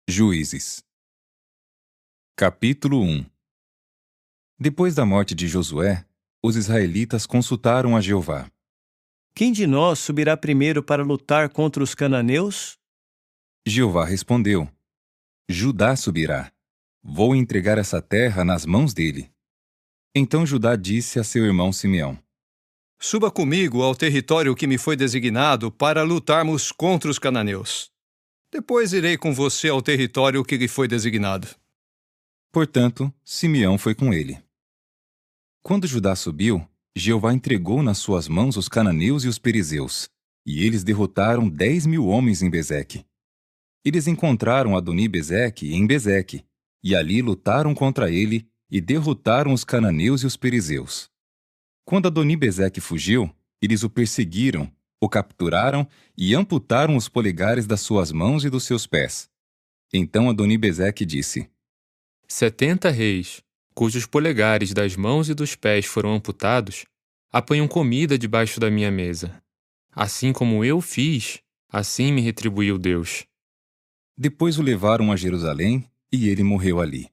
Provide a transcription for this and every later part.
Juízes. Capítulo 1. Depois da morte de Josué, os israelitas consultaram a Jeová. Quem de nós subirá primeiro para lutar contra os cananeus? Jeová respondeu: Judá subirá. Vou entregar essa terra nas mãos dele. Então Judá disse a seu irmão Simeão: Suba comigo ao território que me foi designado para lutarmos contra os cananeus. Depois irei com você ao território que lhe foi designado. Portanto, Simeão foi com ele. Quando Judá subiu, Jeová entregou nas suas mãos os cananeus e os perizeus, e eles derrotaram 10.000 homens em Bezeque. Eles encontraram Adoni-Bezeque em Bezeque, e ali lutaram contra ele e derrotaram os cananeus e os perizeus. Quando Adoni-Bezeque fugiu, eles o perseguiram, o capturaram e amputaram os polegares das suas mãos e dos seus pés. Então Adoni-Bezeque disse: 70 reis, cujos polegares das mãos e dos pés foram amputados, apanham comida debaixo da minha mesa. Assim como eu fiz, assim me retribuiu Deus. Depois o levaram a Jerusalém, e ele morreu ali.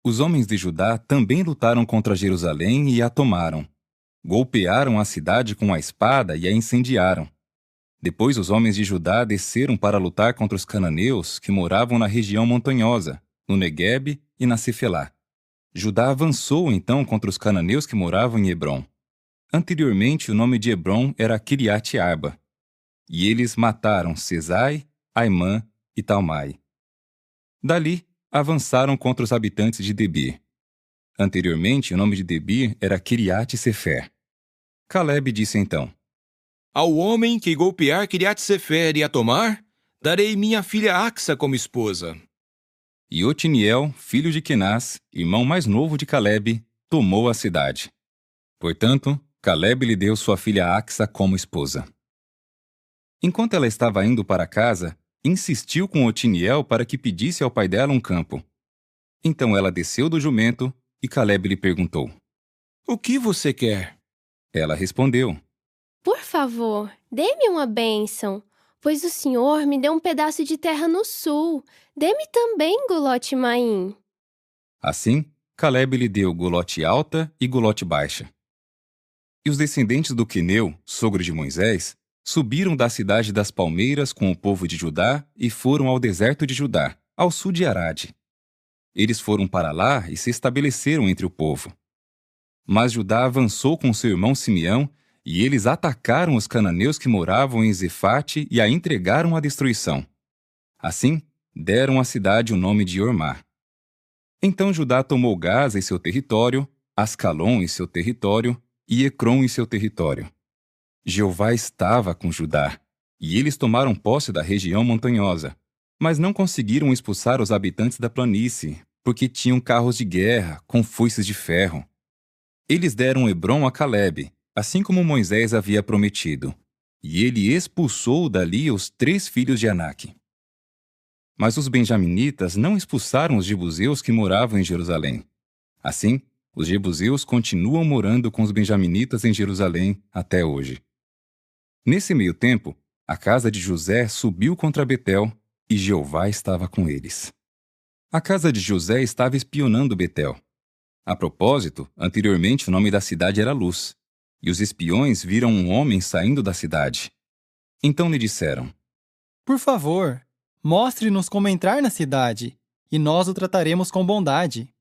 Os homens de Judá também lutaram contra Jerusalém e a tomaram. Golpearam a cidade com a espada e a incendiaram. Depois os homens de Judá desceram para lutar contra os cananeus que moravam na região montanhosa, no Neguebe e na Cefelá. Judá avançou então contra os cananeus que moravam em Hebrom. Anteriormente o nome de Hebrom era Quiriate-Arba. E eles mataram Sesai, Aimã e Talmai. Dali, avançaram contra os habitantes de Debir. Anteriormente o nome de Debir era Quiriate-Sefer. Calebe disse então: Ao homem que golpear Quiriate-Sefer e a tomar, darei minha filha Axa como esposa. E Otiniel, filho de Quenaz, irmão mais novo de Calebe, tomou a cidade. Portanto, Calebe lhe deu sua filha Axa como esposa. Enquanto ela estava indo para casa, insistiu com Otiniel para que pedisse ao pai dela um campo. Então ela desceu do jumento e Calebe lhe perguntou: O que você quer? Ela respondeu: Por favor, dê-me uma bênção, pois o Senhor me deu um pedaço de terra no sul. Dê-me também Gulote Maim. Assim, Calebe lhe deu Gulote Alta e Gulote Baixa. E os descendentes do Queneu, sogro de Moisés, subiram da cidade das palmeiras com o povo de Judá e foram ao deserto de Judá, ao sul de Arade. Eles foram para lá e se estabeleceram entre o povo. Mas Judá avançou com seu irmão Simeão, e eles atacaram os cananeus que moravam em Zefate e a entregaram à destruição. Assim, deram à cidade o nome de Ormá. Então Judá tomou Gaza e seu território, Ascalon e seu território, e Ecrom e seu território. Jeová estava com Judá, e eles tomaram posse da região montanhosa, mas não conseguiram expulsar os habitantes da planície, porque tinham carros de guerra com foices de ferro. Eles deram Hebrom a Calebe, assim como Moisés havia prometido, e ele expulsou dali os 3 filhos de Anaque. Mas os benjaminitas não expulsaram os jebuseus que moravam em Jerusalém. Assim, os jebuseus continuam morando com os benjaminitas em Jerusalém até hoje. Nesse meio tempo, a casa de José subiu contra Betel, e Jeová estava com eles. A casa de José estava espionando Betel. A propósito, anteriormente o nome da cidade era Luz, e os espiões viram um homem saindo da cidade. Então lhe disseram: Por favor, mostre-nos como entrar na cidade, e nós o trataremos com bondade.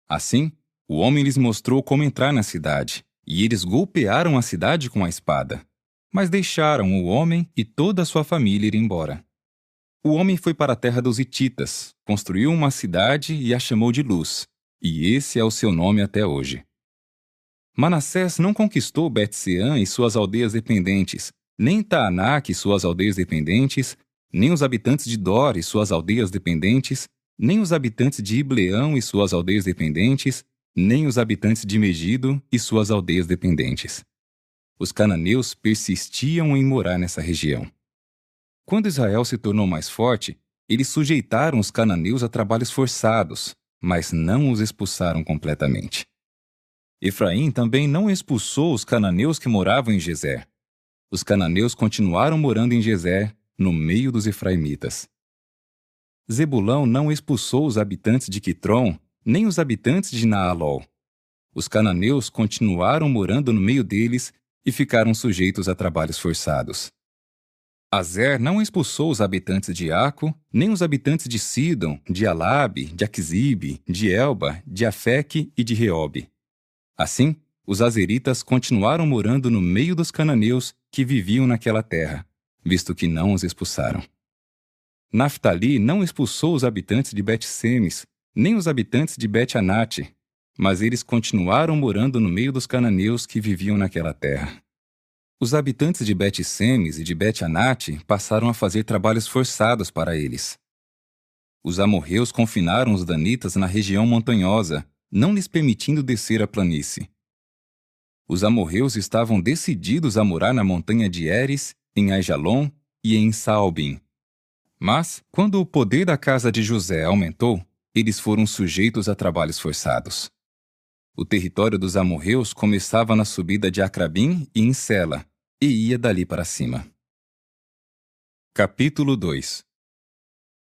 Assim, o homem lhes mostrou como entrar na cidade, e eles golpearam a cidade com a espada. Mas deixaram o homem e toda a sua família ir embora. O homem foi para a terra dos Hititas, construiu uma cidade e a chamou de Luz, e esse é o seu nome até hoje. Manassés não conquistou Bet-Seã e suas aldeias dependentes, nem Taanac e suas aldeias dependentes, nem os habitantes de Dor e suas aldeias dependentes, nem os habitantes de Ibleão e suas aldeias dependentes, nem os habitantes de Megido e suas aldeias dependentes. Os cananeus persistiam em morar nessa região. Quando Israel se tornou mais forte, eles sujeitaram os cananeus a trabalhos forçados, mas não os expulsaram completamente. Efraim também não expulsou os cananeus que moravam em Gezer. Os cananeus continuaram morando em Gezer, no meio dos efraimitas. Zebulão não expulsou os habitantes de Quitrom, nem os habitantes de Naalol. Os cananeus continuaram morando no meio deles e ficaram sujeitos a trabalhos forçados. Azer não expulsou os habitantes de Aco, nem os habitantes de Sidom, de Alabe, de Aquisibe, de Elba, de Afeque e de Reobe. Assim, os azeritas continuaram morando no meio dos cananeus que viviam naquela terra, visto que não os expulsaram. Naftali não expulsou os habitantes de Bet-Semes, nem os habitantes de Bet-Anate, mas eles continuaram morando no meio dos cananeus que viviam naquela terra. Os habitantes de Bet-Semes e de Bet-Anate passaram a fazer trabalhos forçados para eles. Os amorreus confinaram os danitas na região montanhosa, não lhes permitindo descer a planície. Os amorreus estavam decididos a morar na montanha de Eres, em Aijalon e em Saalbim. Mas, quando o poder da casa de José aumentou, eles foram sujeitos a trabalhos forçados. O território dos amorreus começava na subida de Acrabim e em Sela, e ia dali para cima. Capítulo 2.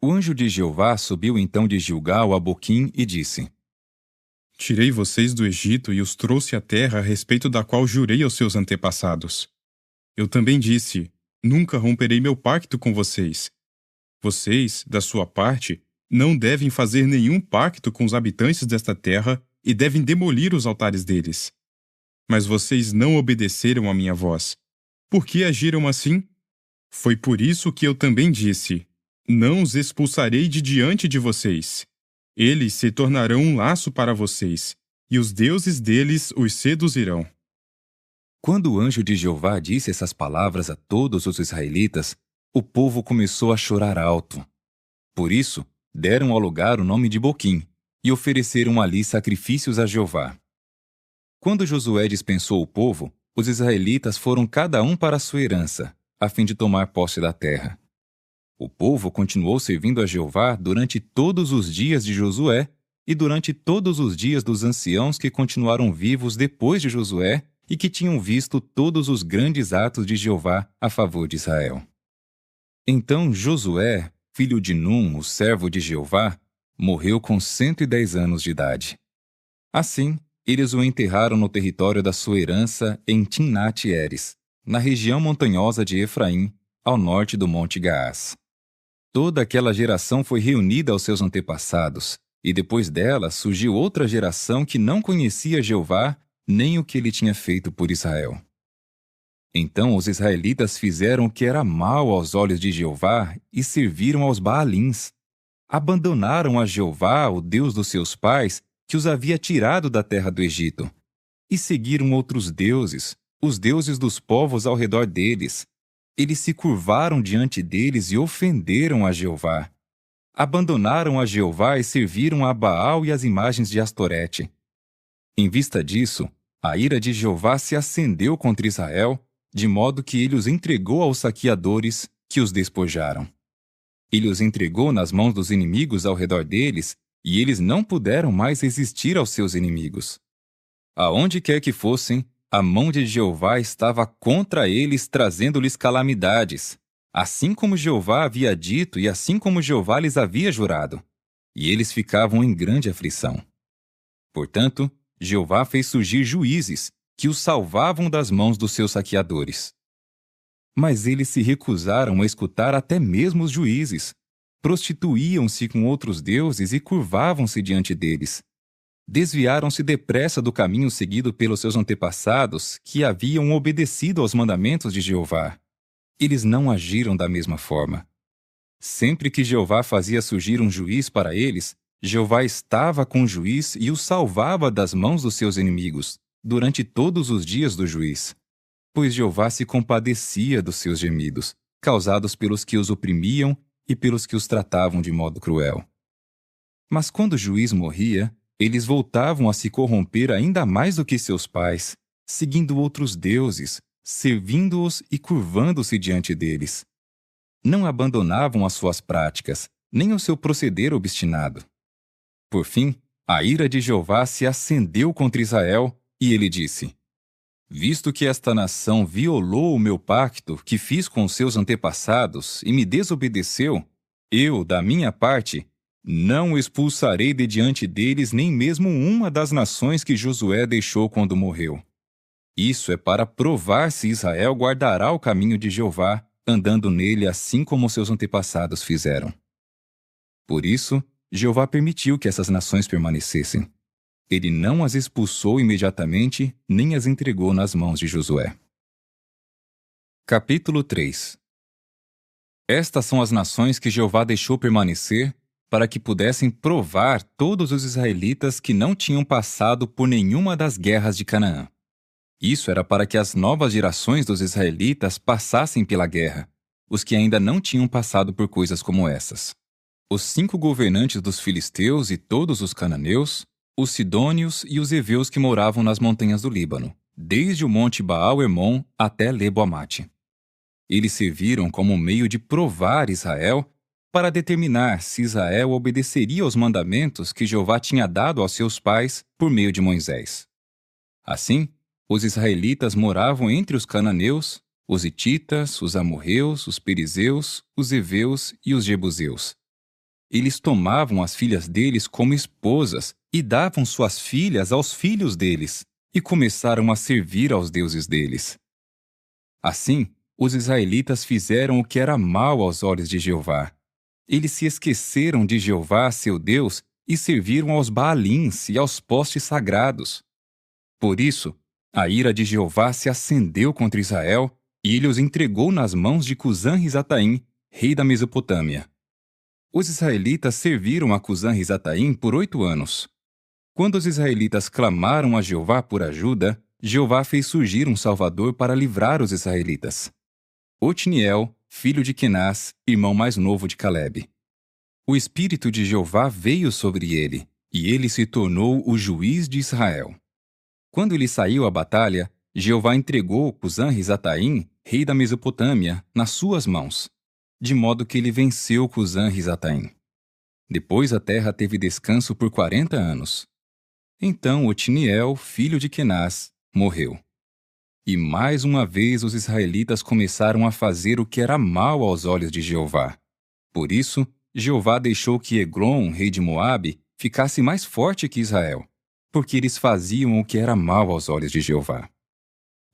O anjo de Jeová subiu então de Gilgal a Boquim e disse: Tirei vocês do Egito e os trouxe à terra a respeito da qual jurei aos seus antepassados. Eu também disse: nunca romperei meu pacto com vocês. Vocês, da sua parte, não devem fazer nenhum pacto com os habitantes desta terra e devem demolir os altares deles. Mas vocês não obedeceram à minha voz. Por que agiram assim? Foi por isso que eu também disse: não os expulsarei de diante de vocês. Eles se tornarão um laço para vocês, e os deuses deles os seduzirão. Quando o anjo de Jeová disse essas palavras a todos os israelitas, o povo começou a chorar alto. Por isso, deram ao lugar o nome de Boquim, e ofereceram ali sacrifícios a Jeová. Quando Josué dispensou o povo, os israelitas foram cada um para a sua herança, a fim de tomar posse da terra. O povo continuou servindo a Jeová durante todos os dias de Josué e durante todos os dias dos anciãos que continuaram vivos depois de Josué e que tinham visto todos os grandes atos de Jeová a favor de Israel. Então Josué, filho de Num, o servo de Jeová, morreu com 110 anos de idade. Assim, eles o enterraram no território da sua herança em Timnat-Heres, na região montanhosa de Efraim, ao norte do Monte Gaás. Toda aquela geração foi reunida aos seus antepassados, e depois dela surgiu outra geração que não conhecia Jeová nem o que ele tinha feito por Israel. Então os israelitas fizeram o que era mal aos olhos de Jeová e serviram aos Baalins. Abandonaram a Jeová, o Deus dos seus pais, que os havia tirado da terra do Egito, e seguiram outros deuses, os deuses dos povos ao redor deles. Eles se curvaram diante deles e ofenderam a Jeová. Abandonaram a Jeová e serviram a Baal e as imagens de Astorete. Em vista disso, a ira de Jeová se acendeu contra Israel, de modo que ele os entregou aos saqueadores, que os despojaram. Ele os entregou nas mãos dos inimigos ao redor deles, e eles não puderam mais resistir aos seus inimigos. Aonde quer que fossem, a mão de Jeová estava contra eles, trazendo-lhes calamidades, assim como Jeová havia dito e assim como Jeová lhes havia jurado, e eles ficavam em grande aflição. Portanto, Jeová fez surgir juízes, que os salvavam das mãos dos seus saqueadores. Mas eles se recusaram a escutar até mesmo os juízes, prostituíam-se com outros deuses e curvavam-se diante deles. Desviaram-se depressa do caminho seguido pelos seus antepassados, que haviam obedecido aos mandamentos de Jeová. Eles não agiram da mesma forma. Sempre que Jeová fazia surgir um juiz para eles, Jeová estava com o juiz e o salvava das mãos dos seus inimigos, durante todos os dias do juiz. Pois Jeová se compadecia dos seus gemidos, causados pelos que os oprimiam e pelos que os tratavam de modo cruel. Mas quando o juiz morria, eles voltavam a se corromper ainda mais do que seus pais, seguindo outros deuses, servindo-os e curvando-se diante deles. Não abandonavam as suas práticas, nem o seu proceder obstinado. Por fim, a ira de Jeová se acendeu contra Israel, e ele disse: Visto que esta nação violou o meu pacto que fiz com seus antepassados e me desobedeceu, Eu, da minha parte, não expulsarei de diante deles nem mesmo uma das nações que Josué deixou quando morreu. Isso é para provar se Israel guardará o caminho de Jeová, andando nele assim como seus antepassados fizeram. Por isso, Jeová permitiu que essas nações permanecessem. Ele não as expulsou imediatamente, nem as entregou nas mãos de Josué. Capítulo 3. Estas são as nações que Jeová deixou permanecer, para que pudessem provar todos os israelitas que não tinham passado por nenhuma das guerras de Canaã. Isso era para que as novas gerações dos israelitas passassem pela guerra, os que ainda não tinham passado por coisas como essas. Os 5 governantes dos filisteus e todos os cananeus, os sidônios e os heveus que moravam nas montanhas do Líbano, desde o monte Baal-Hermon até Lebo-Amate. Eles serviram como meio de provar Israel para determinar se Israel obedeceria aos mandamentos que Jeová tinha dado aos seus pais por meio de Moisés. Assim, os israelitas moravam entre os cananeus, os hititas, os amorreus, os perizeus, os heveus e os jebuseus. Eles tomavam as filhas deles como esposas e davam suas filhas aos filhos deles, e começaram a servir aos deuses deles. Assim, os israelitas fizeram o que era mal aos olhos de Jeová. Eles se esqueceram de Jeová, seu Deus, e serviram aos Baalins e aos postes sagrados. Por isso, a ira de Jeová se acendeu contra Israel, e ele os entregou nas mãos de Cusã-Risataim, rei da Mesopotâmia. Os israelitas serviram a Cusã-Risataim por 8 anos. Quando os israelitas clamaram a Jeová por ajuda, Jeová fez surgir um salvador para livrar os israelitas. Otniel, filho de Quenaz, irmão mais novo de Calebe. O Espírito de Jeová veio sobre ele, e ele se tornou o juiz de Israel. Quando ele saiu à batalha, Jeová entregou Cusã-Risataim, rei da Mesopotâmia, nas suas mãos, de modo que ele venceu Cusã-Risataim. Depois a terra teve descanso por 40 anos. Então Otniel, filho de Quenaz, morreu. E mais uma vez os israelitas começaram a fazer o que era mal aos olhos de Jeová. Por isso, Jeová deixou que Eglon, rei de Moabe, ficasse mais forte que Israel, porque eles faziam o que era mal aos olhos de Jeová.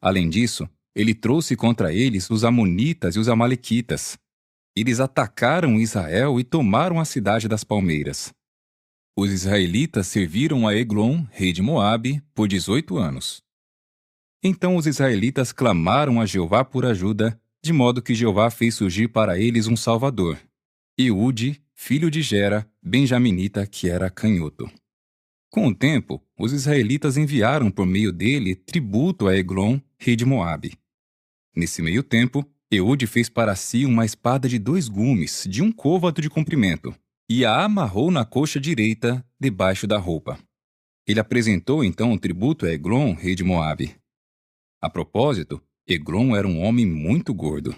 Além disso, ele trouxe contra eles os amonitas e os amalequitas. Eles atacaram Israel e tomaram a cidade das palmeiras. Os israelitas serviram a Eglon, rei de Moabe, por 18 anos. Então os israelitas clamaram a Jeová por ajuda, de modo que Jeová fez surgir para eles um salvador, Eude, filho de Gera, benjaminita, que era canhoto. Com o tempo, os israelitas enviaram por meio dele tributo a Eglon, rei de Moabe. Nesse meio tempo, Eude fez para si uma espada de 2 gumes, de 1 côvado de comprimento, e a amarrou na coxa direita, debaixo da roupa. Ele apresentou então o tributo a Eglon, rei de Moabe. A propósito, Eglon era um homem muito gordo.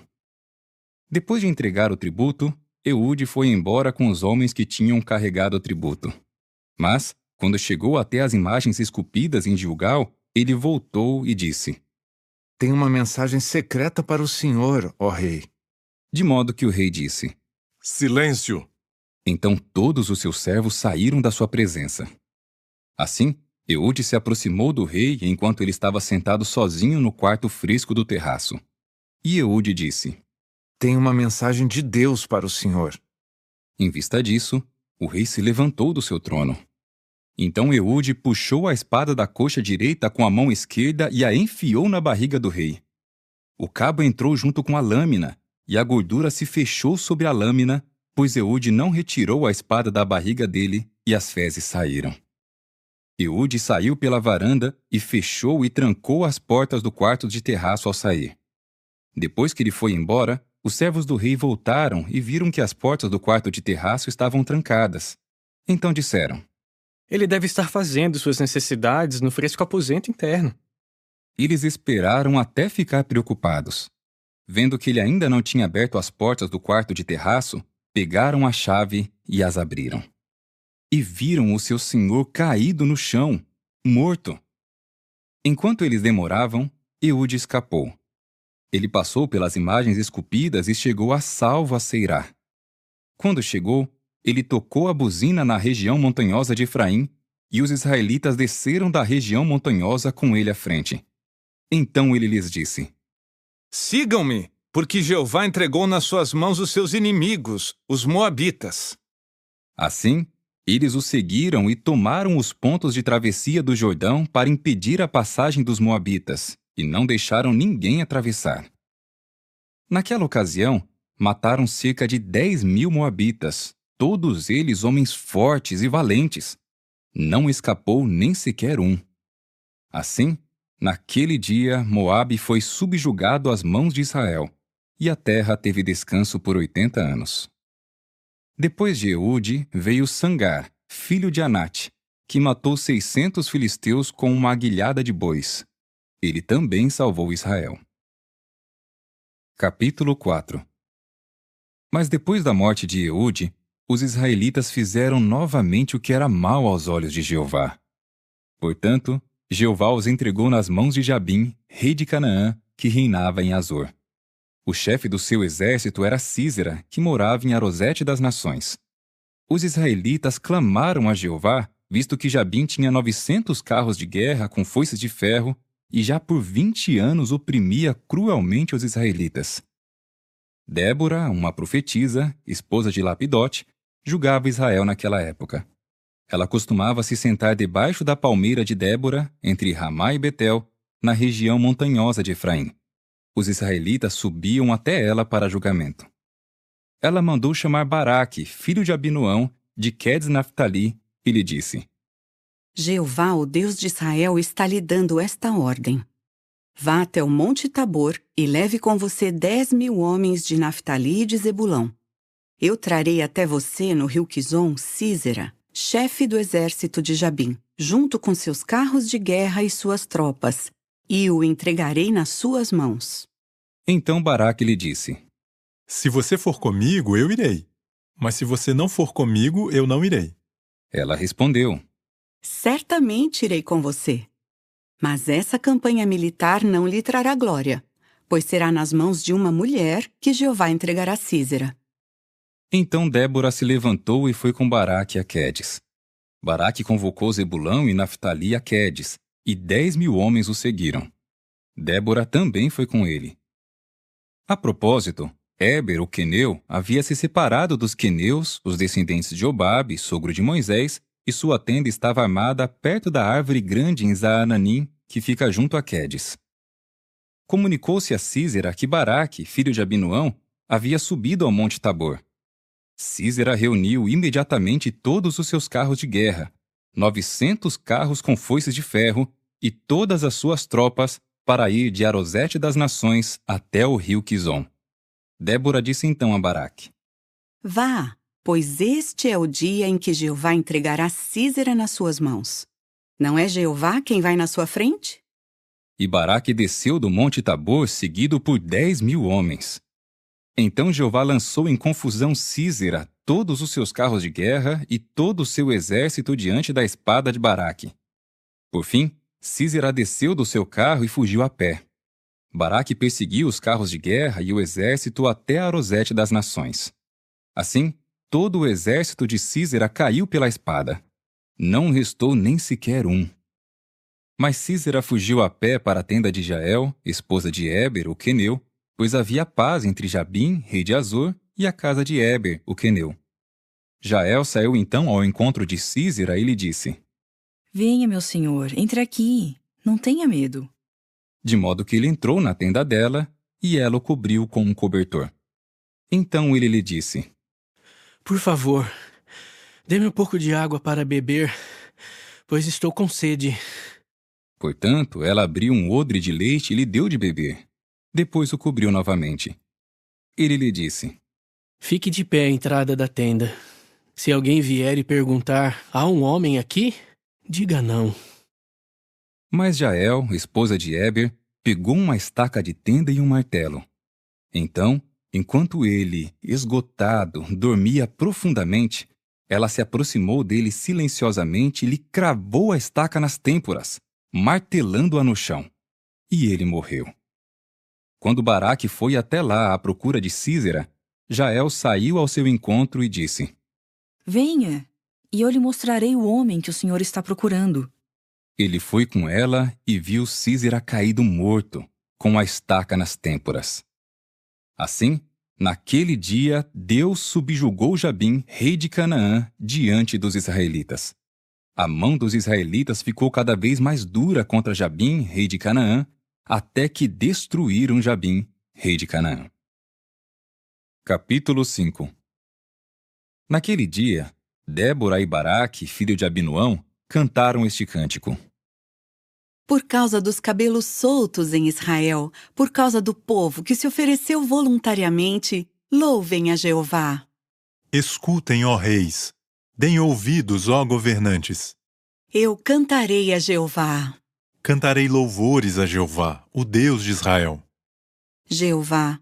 Depois de entregar o tributo, Eude foi embora com os homens que tinham carregado o tributo. Mas, quando chegou até as imagens esculpidas em Gilgal, ele voltou e disse: Tenho uma mensagem secreta para o senhor, ó rei. De modo que o rei disse: Silêncio! Então todos os seus servos saíram da sua presença. Assim, Eude se aproximou do rei enquanto ele estava sentado sozinho no quarto fresco do terraço. E Eude disse: Tenho uma mensagem de Deus para o senhor. Em vista disso, o rei se levantou do seu trono. Então Eude puxou a espada da coxa direita com a mão esquerda e a enfiou na barriga do rei. O cabo entrou junto com a lâmina, e a gordura se fechou sobre a lâmina, pois Eude não retirou a espada da barriga dele, e as fezes saíram. Eude saiu pela varanda e fechou e trancou as portas do quarto de terraço ao sair. Depois que ele foi embora, os servos do rei voltaram e viram que as portas do quarto de terraço estavam trancadas. Então disseram: Ele deve estar fazendo suas necessidades no fresco aposento interno. Eles esperaram até ficar preocupados. Vendo que ele ainda não tinha aberto as portas do quarto de terraço, pegaram a chave e as abriram. E viram o seu senhor caído no chão, morto. Enquanto eles demoravam, Eude escapou. Ele passou pelas imagens esculpidas e chegou a salvo a Seirá. Quando chegou, ele tocou a buzina na região montanhosa de Efraim, e os israelitas desceram da região montanhosa com ele à frente. Então ele lhes disse: Sigam-me, porque Jeová entregou nas suas mãos os seus inimigos, os moabitas. Assim, eles o seguiram e tomaram os pontos de travessia do Jordão para impedir a passagem dos moabitas, e não deixaram ninguém atravessar. Naquela ocasião, mataram cerca de 10.000 moabitas, todos eles homens fortes e valentes. Não escapou nem sequer um. Assim, naquele dia, Moabe foi subjugado às mãos de Israel, e a terra teve descanso por 80 anos. Depois de Eude, veio Sangar, filho de Anate, que matou 600 filisteus com uma aguilhada de bois. Ele também salvou Israel. Capítulo 4. Mas depois da morte de Eude, os israelitas fizeram novamente o que era mal aos olhos de Jeová. Portanto, Jeová os entregou nas mãos de Jabim, rei de Canaã, que reinava em Azor. O chefe do seu exército era Sísera, que morava em Arosete das Nações. Os israelitas clamaram a Jeová, visto que Jabim tinha 900 carros de guerra com foices de ferro e já por 20 anos oprimia cruelmente os israelitas. Débora, uma profetisa, esposa de Lapidote, julgava Israel naquela época. Ela costumava se sentar debaixo da palmeira de Débora, entre Ramá e Betel, na região montanhosa de Efraim. Os israelitas subiam até ela para julgamento. Ela mandou chamar Baraque, filho de Abinoão, de Quedes Naftali, e lhe disse: Jeová, o Deus de Israel, está lhe dando esta ordem. Vá até o Monte Tabor e leve com você 10.000 homens de Naftali e de Zebulão. Eu trarei até você, no rio Quizon, Sísera, chefe do exército de Jabim, junto com seus carros de guerra e suas tropas, e o entregarei nas suas mãos. Então Baraque lhe disse: Se você for comigo, eu irei. Mas se você não for comigo, eu não irei. Ela respondeu: Certamente irei com você. Mas essa campanha militar não lhe trará glória, pois será nas mãos de uma mulher que Jeová entregará a Sísera. Então Débora se levantou e foi com Baraque a Quedes. Baraque convocou Zebulão e Naftali a Quedes, e 10.000 homens o seguiram. Débora também foi com ele. A propósito, Éber, o queneu, havia se separado dos queneus, os descendentes de Obabe, sogro de Moisés, e sua tenda estava armada perto da árvore grande em Zaananim, que fica junto a Quedes. Comunicou-se a Sísera que Baraque, filho de Abinoão, havia subido ao Monte Tabor. Sísera reuniu imediatamente todos os seus carros de guerra, 900 carros com foices de ferro e todas as suas tropas para ir de Arosete das Nações até o rio Quizon. Débora disse então a Baraque: Vá, pois este é o dia em que Jeová entregará Sísera nas suas mãos. Não é Jeová quem vai na sua frente? E Baraque desceu do Monte Tabor seguido por 10.000 homens. Então Jeová lançou em confusão Sísera, todos os seus carros de guerra e todo o seu exército diante da espada de Baraque. Por fim, Sísera desceu do seu carro e fugiu a pé. Baraque perseguiu os carros de guerra e o exército até Arosete das Nações. Assim, todo o exército de Sísera caiu pela espada. Não restou nem sequer um. Mas Sísera fugiu a pé para a tenda de Jael, esposa de Éber, o queneu, pois havia paz entre Jabim, rei de Azor, e a casa de Éber, o queneu. Jael saiu então ao encontro de Sísera e lhe disse: Venha, meu senhor, entre aqui. Não tenha medo. De modo que ele entrou na tenda dela, e ela o cobriu com um cobertor. Então ele lhe disse: Por favor, dê-me um pouco de água para beber, pois estou com sede. Portanto, ela abriu um odre de leite e lhe deu de beber. Depois o cobriu novamente. Ele lhe disse: Fique de pé à entrada da tenda. Se alguém vier e perguntar: há um homem aqui? Diga não. Mas Jael, esposa de Éber, pegou uma estaca de tenda e um martelo. Então, enquanto ele, esgotado, dormia profundamente, ela se aproximou dele silenciosamente e lhe cravou a estaca nas têmporas, martelando-a no chão. E ele morreu. Quando Baraque foi até lá à procura de Sísera, Jael saiu ao seu encontro e disse: Venha, e eu lhe mostrarei o homem que o senhor está procurando. Ele foi com ela e viu Sísera caído morto, com a estaca nas têmporas. Assim, naquele dia, Deus subjugou Jabim, rei de Canaã, diante dos israelitas. A mão dos israelitas ficou cada vez mais dura contra Jabim, rei de Canaã, até que destruíram Jabim, rei de Canaã. Capítulo 5. Naquele dia, Débora e Baraque, filho de Abinoão, cantaram este cântico. Por causa dos cabelos soltos em Israel, por causa do povo que se ofereceu voluntariamente, louvem a Jeová. Escutem, ó reis, deem ouvidos, ó governantes. Eu cantarei a Jeová. Cantarei louvores a Jeová, o Deus de Israel. Jeová,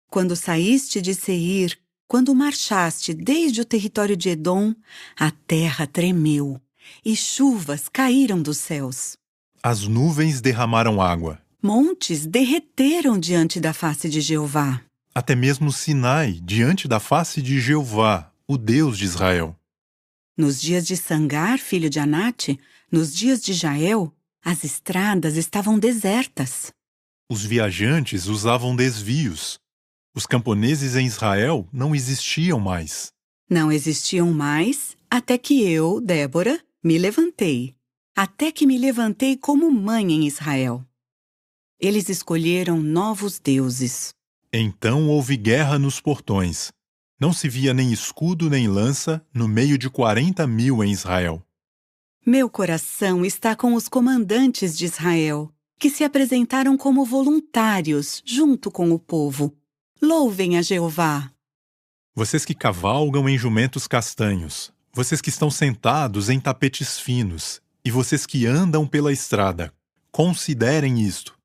quando saíste de Seir, quando marchaste desde o território de Edom, a terra tremeu, e chuvas caíram dos céus. As nuvens derramaram água. Montes derreteram diante da face de Jeová. Até mesmo Sinai, diante da face de Jeová, o Deus de Israel. Nos dias de Sangar, filho de Anate, nos dias de Jael, as estradas estavam desertas. Os viajantes usavam desvios. Os camponeses em Israel não existiam mais. Não existiam mais até que eu, Débora, me levantei. Até que me levantei como mãe em Israel. Eles escolheram novos deuses. Então houve guerra nos portões. Não se via nem escudo nem lança no meio de 40.000 em Israel. Meu coração está com os comandantes de Israel, que se apresentaram como voluntários junto com o povo. Louvem a Jeová. Vocês que cavalgam em jumentos castanhos, vocês que estão sentados em tapetes finos, e vocês que andam pela estrada, considerem isto.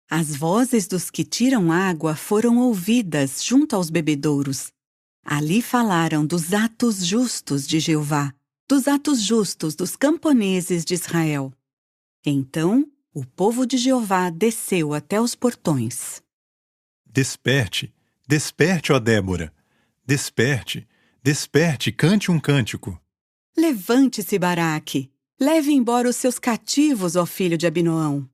As vozes dos que tiram água foram ouvidas junto aos bebedouros. Ali falaram dos atos justos de Jeová, dos atos justos dos camponeses de Israel. Então, o povo de Jeová desceu até os portões. Desperte, desperte, ó Débora. Desperte, desperte, cante um cântico. Levante-se, Baraque. Leve embora os seus cativos, ó filho de Abinoão.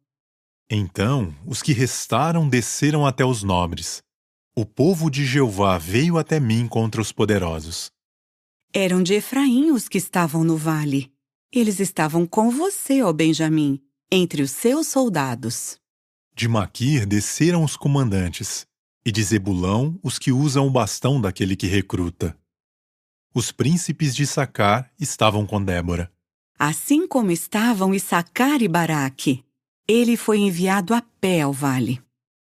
Então, os que restaram desceram até os nobres. O povo de Jeová veio até mim contra os poderosos. Eram de Efraim os que estavam no vale. Eles estavam com você, ó Benjamim, entre os seus soldados. De Maquir desceram os comandantes, e de Zebulão os que usam o bastão daquele que recruta. Os príncipes de Issacar estavam com Débora. Assim como estavam Issacar e Baraque, ele foi enviado a pé ao vale.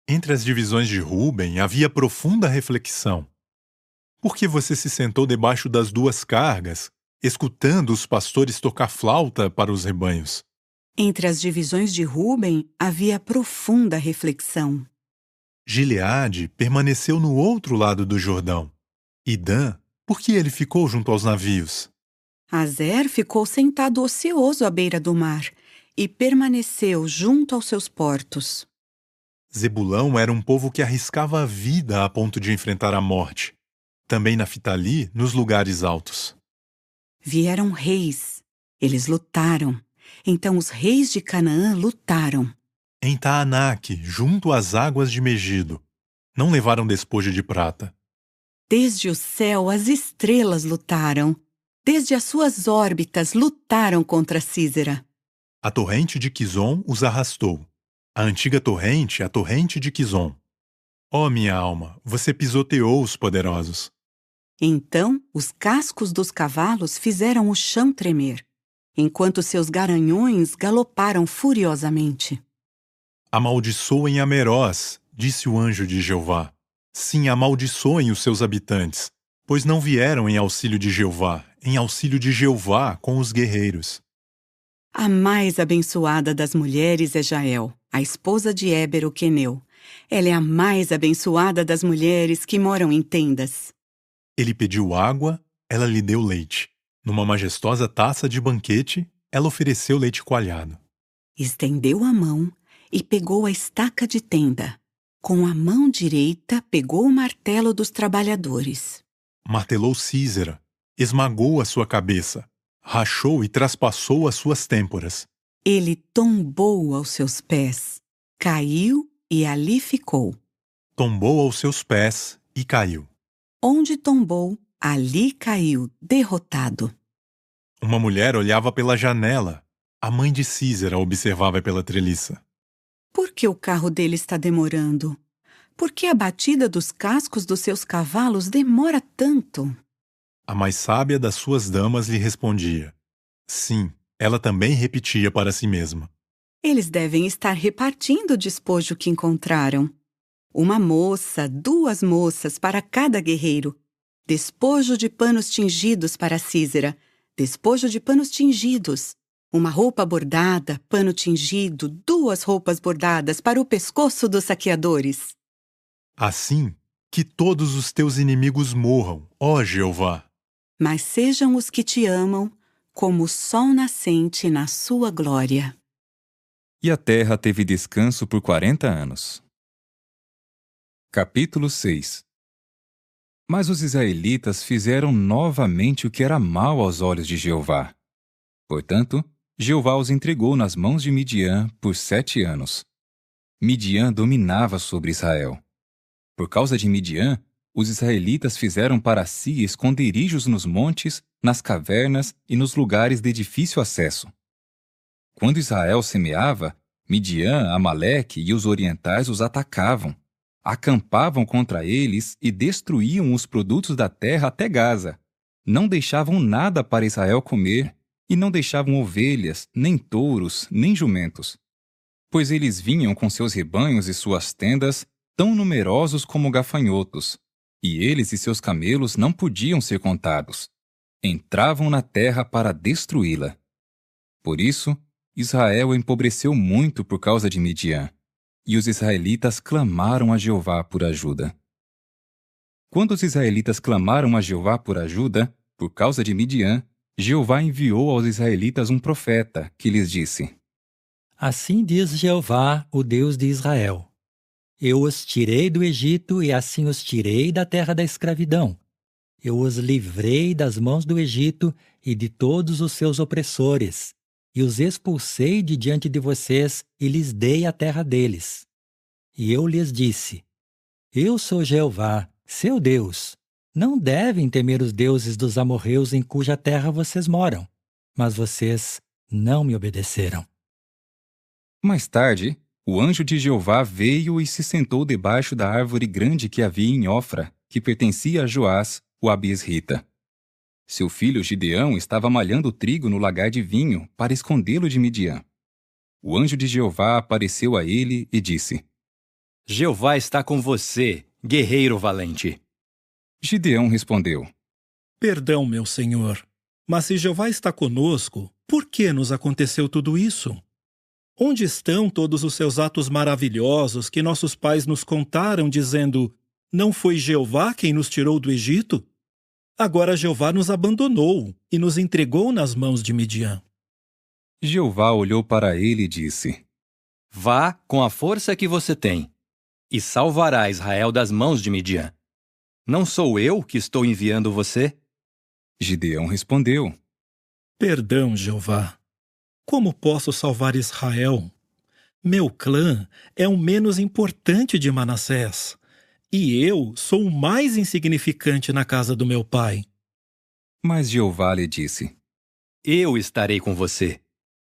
Entre as divisões de Ruben havia profunda reflexão. Por que você se sentou debaixo das duas cargas, escutando os pastores tocar flauta para os rebanhos? Entre as divisões de Ruben havia profunda reflexão. Gileade permaneceu no outro lado do Jordão. E Dan, por que ele ficou junto aos navios? Azer ficou sentado ocioso à beira do mar e permaneceu junto aos seus portos. Zebulão era um povo que arriscava a vida a ponto de enfrentar a morte. Também Naftali, nos lugares altos. Vieram reis. Eles lutaram. Então os reis de Canaã lutaram. Em Taanaque, junto às águas de Megido. Não levaram despojo de prata. Desde o céu as estrelas lutaram. Desde as suas órbitas lutaram contra Sísera. A torrente de Quizon os arrastou. A antiga torrente, a torrente de Quizon. Ó minha alma, você pisoteou os poderosos. Então os cascos dos cavalos fizeram o chão tremer, enquanto seus garanhões galoparam furiosamente. Amaldiçoem a Merós, disse o anjo de Jeová. Sim, amaldiçoem os seus habitantes, pois não vieram em auxílio de Jeová com os guerreiros. A mais abençoada das mulheres é Jael, a esposa de Éber o queneu. Ela é a mais abençoada das mulheres que moram em tendas. Ele pediu água, ela lhe deu leite. Numa majestosa taça de banquete, ela ofereceu leite coalhado. Estendeu a mão e pegou a estaca de tenda. Com a mão direita, pegou o martelo dos trabalhadores. Martelou Císera, esmagou a sua cabeça, rachou e traspassou as suas têmporas. Ele tombou aos seus pés, caiu e ali ficou. Tombou aos seus pés e caiu. Onde tombou, ali caiu, derrotado. Uma mulher olhava pela janela. A mãe de Císera observava pela treliça. Por que o carro dele está demorando? Por que a batida dos cascos dos seus cavalos demora tanto? A mais sábia das suas damas lhe respondia. Sim, ela também repetia para si mesma. Eles devem estar repartindo o despojo que encontraram. Uma moça, 2 moças para cada guerreiro. Despojo de panos tingidos para Císera. Despojo de panos tingidos. Uma roupa bordada, pano tingido, 2 roupas bordadas para o pescoço dos saqueadores. Assim, que todos os teus inimigos morram, ó Jeová. Mas sejam os que te amam como o sol nascente na sua glória. E a terra teve descanso por 40 anos. Capítulo 6. Mas os israelitas fizeram novamente o que era mal aos olhos de Jeová. Portanto, Jeová os entregou nas mãos de Midian por 7 anos. Midian dominava sobre Israel. Por causa de Midian, os israelitas fizeram para si esconderijos nos montes, nas cavernas e nos lugares de difícil acesso. Quando Israel semeava, Midian, Amaleque e os orientais os atacavam, acampavam contra eles e destruíam os produtos da terra até Gaza. Não deixavam nada para Israel comer, e não deixavam ovelhas, nem touros, nem jumentos. Pois eles vinham com seus rebanhos e suas tendas, tão numerosos como gafanhotos, e eles e seus camelos não podiam ser contados. Entravam na terra para destruí-la. Por isso, Israel empobreceu muito por causa de Midian, e os israelitas clamaram a Jeová por ajuda. Quando os israelitas clamaram a Jeová por ajuda, por causa de Midian, Jeová enviou aos israelitas um profeta, que lhes disse: Assim diz Jeová, o Deus de Israel: Eu os tirei do Egito e assim os tirei da terra da escravidão. Eu os livrei das mãos do Egito e de todos os seus opressores, e os expulsei de diante de vocês e lhes dei a terra deles. E eu lhes disse: Eu sou Jeová, seu Deus. Não devem temer os deuses dos amorreus em cuja terra vocês moram, mas vocês não me obedeceram. Mais tarde, o anjo de Jeová veio e se sentou debaixo da árvore grande que havia em Ofra, que pertencia a Joás, o abiesrita. Seu filho Gideão estava malhando trigo no lagar de vinho para escondê-lo de Midian. O anjo de Jeová apareceu a ele e disse: Jeová está com você, guerreiro valente. Gideão respondeu: Perdão, meu senhor, mas se Jeová está conosco, por que nos aconteceu tudo isso? Onde estão todos os seus atos maravilhosos que nossos pais nos contaram, dizendo: Não foi Jeová quem nos tirou do Egito? Agora Jeová nos abandonou e nos entregou nas mãos de Midian. Jeová olhou para ele e disse: Vá com a força que você tem, e salvará Israel das mãos de Midian. Não sou eu que estou enviando você? Gideão respondeu: Perdão, Jeová. Como posso salvar Israel? Meu clã é o menos importante de Manassés, e eu sou o mais insignificante na casa do meu pai. Mas Jeová lhe disse: Eu estarei com você.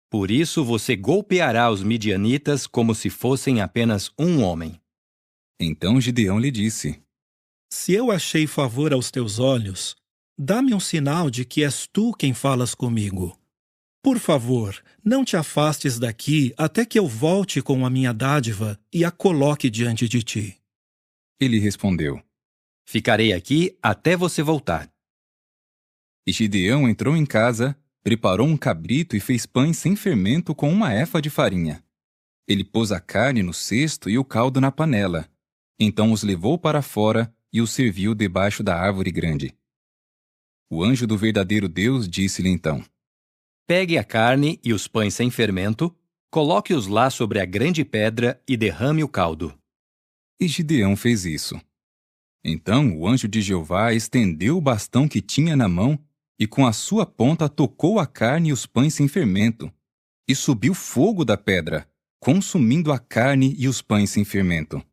Por isso você golpeará os midianitas como se fossem apenas um homem. Então Gideão lhe disse: Se eu achei favor aos teus olhos, dá-me um sinal de que és tu quem falas comigo. Por favor, não te afastes daqui até que eu volte com a minha dádiva e a coloque diante de ti. Ele respondeu: Ficarei aqui até você voltar. E Gideão entrou em casa, preparou um cabrito e fez pães sem fermento com 1 efa de farinha. Ele pôs a carne no cesto e o caldo na panela. Então os levou para fora e os serviu debaixo da árvore grande. O anjo do verdadeiro Deus disse-lhe então: Pegue a carne e os pães sem fermento, coloque-os lá sobre a grande pedra e derrame o caldo. E Gideão fez isso. Então o anjo de Jeová estendeu o bastão que tinha na mão e com a sua ponta tocou a carne e os pães sem fermento. E subiu fogo da pedra, consumindo a carne e os pães sem fermento.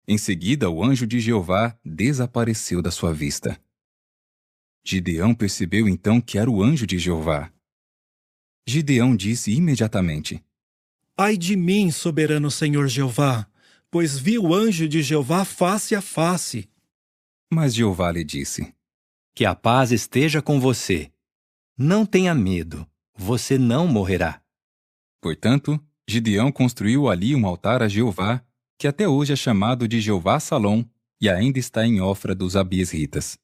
Em seguida, o anjo de Jeová desapareceu da sua vista. Gideão percebeu então que era o anjo de Jeová. Gideão disse imediatamente: Ai de mim, soberano Senhor Jeová, pois vi o anjo de Jeová face a face. Mas Jeová lhe disse: Que a paz esteja com você. Não tenha medo, você não morrerá. Portanto, Gideão construiu ali um altar a Jeová, que até hoje é chamado de Jeová Salom e ainda está em Ofra dos Abiesritas.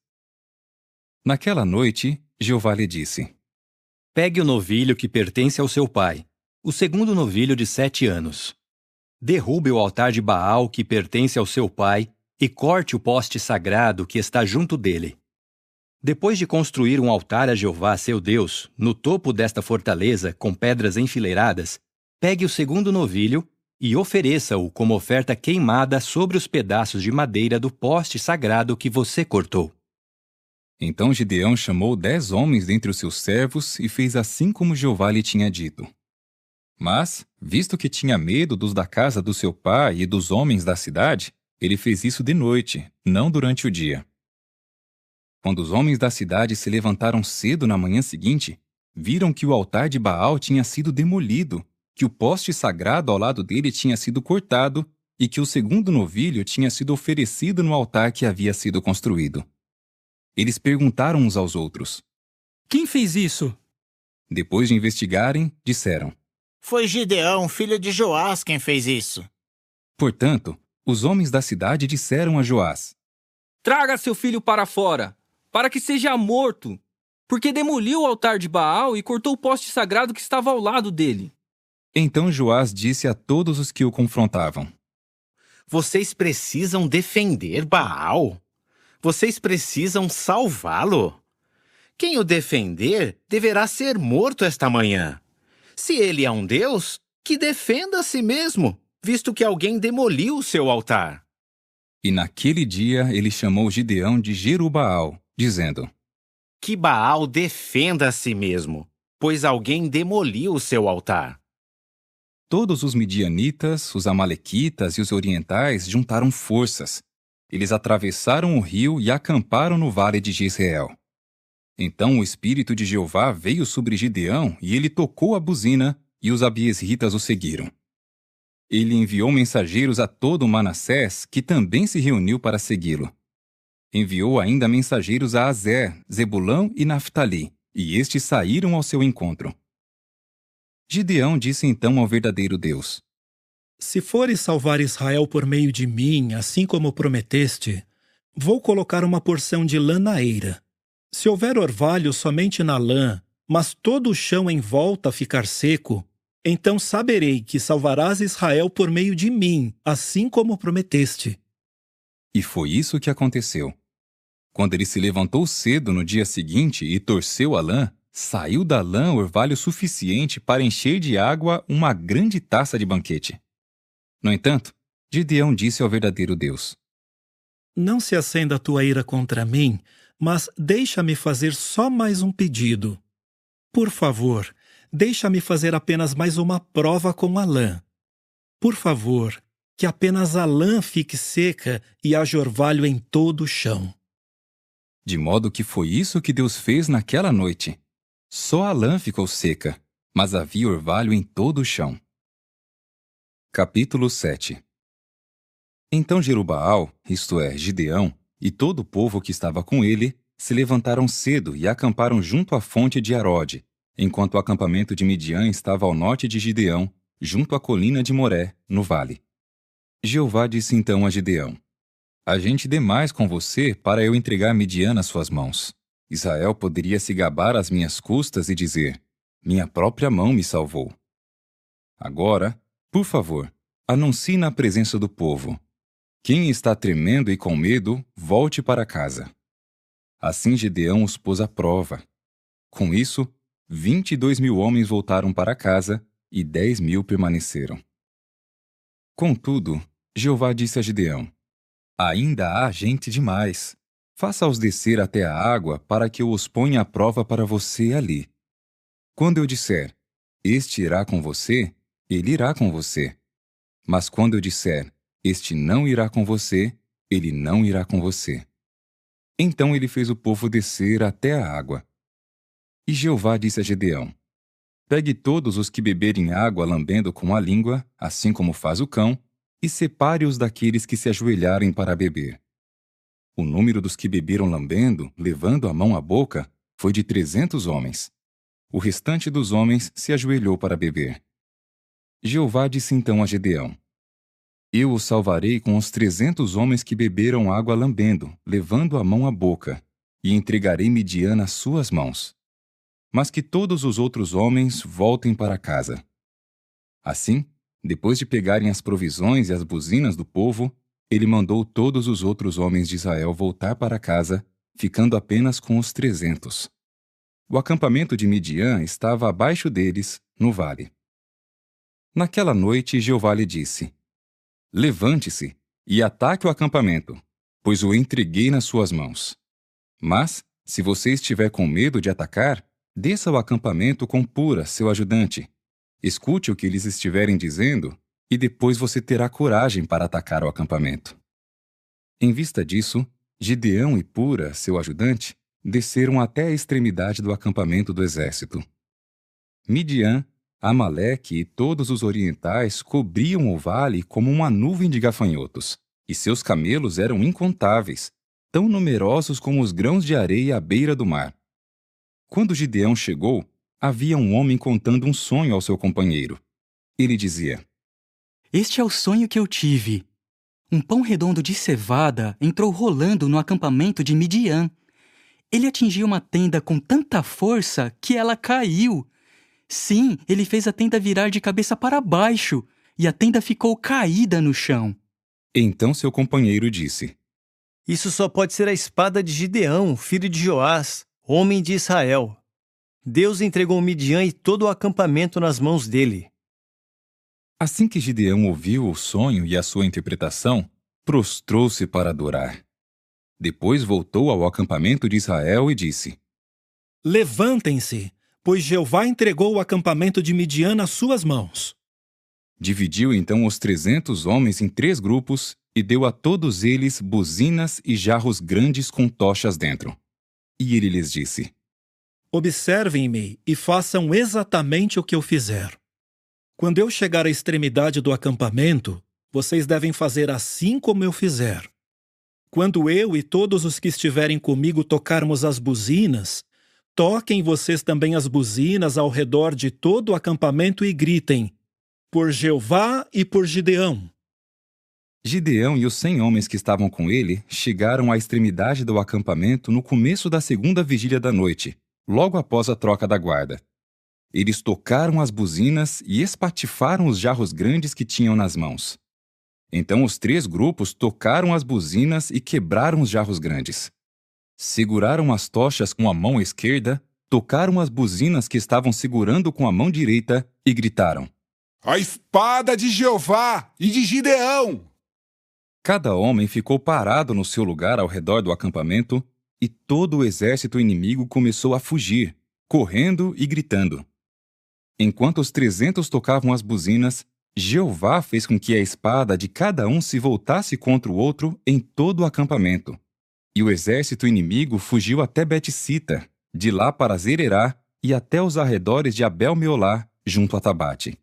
Naquela noite, Jeová lhe disse: Pegue o novilho que pertence ao seu pai, o segundo novilho de 7 anos. Derrube o altar de Baal que pertence ao seu pai e corte o poste sagrado que está junto dele. Depois de construir um altar a Jeová, seu Deus, no topo desta fortaleza com pedras enfileiradas, pegue o segundo novilho e ofereça-o como oferta queimada sobre os pedaços de madeira do poste sagrado que você cortou. Então Gideão chamou 10 homens dentre os seus servos e fez assim como Jeová lhe tinha dito. Mas, visto que tinha medo dos da casa do seu pai e dos homens da cidade, ele fez isso de noite, não durante o dia. Quando os homens da cidade se levantaram cedo na manhã seguinte, viram que o altar de Baal tinha sido demolido, que o poste sagrado ao lado dele tinha sido cortado e que o segundo novilho tinha sido oferecido no altar que havia sido construído. Eles perguntaram uns aos outros: Quem fez isso? Depois de investigarem, disseram: Foi Gideão, filho de Joás, quem fez isso. Portanto, os homens da cidade disseram a Joás: Traga seu filho para fora, para que seja morto, porque demoliu o altar de Baal e cortou o poste sagrado que estava ao lado dele. Então Joás disse a todos os que o confrontavam: Vocês precisam defender Baal? Vocês precisam salvá-lo? Quem o defender deverá ser morto esta manhã. Se ele é um deus, que defenda a si mesmo, visto que alguém demoliu o seu altar. E naquele dia ele chamou Gideão de Jerubaal, dizendo: Que Baal defenda a si mesmo, pois alguém demoliu o seu altar. Todos os midianitas, os amalequitas e os orientais juntaram forças. Eles atravessaram o rio e acamparam no vale de Jezreel. Então o Espírito de Jeová veio sobre Gideão e ele tocou a buzina e os abiesritas o seguiram. Ele enviou mensageiros a todo Manassés, que também se reuniu para segui-lo. Enviou ainda mensageiros a Azer, Zebulão e Naftali, e estes saíram ao seu encontro. Gideão disse então ao verdadeiro Deus: Se fores salvar Israel por meio de mim, assim como prometeste, vou colocar uma porção de lã na eira. Se houver orvalho somente na lã, mas todo o chão em volta ficar seco, então saberei que salvarás Israel por meio de mim, assim como prometeste. E foi isso que aconteceu. Quando ele se levantou cedo no dia seguinte e torceu a lã, saiu da lã orvalho suficiente para encher de água uma grande taça de banquete. No entanto, Gideão disse ao verdadeiro Deus: Não se acenda a tua ira contra mim, mas deixa-me fazer só mais um pedido. Por favor, deixa-me fazer apenas mais uma prova com a lã. Por favor, que apenas a lã fique seca e haja orvalho em todo o chão. De modo que foi isso que Deus fez naquela noite. Só a lã ficou seca, mas havia orvalho em todo o chão. Capítulo 7. Então Jerubaal, isto é, Gideão, e todo o povo que estava com ele, se levantaram cedo e acamparam junto à fonte de Arode, enquanto o acampamento de Midian estava ao norte de Gideão, junto à colina de Moré, no vale. Jeová disse então a Gideão: Ajente demais com você para eu entregar Midian nas suas mãos. Israel poderia se gabar às minhas custas e dizer: Minha própria mão me salvou. Agora, por favor, anuncie na presença do povo: Quem está tremendo e com medo, volte para casa. Assim Gideão os pôs à prova. Com isso, 22.000 homens voltaram para casa e 10.000 permaneceram. Contudo, Jeová disse a Gideão: Ainda há gente demais. Faça-os descer até a água para que eu os ponha à prova para você ali. Quando eu disser, este irá com você, ele irá com você. Mas quando eu disser, este não irá com você, ele não irá com você. Então ele fez o povo descer até a água. E Jeová disse a Gideão: Pegue todos os que beberem água lambendo com a língua, assim como faz o cão, e separe-os daqueles que se ajoelharem para beber. O número dos que beberam lambendo, levando a mão à boca, foi de 300 homens. O restante dos homens se ajoelhou para beber. Jeová disse então a Gideão: Eu o salvarei com os 300 homens que beberam água lambendo, levando a mão à boca, e entregarei Midian nas suas mãos. Mas que todos os outros homens voltem para casa. Assim, depois de pegarem as provisões e as buzinas do povo, ele mandou todos os outros homens de Israel voltar para casa, ficando apenas com os 300. O acampamento de Midian estava abaixo deles, no vale. Naquela noite, Jeová lhe disse: Levante-se e ataque o acampamento, pois o entreguei nas suas mãos. Mas, se você estiver com medo de atacar, desça ao acampamento com Pura, seu ajudante. Escute o que eles estiverem dizendo, e depois você terá coragem para atacar o acampamento. Em vista disso, Gideão e Pura, seu ajudante, desceram até a extremidade do acampamento do exército. Midian, Amaleque e todos os orientais cobriam o vale como uma nuvem de gafanhotos, e seus camelos eram incontáveis, tão numerosos como os grãos de areia à beira do mar. Quando Gideão chegou, havia um homem contando um sonho ao seu companheiro. Ele dizia: Este é o sonho que eu tive. Um pão redondo de cevada entrou rolando no acampamento de Midian. Ele atingiu uma tenda com tanta força que ela caiu. Sim, ele fez a tenda virar de cabeça para baixo, e a tenda ficou caída no chão. Então seu companheiro disse: Isso só pode ser a espada de Gideão, filho de Joás, homem de Israel. Deus entregou Midian e todo o acampamento nas mãos dele. Assim que Gideão ouviu o sonho e a sua interpretação, prostrou-se para adorar. Depois voltou ao acampamento de Israel e disse: Levantem-se, pois Jeová entregou o acampamento de Midian nas suas mãos. Dividiu então os 300 homens em 3 grupos e deu a todos eles buzinas e jarros grandes com tochas dentro. E ele lhes disse: Observem-me e façam exatamente o que eu fizer. Quando eu chegar à extremidade do acampamento, vocês devem fazer assim como eu fizer. Quando eu e todos os que estiverem comigo tocarmos as buzinas, toquem vocês também as buzinas ao redor de todo o acampamento e gritem: Por Jeová e por Gideão. Gideão e os 100 homens que estavam com ele chegaram à extremidade do acampamento no começo da segunda vigília da noite, logo após a troca da guarda. Eles tocaram as buzinas e espatifaram os jarros grandes que tinham nas mãos. Então os 3 grupos tocaram as buzinas e quebraram os jarros grandes. Seguraram as tochas com a mão esquerda, tocaram as buzinas que estavam segurando com a mão direita e gritaram: A espada de Jeová e de Gideão! Cada homem ficou parado no seu lugar ao redor do acampamento e todo o exército inimigo começou a fugir, correndo e gritando. Enquanto os 300 tocavam as buzinas, Jeová fez com que a espada de cada um se voltasse contra o outro em todo o acampamento. E o exército inimigo fugiu até Bet-sita, de lá para Zererá e até os arredores de Abel-meolá, junto a Tabate.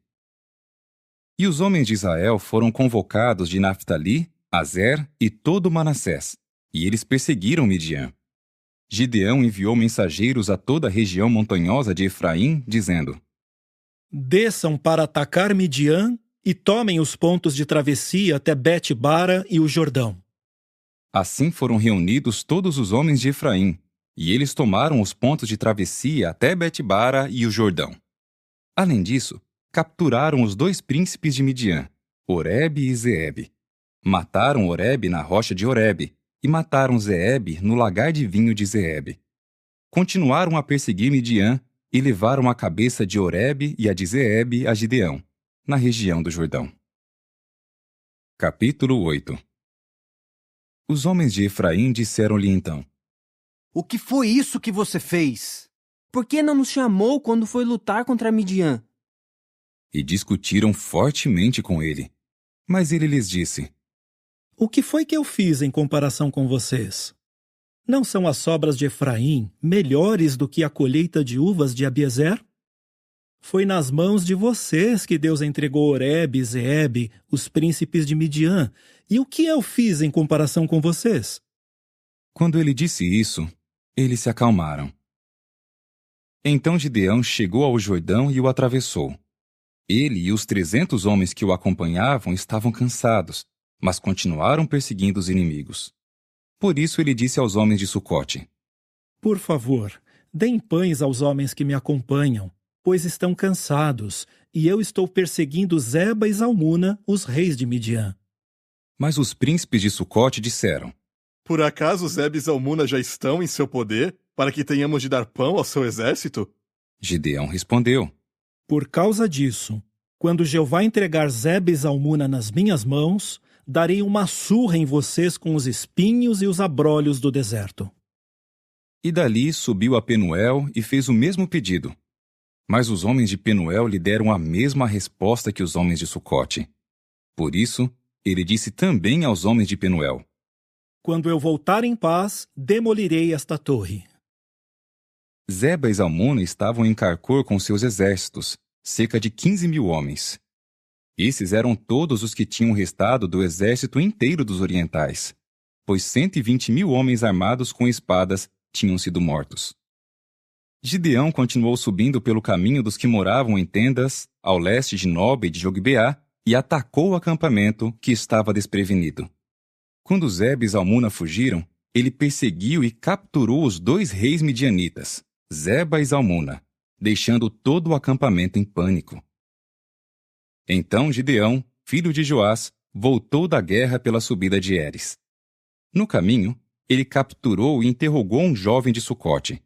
E os homens de Israel foram convocados de Naftali, Azer e todo Manassés, e eles perseguiram Midian. Gideão enviou mensageiros a toda a região montanhosa de Efraim, dizendo: Desçam para atacar Midian e tomem os pontos de travessia até Bet-bara e o Jordão. Assim foram reunidos todos os homens de Efraim, e eles tomaram os pontos de travessia até Bet-bara e o Jordão. Além disso, capturaram os 2 príncipes de Midian, Oreb e Zeeb. Mataram Oreb na rocha de Oreb, e mataram Zeeb no lagar de vinho de Zeeb. Continuaram a perseguir Midian e levaram a cabeça de Oreb e a de Zeeb a Gideão, na região do Jordão. Capítulo 8. Os homens de Efraim disseram-lhe então: O que foi isso que você fez? Por que não nos chamou quando foi lutar contra Midian? E discutiram fortemente com ele. Mas ele lhes disse: O que foi que eu fiz em comparação com vocês? Não são as sobras de Efraim melhores do que a colheita de uvas de Abiezer? Foi nas mãos de vocês que Deus entregou Oreb e Zeebe, os príncipes de Midian. E o que eu fiz em comparação com vocês? Quando ele disse isso, eles se acalmaram. Então Gideão chegou ao Jordão e o atravessou. Ele e os 300 homens que o acompanhavam estavam cansados, mas continuaram perseguindo os inimigos. Por isso ele disse aos homens de Sucote: Por favor, deem pães aos homens que me acompanham, pois estão cansados, e eu estou perseguindo Zeba e Zalmuna, os reis de Midian. Mas os príncipes de Sucote disseram: Por acaso Zeba e Zalmuna já estão em seu poder, para que tenhamos de dar pão ao seu exército? Gideão respondeu: Por causa disso, quando Jeová entregar Zeba e Zalmuna nas minhas mãos, darei uma surra em vocês com os espinhos e os abrolhos do deserto. E dali subiu a Penuel e fez o mesmo pedido. Mas os homens de Penuel lhe deram a mesma resposta que os homens de Sucote. Por isso, ele disse também aos homens de Penuel: Quando eu voltar em paz, demolirei esta torre. Zeba e Zalmuna estavam em Carcor com seus exércitos, cerca de 15.000 homens. Esses eram todos os que tinham restado do exército inteiro dos orientais, pois 120.000 homens armados com espadas tinham sido mortos. Gideão continuou subindo pelo caminho dos que moravam em tendas, ao leste de Nobe e de Jogbeá, e atacou o acampamento, que estava desprevenido. Quando Zeba e Zalmuna fugiram, ele perseguiu e capturou os 2 reis midianitas, Zeba e Zalmuna, deixando todo o acampamento em pânico. Então Gideão, filho de Joás, voltou da guerra pela subida de Heres. No caminho, ele capturou e interrogou um jovem de Sucote.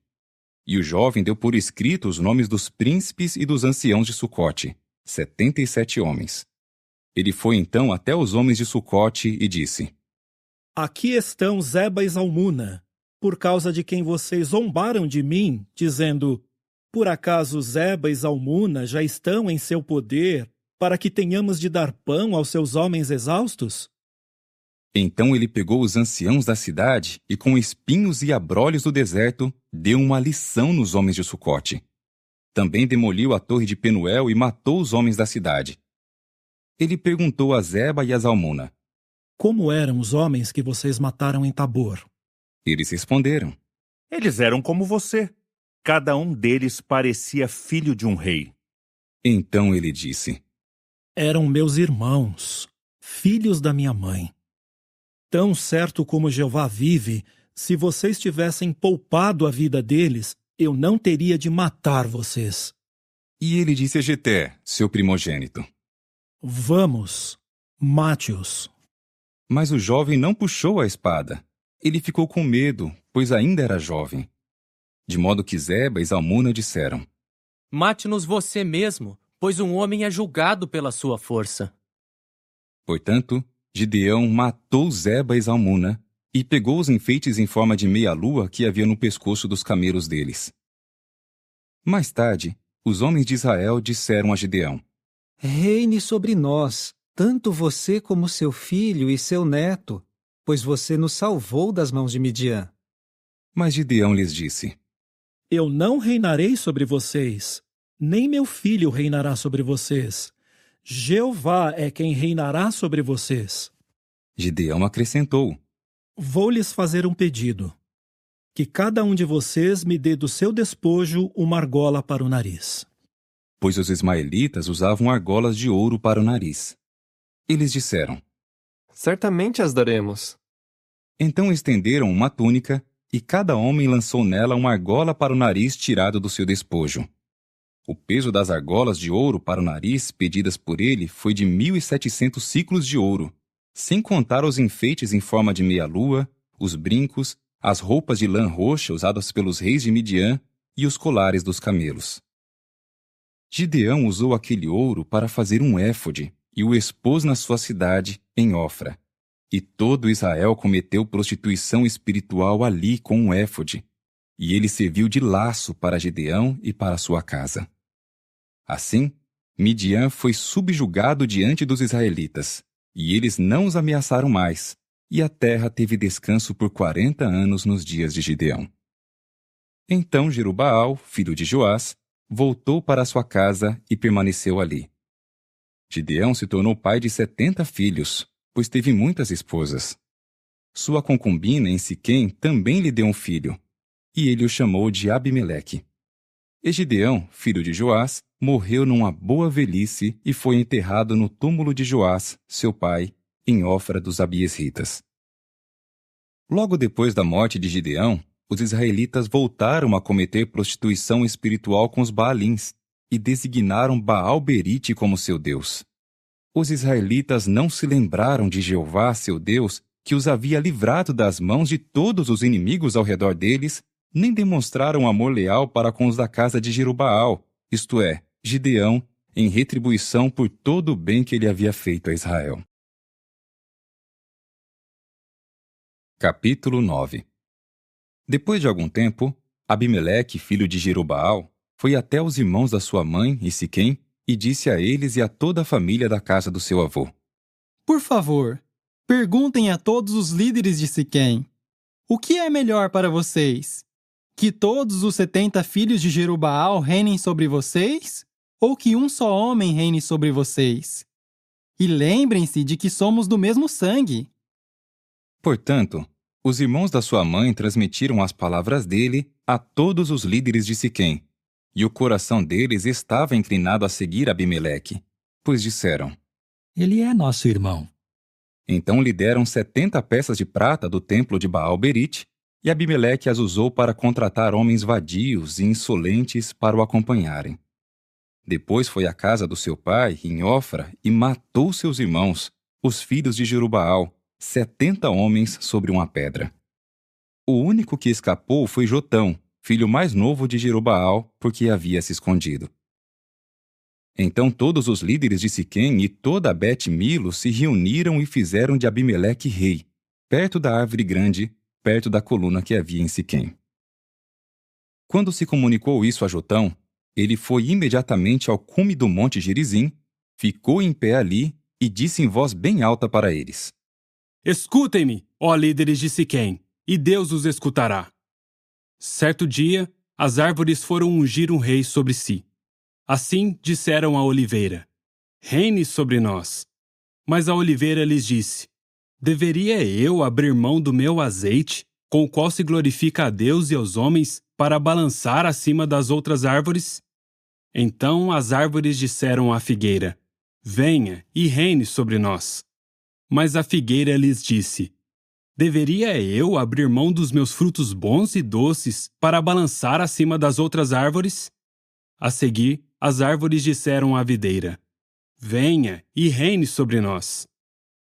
E o jovem deu por escrito os nomes dos príncipes e dos anciãos de Sucote, 77 homens. Ele foi então até os homens de Sucote e disse: Aqui estão Zeba e Zalmuna, por causa de quem vocês zombaram de mim, dizendo: Por acaso Zeba e Zalmuna já estão em seu poder, para que tenhamos de dar pão aos seus homens exaustos? Então ele pegou os anciãos da cidade e, com espinhos e abrolhos do deserto, deu uma lição nos homens de Sucote. Também demoliu a torre de Penuel e matou os homens da cidade. Ele perguntou a Zeba e a Zalmuna: Como eram os homens que vocês mataram em Tabor? Eles responderam: Eles eram como você. Cada um deles parecia filho de um rei. Então ele disse: Eram meus irmãos, filhos da minha mãe. Tão certo como Jeová vive, se vocês tivessem poupado a vida deles, eu não teria de matar vocês. E ele disse a Jeté, seu primogênito: Vamos, mate-os. Mas o jovem não puxou a espada. Ele ficou com medo, pois ainda era jovem. De modo que Zeba e Zalmuna disseram: Mate-nos você mesmo, pois um homem é julgado pela sua força. Portanto, Gideão matou Zeba e Zalmuna e pegou os enfeites em forma de meia-lua que havia no pescoço dos camelos deles. Mais tarde, os homens de Israel disseram a Gideão: Reine sobre nós, tanto você como seu filho e seu neto, pois você nos salvou das mãos de Midian. Mas Gideão lhes disse: Eu não reinarei sobre vocês, nem meu filho reinará sobre vocês. Jeová é quem reinará sobre vocês. Gideão acrescentou: Vou lhes fazer um pedido. Que cada um de vocês me dê do seu despojo uma argola para o nariz. Pois os ismaelitas usavam argolas de ouro para o nariz. Eles disseram: Certamente as daremos. Então estenderam uma túnica, e cada homem lançou nela uma argola para o nariz tirado do seu despojo. O peso das argolas de ouro para o nariz pedidas por ele foi de 1.700 siclos de ouro, sem contar os enfeites em forma de meia-lua, os brincos, as roupas de lã roxa usadas pelos reis de Midian e os colares dos camelos. Gideão usou aquele ouro para fazer um éfode, e o expôs na sua cidade, em Ofra. E todo Israel cometeu prostituição espiritual ali com um éfode, e ele serviu de laço para Gideão e para sua casa. Assim, Midian foi subjugado diante dos israelitas, e eles não os ameaçaram mais, e a terra teve descanso por 40 anos nos dias de Gideão. Então Jerubaal, filho de Joás, voltou para sua casa e permaneceu ali. Gideão se tornou pai de 70 filhos, pois teve muitas esposas. Sua concubina em Siquém também lhe deu um filho, e ele o chamou de Abimeleque. E Gideão, filho de Joás, morreu numa boa velhice e foi enterrado no túmulo de Joás, seu pai, em Ofra dos Abiesritas. Logo depois da morte de Gideão, os israelitas voltaram a cometer prostituição espiritual com os Baalins e designaram Baal-Berite como seu Deus. Os israelitas não se lembraram de Jeová, seu Deus, que os havia livrado das mãos de todos os inimigos ao redor deles, nem demonstraram amor leal para com os da casa de Jerubaal, isto é, Gideão, em retribuição por todo o bem que ele havia feito a Israel. Capítulo 9. Depois de algum tempo, Abimeleque, filho de Jerubaal, foi até os irmãos da sua mãe, em Siquém, e disse a eles e a toda a família da casa do seu avô: Por favor, perguntem a todos os líderes de Siquém: o que é melhor para vocês? Que todos os 70 filhos de Jerubaal reinem sobre vocês? Ou que um só homem reine sobre vocês? E lembrem-se de que somos do mesmo sangue. Portanto, os irmãos da sua mãe transmitiram as palavras dele a todos os líderes de Siquém, e o coração deles estava inclinado a seguir Abimeleque, pois disseram: Ele é nosso irmão. Então lhe deram 70 peças de prata do templo de Baal-Berite, e Abimeleque as usou para contratar homens vadios e insolentes para o acompanharem. Depois foi à casa do seu pai, em Ofra, e matou seus irmãos, os filhos de Jerubaal, 70 homens sobre uma pedra. O único que escapou foi Jotão, filho mais novo de Jerubaal, porque havia se escondido. Então todos os líderes de Siquém e toda a Bet-Milo se reuniram e fizeram de Abimeleque rei, perto da árvore grande, perto da coluna que havia em Siquém. Quando se comunicou isso a Jotão, ele foi imediatamente ao cume do monte Gerizim, ficou em pé ali e disse em voz bem alta para eles: Escutem-me, ó líderes de Siquém, e Deus os escutará. Certo dia, as árvores foram ungir um rei sobre si. Assim disseram à oliveira: Reine sobre nós. Mas a oliveira lhes disse: Deveria eu abrir mão do meu azeite, com o qual se glorifica a Deus e aos homens, para balançar acima das outras árvores? Então as árvores disseram à figueira: Venha e reine sobre nós. Mas a figueira lhes disse: Deveria eu abrir mão dos meus frutos bons e doces para balançar acima das outras árvores? A seguir, as árvores disseram à videira: Venha e reine sobre nós.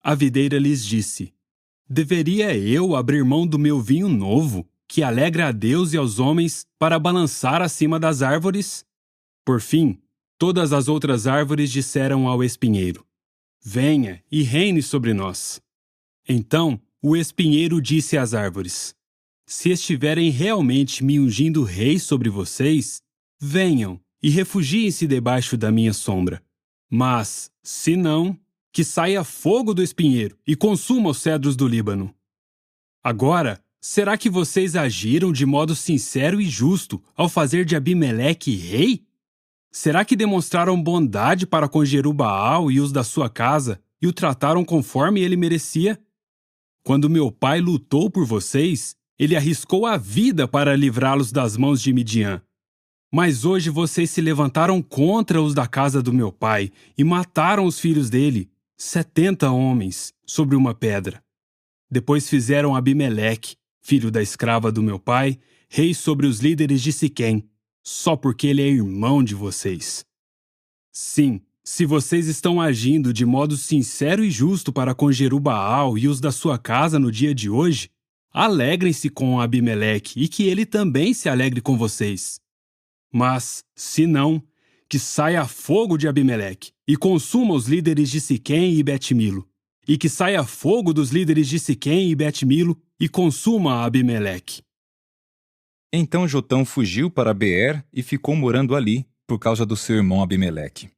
A videira lhes disse: Deveria eu abrir mão do meu vinho novo, que alegra a Deus e aos homens, para balançar acima das árvores? Por fim, todas as outras árvores disseram ao espinheiro: Venha e reine sobre nós. Então o espinheiro disse às árvores: Se estiverem realmente me ungindo rei sobre vocês, venham e refugiem-se debaixo da minha sombra. Mas, se não, que saia fogo do espinheiro e consuma os cedros do Líbano. Agora, será que vocês agiram de modo sincero e justo ao fazer de Abimeleque rei? Será que demonstraram bondade para com Jerubaal e os da sua casa e o trataram conforme ele merecia? Quando meu pai lutou por vocês, ele arriscou a vida para livrá-los das mãos de Midian. Mas hoje vocês se levantaram contra os da casa do meu pai e mataram os filhos dele, 70 homens, sobre uma pedra. Depois fizeram Abimeleque, filho da escrava do meu pai, rei sobre os líderes de Siquém, só porque ele é irmão de vocês. Sim, se vocês estão agindo de modo sincero e justo para com Jerubaal e os da sua casa no dia de hoje, alegrem-se com Abimeleque e que ele também se alegre com vocês. Mas, se não, que saia fogo de Abimeleque e consuma os líderes de Siquém e Bet-Milo, e que saia fogo dos líderes de Siquém e Bet-Milo e consuma Abimeleque. Então Jotão fugiu para Beer e ficou morando ali, por causa do seu irmão Abimeleque.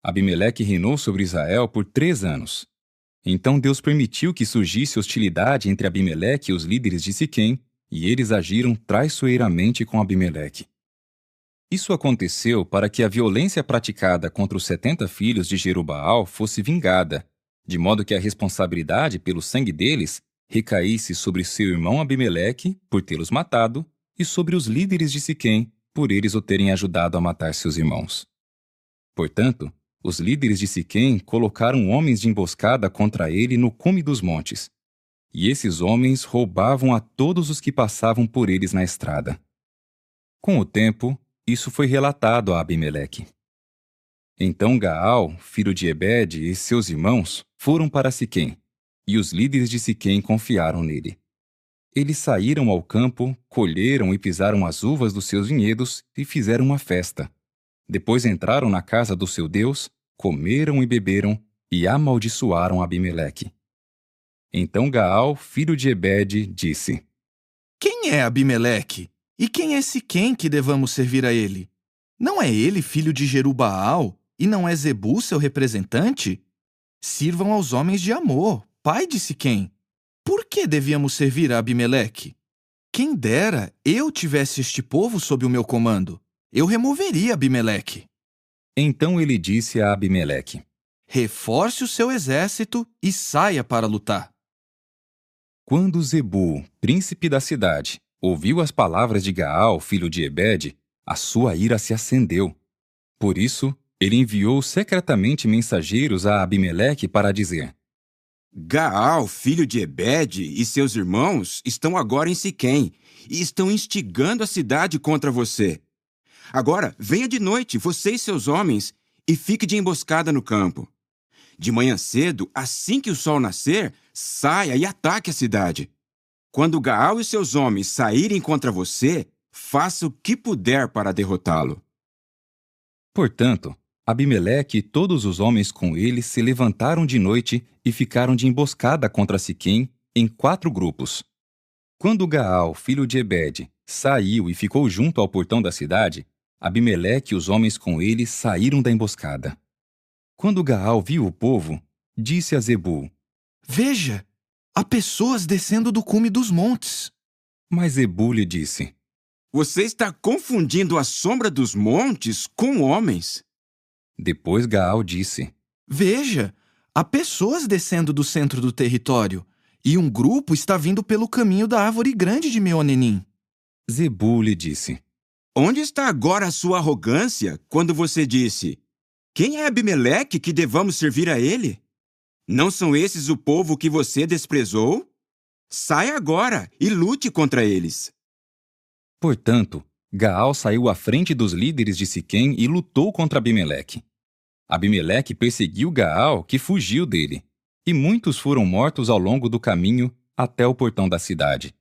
Abimeleque reinou sobre Israel por 3 anos. Então Deus permitiu que surgisse hostilidade entre Abimeleque e os líderes de Siquém, e eles agiram traiçoeiramente com Abimeleque. Isso aconteceu para que a violência praticada contra os 70 filhos de Jerubaal fosse vingada, de modo que a responsabilidade pelo sangue deles recaísse sobre seu irmão Abimeleque, por tê-los matado, e sobre os líderes de Siquém, por eles o terem ajudado a matar seus irmãos. Portanto, os líderes de Siquém colocaram homens de emboscada contra ele no cume dos montes, e esses homens roubavam a todos os que passavam por eles na estrada. Com o tempo, isso foi relatado a Abimeleque. Então Gaal, filho de Ebed, e seus irmãos foram para Siquém, e os líderes de Siquém confiaram nele. Eles saíram ao campo, colheram e pisaram as uvas dos seus vinhedos e fizeram uma festa. Depois entraram na casa do seu Deus, comeram e beberam e amaldiçoaram Abimeleque. Então Gaal, filho de Ebed, disse: Quem é Abimeleque? E quem é Siquém que devamos servir a ele? Não é ele filho de Jerubaal? E não é Zebu seu representante? Sirvam aos homens de Amor, pai de Siquém. Por que devíamos servir a Abimeleque? Quem dera eu tivesse este povo sob o meu comando. Eu removeria Abimeleque. Então ele disse a Abimeleque: Reforce o seu exército e saia para lutar. Quando Zebu, príncipe da cidade, ouviu as palavras de Gaal, filho de Ebed, a sua ira se acendeu. Por isso, ele enviou secretamente mensageiros a Abimeleque para dizer: Gaal, filho de Ebed, e seus irmãos estão agora em Siquém e estão instigando a cidade contra você. Agora, venha de noite, você e seus homens, e fique de emboscada no campo. De manhã cedo, assim que o sol nascer, saia e ataque a cidade. Quando Gaal e seus homens saírem contra você, faça o que puder para derrotá-lo. Portanto, Abimeleque e todos os homens com ele se levantaram de noite e ficaram de emboscada contra Siquém em 4 grupos. Quando Gaal, filho de Ebed, saiu e ficou junto ao portão da cidade, Abimeleque e os homens com ele saíram da emboscada. Quando Gaal viu o povo, disse a Zebu: Veja, há pessoas descendo do cume dos montes. Mas Zebu lhe disse: Você está confundindo a sombra dos montes com homens. Depois Gaal disse: Veja, há pessoas descendo do centro do território, e um grupo está vindo pelo caminho da árvore grande de Meonenim. Zebu lhe disse: Onde está agora a sua arrogância quando você disse: Quem é Abimeleque que devamos servir a ele? Não são esses o povo que você desprezou? Saia agora e lute contra eles. Portanto, Gaal saiu à frente dos líderes de Siquém e lutou contra Abimeleque. Abimeleque perseguiu Gaal, que fugiu dele, e muitos foram mortos ao longo do caminho até o portão da cidade.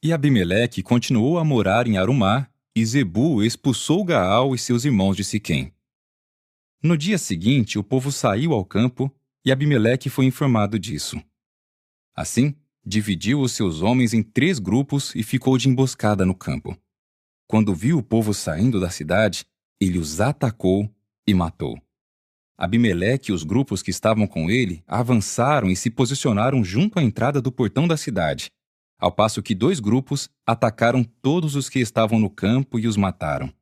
E Abimeleque continuou a morar em Arumá, e Zebu expulsou Gaal e seus irmãos de Siquém. No dia seguinte, o povo saiu ao campo, e Abimeleque foi informado disso. Assim, dividiu os seus homens em 3 grupos e ficou de emboscada no campo. Quando viu o povo saindo da cidade, ele os atacou e matou. Abimeleque e os grupos que estavam com ele avançaram e se posicionaram junto à entrada do portão da cidade, ao passo que 2 grupos atacaram todos os que estavam no campo e os mataram.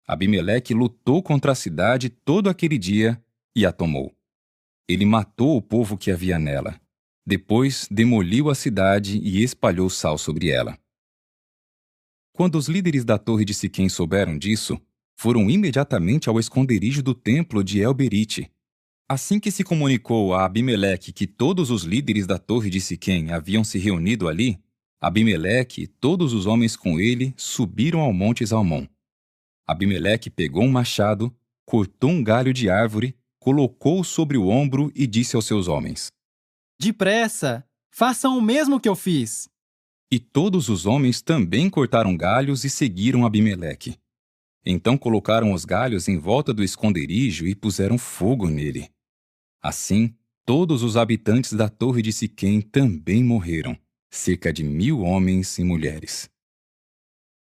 Abimeleque lutou contra a cidade todo aquele dia e a tomou. Ele matou o povo que havia nela. Depois demoliu a cidade e espalhou sal sobre ela. Quando os líderes da torre de Siquém souberam disso, foram imediatamente ao esconderijo do templo de El-Berite. Assim que se comunicou a Abimeleque que todos os líderes da torre de Siquém haviam se reunido ali, Abimeleque e todos os homens com ele subiram ao monte Zalmon. Abimeleque pegou um machado, cortou um galho de árvore, colocou-o sobre o ombro e disse aos seus homens: Depressa! Façam o mesmo que eu fiz! E todos os homens também cortaram galhos e seguiram Abimeleque. Então colocaram os galhos em volta do esconderijo e puseram fogo nele. Assim, todos os habitantes da torre de Siquém também morreram, cerca de 1.000 homens e mulheres.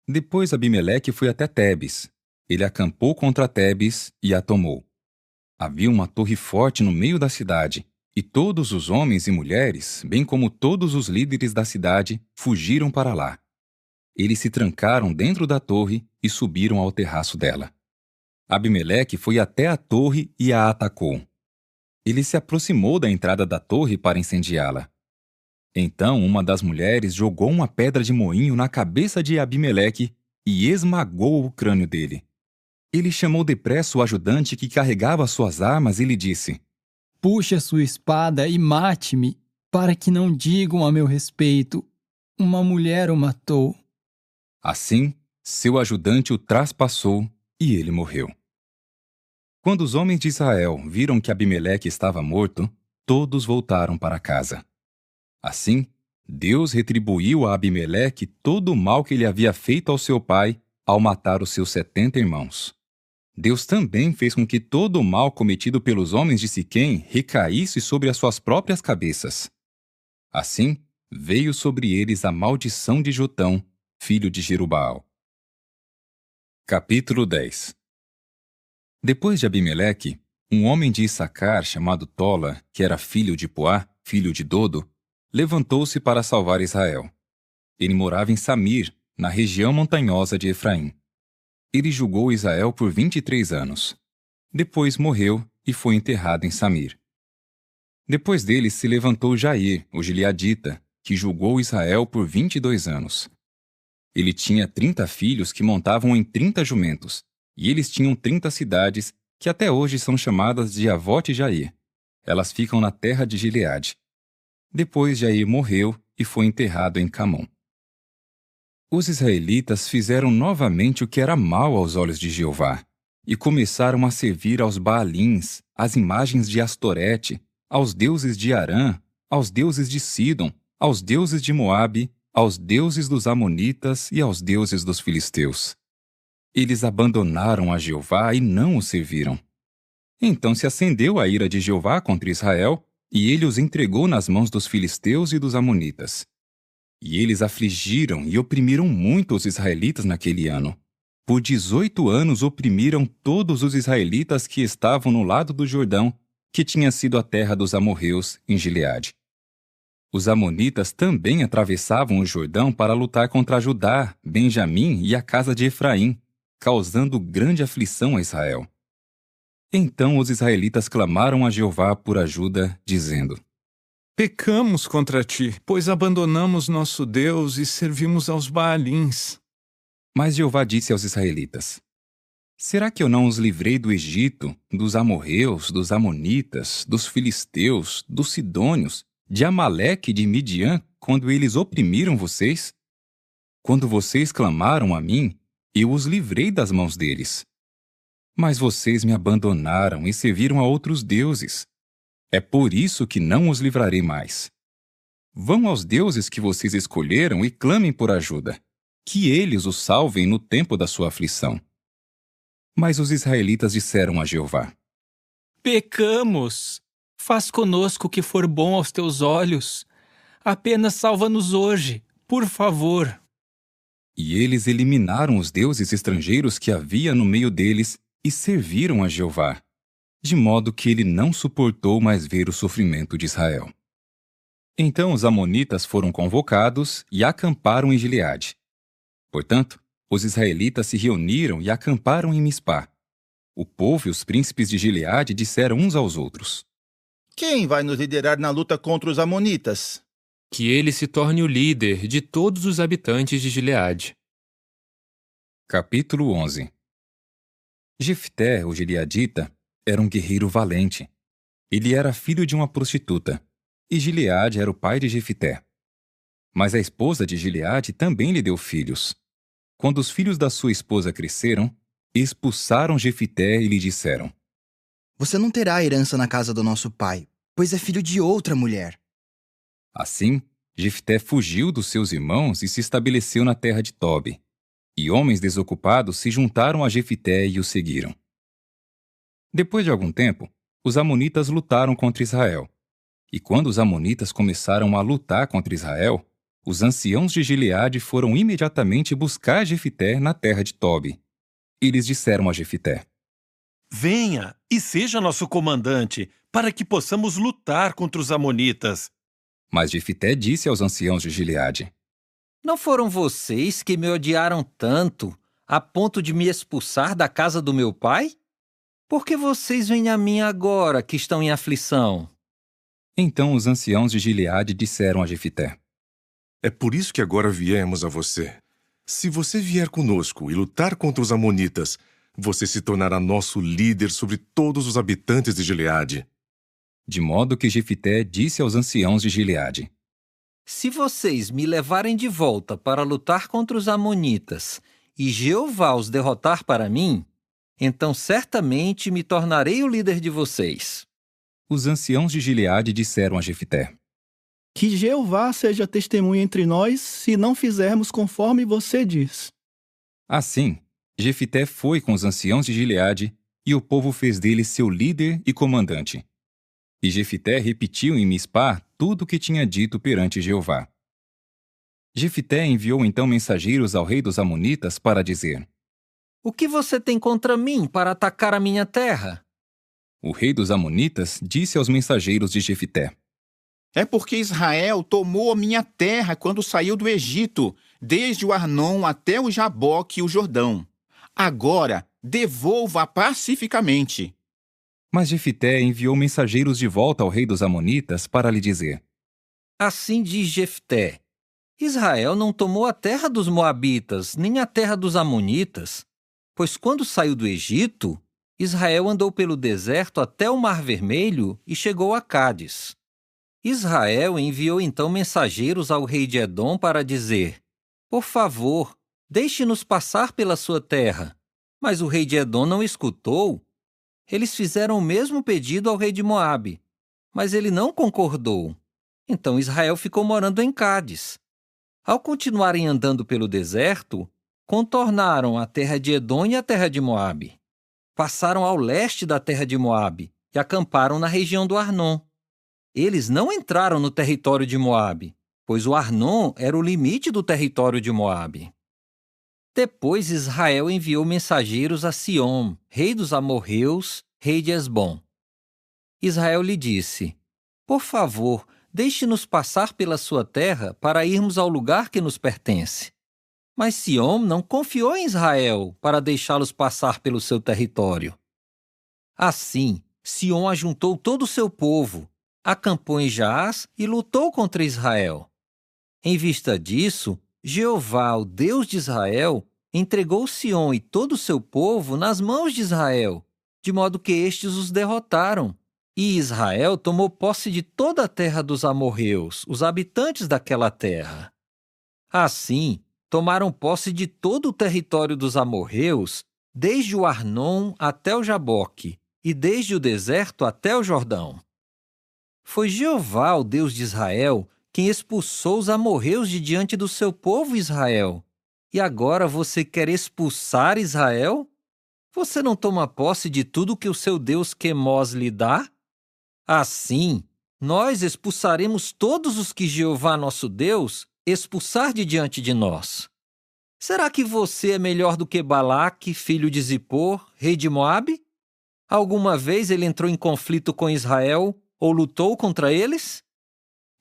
Depois Abimeleque foi até Tebes. Ele acampou contra Tebes e a tomou. Havia uma torre forte no meio da cidade, e todos os homens e mulheres, bem como todos os líderes da cidade, fugiram para lá. Eles se trancaram dentro da torre e subiram ao terraço dela. Abimeleque foi até a torre e a atacou. Ele se aproximou da entrada da torre para incendiá-la. Então uma das mulheres jogou uma pedra de moinho na cabeça de Abimeleque e esmagou o crânio dele. Ele chamou depressa o ajudante que carregava suas armas e lhe disse: Puxe sua espada e mate-me, para que não digam a meu respeito: uma mulher o matou. Assim, seu ajudante o traspassou e ele morreu. Quando os homens de Israel viram que Abimeleque estava morto, todos voltaram para casa. Assim, Deus retribuiu a Abimeleque todo o mal que ele havia feito ao seu pai ao matar os seus 70 irmãos. Deus também fez com que todo o mal cometido pelos homens de Siquém recaísse sobre as suas próprias cabeças. Assim, veio sobre eles a maldição de Jotão, filho de Jerubaal. Capítulo 10. Depois de Abimeleque, um homem de Issacar chamado Tola, que era filho de Puá, filho de Dodo, levantou-se para salvar Israel. Ele morava em Samir, na região montanhosa de Efraim. Ele julgou Israel por 23 anos. Depois morreu e foi enterrado em Samir. Depois dele se levantou Jair, o gileadita, que julgou Israel por 22 anos. Ele tinha 30 filhos que montavam em 30 jumentos, e eles tinham 30 cidades, que até hoje são chamadas de Avote Jair. Elas ficam na terra de Gileade. Depois Jair morreu e foi enterrado em Camon. Os israelitas fizeram novamente o que era mal aos olhos de Jeová, e começaram a servir aos Baalins, às imagens de Astorete, aos deuses de Arã, aos deuses de Sidom, aos deuses de Moabe, aos deuses dos Amonitas e aos deuses dos filisteus. Eles abandonaram a Jeová e não o serviram. Então se acendeu a ira de Jeová contra Israel, e ele os entregou nas mãos dos filisteus e dos amonitas. E eles afligiram e oprimiram muito os israelitas naquele ano. Por 18 anos oprimiram todos os israelitas que estavam no lado do Jordão, que tinha sido a terra dos amorreus em Gileade. Os amonitas também atravessavam o Jordão para lutar contra Judá, Benjamim e a casa de Efraim, causando grande aflição a Israel. Então os israelitas clamaram a Jeová por ajuda, dizendo: Pecamos contra ti, pois abandonamos nosso Deus e servimos aos Baalins. Mas Jeová disse aos israelitas: Será que eu não os livrei do Egito, dos amorreus, dos amonitas, dos filisteus, dos sidônios, de Amaleque e de Midian, quando eles oprimiram vocês? Quando vocês clamaram a mim, eu os livrei das mãos deles. Mas vocês me abandonaram e serviram a outros deuses. É por isso que não os livrarei mais. Vão aos deuses que vocês escolheram e clamem por ajuda, que eles os salvem no tempo da sua aflição. Mas os israelitas disseram a Jeová: Pecamos! Faz conosco o que for bom aos teus olhos. Apenas salva-nos hoje, por favor. E eles eliminaram os deuses estrangeiros que havia no meio deles e serviram a Jeová, de modo que ele não suportou mais ver o sofrimento de Israel. Então os amonitas foram convocados e acamparam em Gileade. Portanto, os israelitas se reuniram e acamparam em Mispá. O povo e os príncipes de Gileade disseram uns aos outros: Quem vai nos liderar na luta contra os amonitas? Que ele se torne o líder de todos os habitantes de Gileade. Capítulo 11. Jefté, o gileadita, era um guerreiro valente. Ele era filho de uma prostituta, e Gileade era o pai de Jefté. Mas a esposa de Gileade também lhe deu filhos. Quando os filhos da sua esposa cresceram, expulsaram Jefté e lhe disseram: Você não terá herança na casa do nosso pai, pois é filho de outra mulher. Assim, Jefté fugiu dos seus irmãos e se estabeleceu na terra de Tobi. E homens desocupados se juntaram a Jefité e o seguiram. Depois de algum tempo, os amonitas lutaram contra Israel. E quando os amonitas começaram a lutar contra Israel, os anciãos de Gileade foram imediatamente buscar Jefité na terra de Tobi. Eles disseram a Jefité: Venha e seja nosso comandante, para que possamos lutar contra os amonitas. Mas Jefité disse aos anciãos de Gileade: Não foram vocês que me odiaram tanto, a ponto de me expulsar da casa do meu pai? Por que vocês vêm a mim agora, que estão em aflição? Então os anciãos de Gileade disseram a Jefité: É por isso que agora viemos a você. Se você vier conosco e lutar contra os amonitas, você se tornará nosso líder sobre todos os habitantes de Gileade. De modo que Jefité disse aos anciãos de Gileade: Se vocês me levarem de volta para lutar contra os amonitas e Jeová os derrotar para mim, então certamente me tornarei o líder de vocês. Os anciãos de Gileade disseram a Jefité: Que Jeová seja testemunha entre nós se não fizermos conforme você diz. Assim, Jefité foi com os anciãos de Gileade e o povo fez dele seu líder e comandante. E Jefité repetiu em Mispá tudo o que tinha dito perante Jeová. Jefité enviou então mensageiros ao rei dos amonitas para dizer: O que você tem contra mim para atacar a minha terra? O rei dos amonitas disse aos mensageiros de Jefité: É porque Israel tomou a minha terra quando saiu do Egito, desde o Arnon até o Jaboque e o Jordão. Agora, devolva pacificamente. Mas Jefité enviou mensageiros de volta ao rei dos amonitas para lhe dizer: Assim diz Jefté: Israel não tomou a terra dos moabitas, nem a terra dos amonitas, pois quando saiu do Egito, Israel andou pelo deserto até o Mar Vermelho e chegou a Cádiz. Israel enviou então mensageiros ao rei de Edom para dizer: Por favor, deixe-nos passar pela sua terra. Mas o rei de Edom não escutou. Eles fizeram o mesmo pedido ao rei de Moabe, mas ele não concordou. Então Israel ficou morando em Cádiz. Ao continuarem andando pelo deserto, contornaram a terra de Edom e a terra de Moabe. Passaram ao leste da terra de Moabe e acamparam na região do Arnon. Eles não entraram no território de Moabe, pois o Arnon era o limite do território de Moabe. Depois Israel enviou mensageiros a Sion, rei dos amorreus, rei de Hesbom. Israel lhe disse: Por favor, deixe-nos passar pela sua terra para irmos ao lugar que nos pertence. Mas Sion não confiou em Israel para deixá-los passar pelo seu território. Assim, Sion ajuntou todo o seu povo, acampou em Jaaz e lutou contra Israel. Em vista disso, Jeová, o Deus de Israel, entregou Sion e todo o seu povo nas mãos de Israel, de modo que estes os derrotaram. E Israel tomou posse de toda a terra dos amorreus, os habitantes daquela terra. Assim, tomaram posse de todo o território dos amorreus, desde o Arnon até o Jaboque, e desde o deserto até o Jordão. Foi Jeová, o Deus de Israel, quem expulsou os amorreus de diante do seu povo Israel. E agora você quer expulsar Israel? Você não toma posse de tudo que o seu Deus Quemós lhe dá? Assim, nós expulsaremos todos os que Jeová, nosso Deus, expulsar de diante de nós. Será que você é melhor do que Balaque, filho de Zippor, rei de Moabe? Alguma vez ele entrou em conflito com Israel ou lutou contra eles?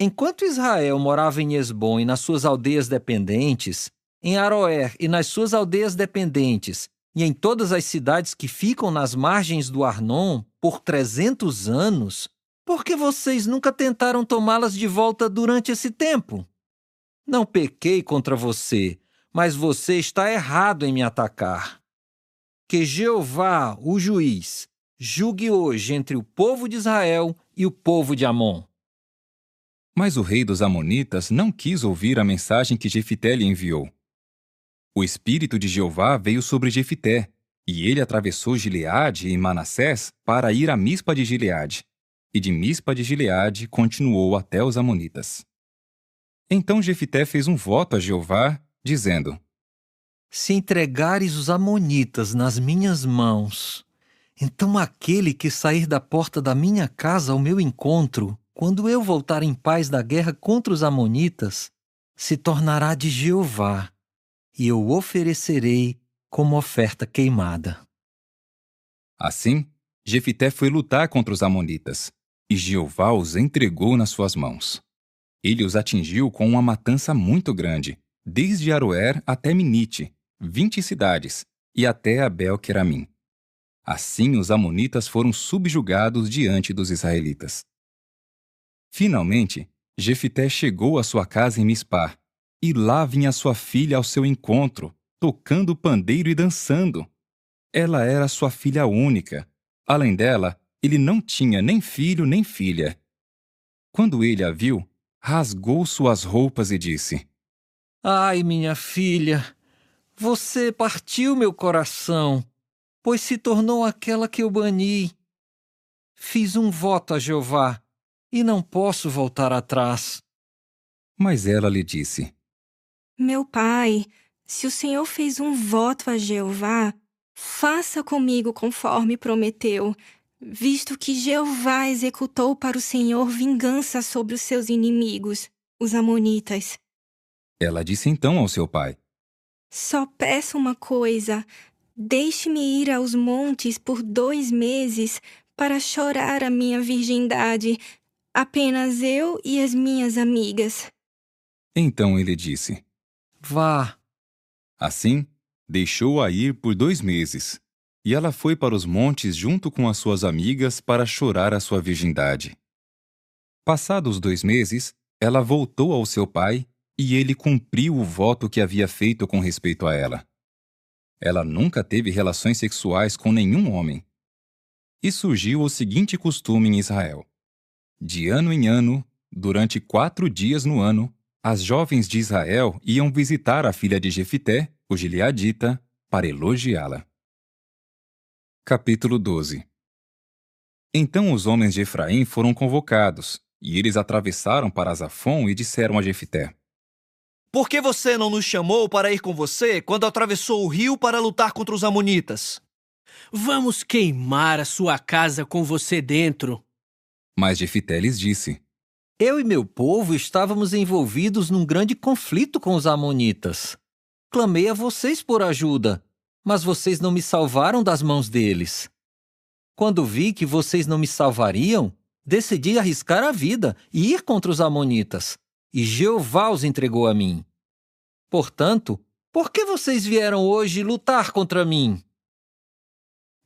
Enquanto Israel morava em Hesbom e nas suas aldeias dependentes, em Aroer e nas suas aldeias dependentes, e em todas as cidades que ficam nas margens do Arnon por 300 anos, por que vocês nunca tentaram tomá-las de volta durante esse tempo? Não pequei contra você, mas você está errado em me atacar. Que Jeová, o juiz, julgue hoje entre o povo de Israel e o povo de Amon. Mas o rei dos amonitas não quis ouvir a mensagem que Jefité lhe enviou. O espírito de Jeová veio sobre Jefité, e ele atravessou Gileade e Manassés para ir a Mispa de Gileade, e de Mispa de Gileade continuou até os amonitas. Então Jefité fez um voto a Jeová, dizendo: Se entregares os amonitas nas minhas mãos, então aquele que sair da porta da minha casa ao meu encontro, quando eu voltar em paz da guerra contra os amonitas, se tornará de Jeová, e eu o oferecerei como oferta queimada. Assim, Jefité foi lutar contra os amonitas, e Jeová os entregou nas suas mãos. Ele os atingiu com uma matança muito grande, desde Aroer até Minite, 20 cidades, e até Abel-Queramim. Assim os amonitas foram subjugados diante dos israelitas. Finalmente, Jefité chegou à sua casa em Mispá, e lá vinha sua filha ao seu encontro, tocando pandeiro e dançando. Ela era sua filha única. Além dela, ele não tinha nem filho nem filha. Quando ele a viu, rasgou suas roupas e disse: Ai, minha filha, você partiu meu coração, pois se tornou aquela que eu bani. Fiz um voto a Jeová, e não posso voltar atrás. Mas ela lhe disse: Meu pai, se o Senhor fez um voto a Jeová, faça comigo conforme prometeu, visto que Jeová executou para o Senhor vingança sobre os seus inimigos, os amonitas. Ela disse então ao seu pai: Só peço uma coisa, deixe-me ir aos montes por 2 meses para chorar a minha virgindade, apenas eu e as minhas amigas. Então ele disse: Vá. Assim, deixou-a ir por 2 meses, e ela foi para os montes junto com as suas amigas para chorar a sua virgindade. Passados 2 meses, ela voltou ao seu pai, e ele cumpriu o voto que havia feito com respeito a ela. Ela nunca teve relações sexuais com nenhum homem. E surgiu o seguinte costume em Israel. De ano em ano, durante 4 dias no ano, as jovens de Israel iam visitar a filha de Jefité, o gileadita, para elogiá-la. Capítulo 12. Então os homens de Efraim foram convocados, e eles atravessaram para Zafon e disseram a Jefité: Por que você não nos chamou para ir com você quando atravessou o rio para lutar contra os amonitas? Vamos queimar a sua casa com você dentro. Mas Jefité lhes disse: Eu e meu povo estávamos envolvidos num grande conflito com os amonitas. Clamei a vocês por ajuda, mas vocês não me salvaram das mãos deles. Quando vi que vocês não me salvariam, decidi arriscar a vida e ir contra os amonitas, e Jeová os entregou a mim. Portanto, por que vocês vieram hoje lutar contra mim?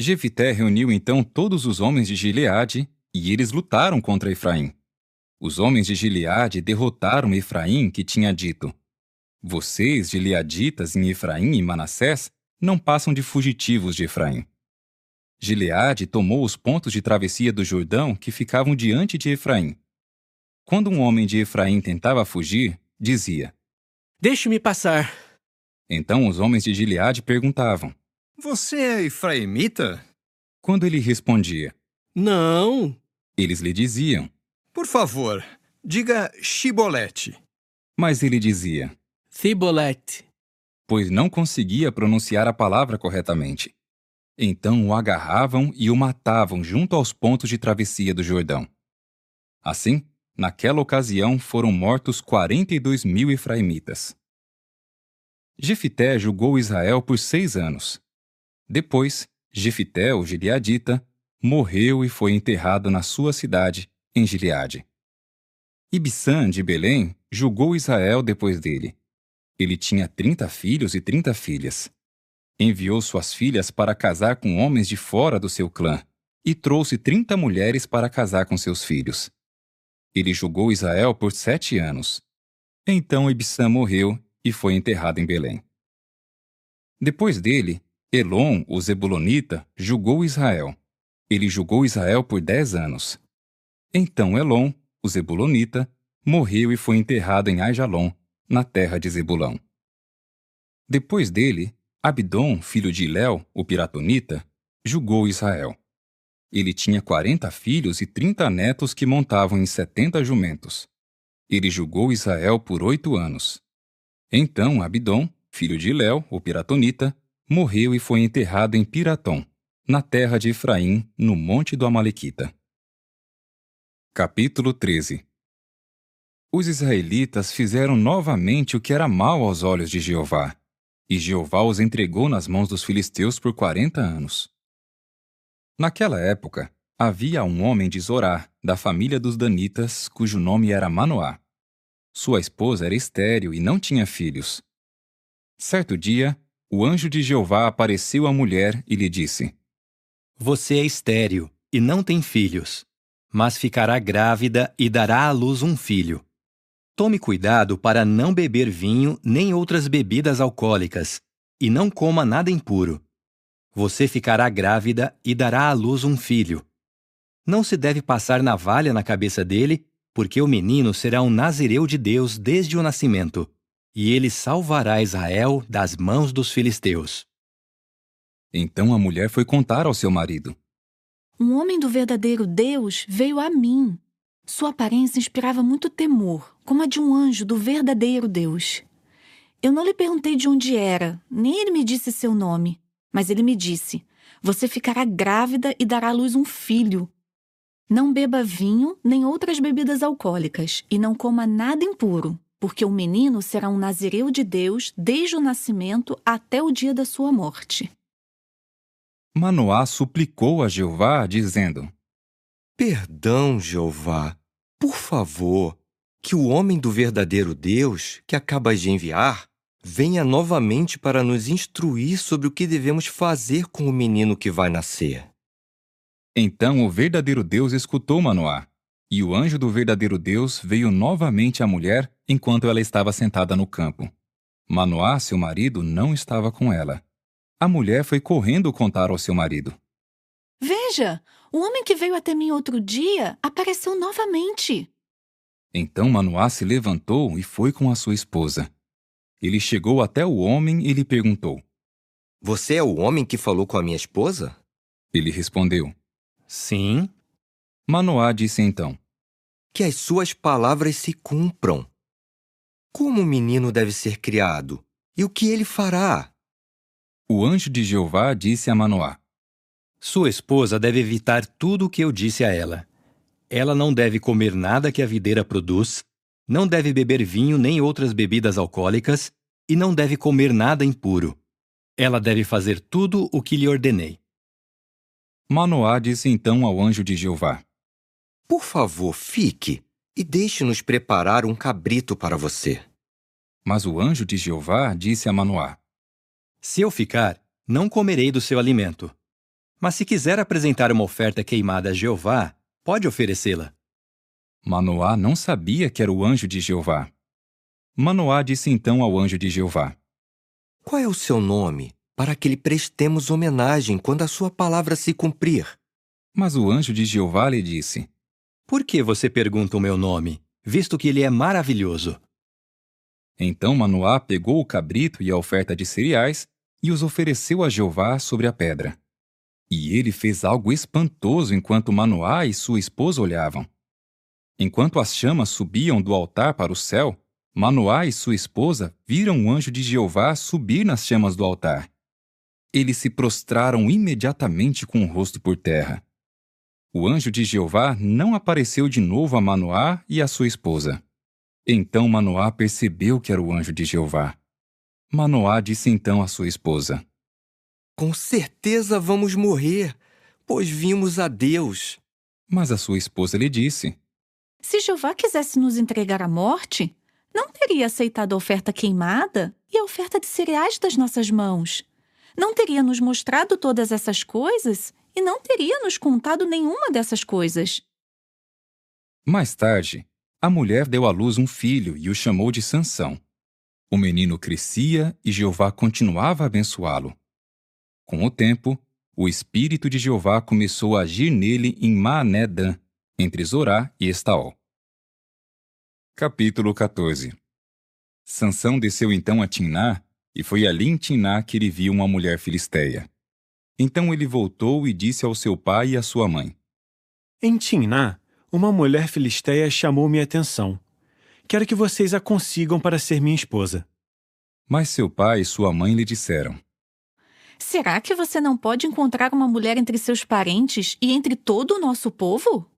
Jefité reuniu então todos os homens de Gileade, e eles lutaram contra Efraim. Os homens de Gileade derrotaram Efraim, que tinha dito: Vocês, gileaditas em Efraim e Manassés, não passam de fugitivos de Efraim. Gileade tomou os pontos de travessia do Jordão que ficavam diante de Efraim. Quando um homem de Efraim tentava fugir, dizia: Deixe-me passar. Então os homens de Gileade perguntavam: Você é efraimita? Quando ele respondia: Não, eles lhe diziam: Por favor, diga Shibolete. Mas ele dizia: Cibolete, pois não conseguia pronunciar a palavra corretamente. Então o agarravam e o matavam junto aos pontos de travessia do Jordão. Assim, naquela ocasião foram mortos 42.000 efraimitas. Jefité julgou Israel por 6 anos. Depois, Jefité, o gileadita, morreu e foi enterrado na sua cidade, em Gileade. Ibsã, de Belém, julgou Israel depois dele. Ele tinha 30 filhos e 30 filhas. Enviou suas filhas para casar com homens de fora do seu clã, e trouxe 30 mulheres para casar com seus filhos. Ele julgou Israel por 7 anos. Então Ibsã morreu e foi enterrado em Belém. Depois dele, Elon, o Zebulonita, julgou Israel. Ele julgou Israel por 10 anos. Então Elon, o Zebulonita, morreu e foi enterrado em Aijalon, na terra de Zebulão. Depois dele, Abdom, filho de Iléu, o piratonita, julgou Israel. Ele tinha 40 filhos e 30 netos que montavam em 70 jumentos. Ele julgou Israel por 8 anos. Então Abdom, filho de Léu, o piratonita, morreu e foi enterrado em Piratom, na terra de Efraim, no monte do Amalequita. Capítulo 13. Os israelitas fizeram novamente o que era mal aos olhos de Jeová, e Jeová os entregou nas mãos dos filisteus por 40 anos. Naquela época, havia um homem de Zorá, da família dos Danitas, cujo nome era Manoá. Sua esposa era estéril e não tinha filhos. Certo dia, o anjo de Jeová apareceu à mulher e lhe disse: Você é estéril e não tem filhos, mas ficará grávida e dará à luz um filho. Tome cuidado para não beber vinho nem outras bebidas alcoólicas, e não coma nada impuro. Você ficará grávida e dará à luz um filho. Não se deve passar navalha na cabeça dele, porque o menino será um nazireu de Deus desde o nascimento, e ele salvará Israel das mãos dos filisteus. Então a mulher foi contar ao seu marido. Um homem do verdadeiro Deus veio a mim. Sua aparência inspirava muito temor, como a de um anjo do verdadeiro Deus. Eu não lhe perguntei de onde era, nem ele me disse seu nome, mas ele me disse: Você ficará grávida e dará à luz um filho. Não beba vinho nem outras bebidas alcoólicas, e não coma nada impuro, porque o menino será um nazireu de Deus desde o nascimento até o dia da sua morte. Manoá suplicou a Jeová, dizendo: Perdão, Jeová, por favor, que o homem do verdadeiro Deus, que acabas de enviar, venha novamente para nos instruir sobre o que devemos fazer com o menino que vai nascer. Então o verdadeiro Deus escutou Manoá, e o anjo do verdadeiro Deus veio novamente à mulher enquanto ela estava sentada no campo. Manoá, seu marido, não estava com ela. A mulher foi correndo contar ao seu marido. Veja, o homem que veio até mim outro dia apareceu novamente. Então Manoá se levantou e foi com a sua esposa. Ele chegou até o homem e lhe perguntou: Você é o homem que falou com a minha esposa? Ele respondeu: Sim. Manoá disse então: Que as suas palavras se cumpram. Como o menino deve ser criado? E o que ele fará? O anjo de Jeová disse a Manoá: Sua esposa deve evitar tudo o que eu disse a ela. Ela não deve comer nada que a videira produz, não deve beber vinho nem outras bebidas alcoólicas, e não deve comer nada impuro. Ela deve fazer tudo o que lhe ordenei. Manoá disse então ao anjo de Jeová: Por favor, fique e deixe-nos preparar um cabrito para você. Mas o anjo de Jeová disse a Manoá: Se eu ficar, não comerei do seu alimento. Mas se quiser apresentar uma oferta queimada a Jeová, pode oferecê-la. Manoá não sabia que era o anjo de Jeová. Manoá disse então ao anjo de Jeová: Qual é o seu nome, para que lhe prestemos homenagem quando a sua palavra se cumprir? Mas o anjo de Jeová lhe disse: Por que você pergunta o meu nome, visto que ele é maravilhoso? Então Manoá pegou o cabrito e a oferta de cereais e os ofereceu a Jeová sobre a pedra. E ele fez algo espantoso enquanto Manoá e sua esposa olhavam. Enquanto as chamas subiam do altar para o céu, Manoá e sua esposa viram o anjo de Jeová subir nas chamas do altar. Eles se prostraram imediatamente com o rosto por terra. O anjo de Jeová não apareceu de novo a Manoá e a sua esposa. Então Manoá percebeu que era o anjo de Jeová. Manoá disse então à sua esposa: Com certeza vamos morrer, pois vimos a Deus. Mas a sua esposa lhe disse: Se Jeová quisesse nos entregar à morte, não teria aceitado a oferta queimada e a oferta de cereais das nossas mãos. Não teria nos mostrado todas essas coisas e não teria nos contado nenhuma dessas coisas. Mais tarde, a mulher deu à luz um filho e o chamou de Sansão. O menino crescia e Jeová continuava a abençoá-lo. Com o tempo, o espírito de Jeová começou a agir nele em Maané-Dan, entre Zorá e Estaol. Capítulo 14. Sansão desceu então a Timná, e foi ali em Timná que ele viu uma mulher filisteia. Então ele voltou e disse ao seu pai e à sua mãe: Em Timná, uma mulher filisteia chamou minha atenção. Quero que vocês a consigam para ser minha esposa. Mas seu pai e sua mãe lhe disseram: Será que você não pode encontrar uma mulher entre seus parentes e entre todo o nosso povo?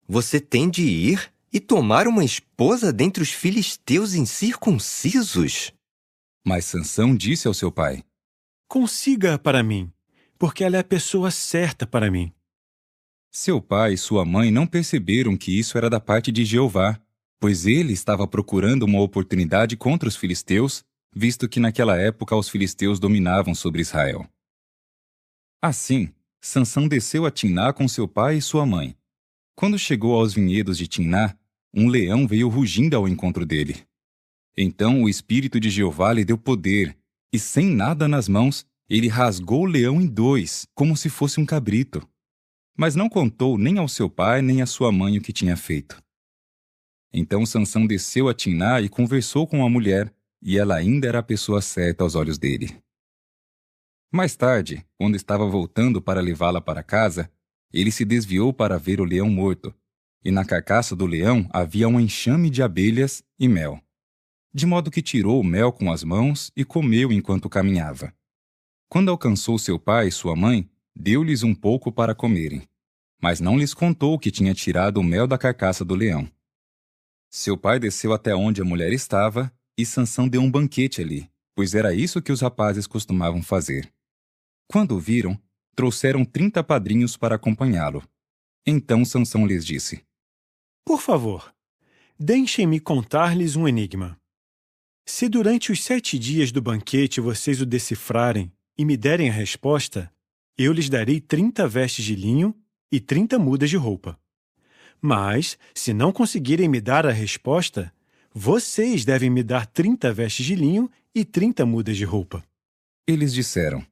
Você tem de ir e tomar uma esposa dentre os filisteus incircuncisos? Mas Sansão disse ao seu pai: Consiga-a para mim, porque ela é a pessoa certa para mim. Seu pai e sua mãe não perceberam que isso era da parte de Jeová, pois ele estava procurando uma oportunidade contra os filisteus, visto que naquela época os filisteus dominavam sobre Israel. Assim, Sansão desceu a Timná com seu pai e sua mãe. Quando chegou aos vinhedos de Timná, um leão veio rugindo ao encontro dele. Então o Espírito de Jeová lhe deu poder, e sem nada nas mãos, ele rasgou o leão em dois, como se fosse um cabrito. Mas não contou nem ao seu pai nem à sua mãe o que tinha feito. Então Sansão desceu a Timná e conversou com a mulher, e ela ainda era a pessoa certa aos olhos dele. Mais tarde, quando estava voltando para levá-la para casa, ele se desviou para ver o leão morto, e na carcaça do leão havia um enxame de abelhas e mel. De modo que tirou o mel com as mãos e comeu enquanto caminhava. Quando alcançou seu pai e sua mãe, deu-lhes um pouco para comerem, mas não lhes contou que tinha tirado o mel da carcaça do leão. Seu pai desceu até onde a mulher estava, e Sansão deu um banquete ali, pois era isso que os rapazes costumavam fazer. Quando o viram, trouxeram 30 padrinhos para acompanhá-lo. Então Sansão lhes disse: Por favor, deixem-me contar-lhes um enigma. Se durante os 7 dias do banquete vocês o decifrarem e me derem a resposta, eu lhes darei 30 vestes de linho e 30 mudas de roupa. Mas, se não conseguirem me dar a resposta, vocês devem me dar 30 vestes de linho e 30 mudas de roupa. Eles disseram: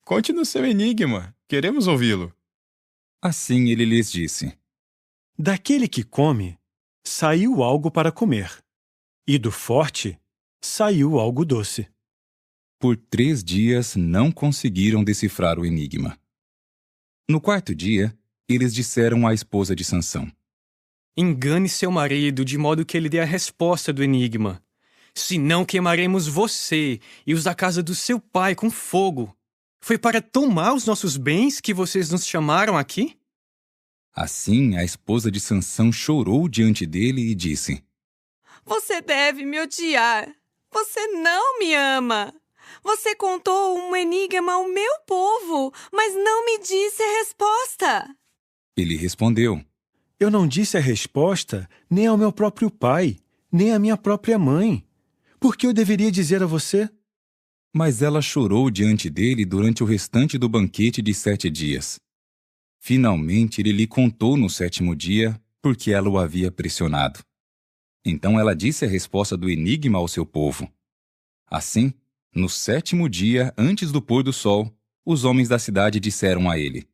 Conte-nos seu enigma, queremos ouvi-lo. Assim ele lhes disse: Daquele que come, saiu algo para comer, e do forte, saiu algo doce. Por 3 dias não conseguiram decifrar o enigma. No 4º dia, eles disseram à esposa de Sansão: Engane seu marido de modo que ele dê a resposta do enigma. Senão queimaremos você e os da casa do seu pai com fogo. Foi para tomar os nossos bens que vocês nos chamaram aqui? Assim, a esposa de Sansão chorou diante dele e disse: Você deve me odiar. Você não me ama. Você contou um enigma ao meu povo, mas não me disse a resposta. Ele respondeu: Eu não disse a resposta nem ao meu próprio pai, nem à minha própria mãe. Por que eu deveria dizer a você? Mas ela chorou diante dele durante o restante do banquete de 7 dias. Finalmente ele lhe contou no 7º dia, porque ela o havia pressionado. Então ela disse a resposta do enigma ao seu povo. Assim, no 7º dia, antes do pôr do sol, os homens da cidade disseram a ele: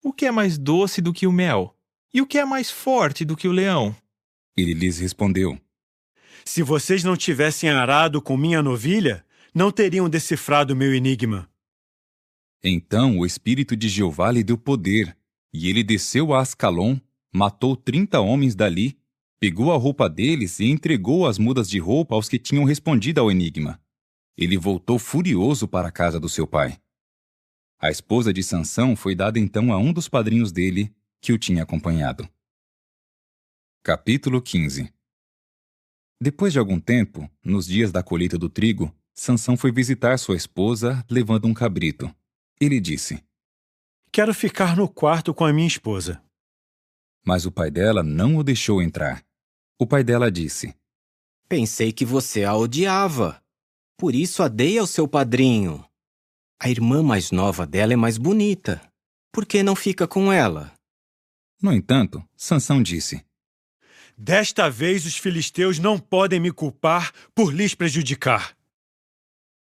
O que é mais doce do que o mel? E o que é mais forte do que o leão? Ele lhes respondeu: Se vocês não tivessem arado com minha novilha, não teriam decifrado meu enigma. Então o Espírito de Jeová lhe deu poder, e ele desceu a Ascalon, matou 30 homens dali, pegou a roupa deles e entregou as mudas de roupa aos que tinham respondido ao enigma. Ele voltou furioso para a casa do seu pai. A esposa de Sansão foi dada então a um dos padrinhos dele, que o tinha acompanhado. Capítulo 15. Depois de algum tempo, nos dias da colheita do trigo, Sansão foi visitar sua esposa, levando um cabrito. Ele disse: Quero ficar no quarto com a minha esposa. Mas o pai dela não o deixou entrar. O pai dela disse: Pensei que você a odiava. Por isso a dei ao seu padrinho. A irmã mais nova dela é mais bonita. Por que não fica com ela? No entanto, Sansão disse: Desta vez os filisteus não podem me culpar por lhes prejudicar.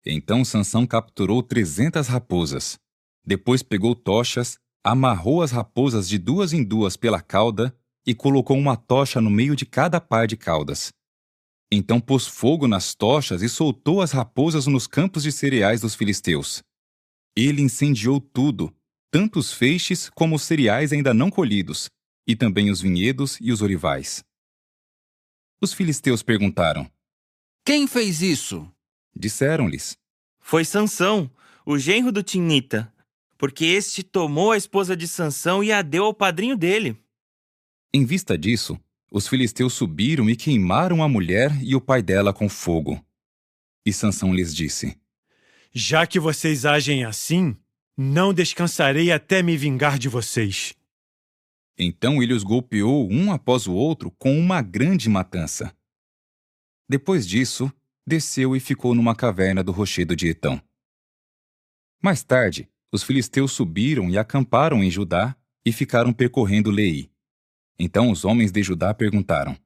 Então Sansão capturou 300 raposas. Depois pegou tochas, amarrou as raposas de 2 em 2 pela cauda e colocou uma tocha no meio de cada par de caudas. Então pôs fogo nas tochas e soltou as raposas nos campos de cereais dos filisteus. Ele incendiou tudo, tanto os feixes como os cereais ainda não colhidos, e também os vinhedos e os olivais. Os filisteus perguntaram: Quem fez isso? Disseram-lhes: Foi Sansão, o genro do Timnita, porque este tomou a esposa de Sansão e a deu ao padrinho dele. Em vista disso, os filisteus subiram e queimaram a mulher e o pai dela com fogo. E Sansão lhes disse: Já que vocês agem assim, não descansarei até me vingar de vocês. Então ele os golpeou um após o outro com uma grande matança. Depois disso, desceu e ficou numa caverna do rochedo de Etão. Mais tarde, os filisteus subiram e acamparam em Judá e ficaram percorrendo Leí. Então os homens de Judá perguntaram: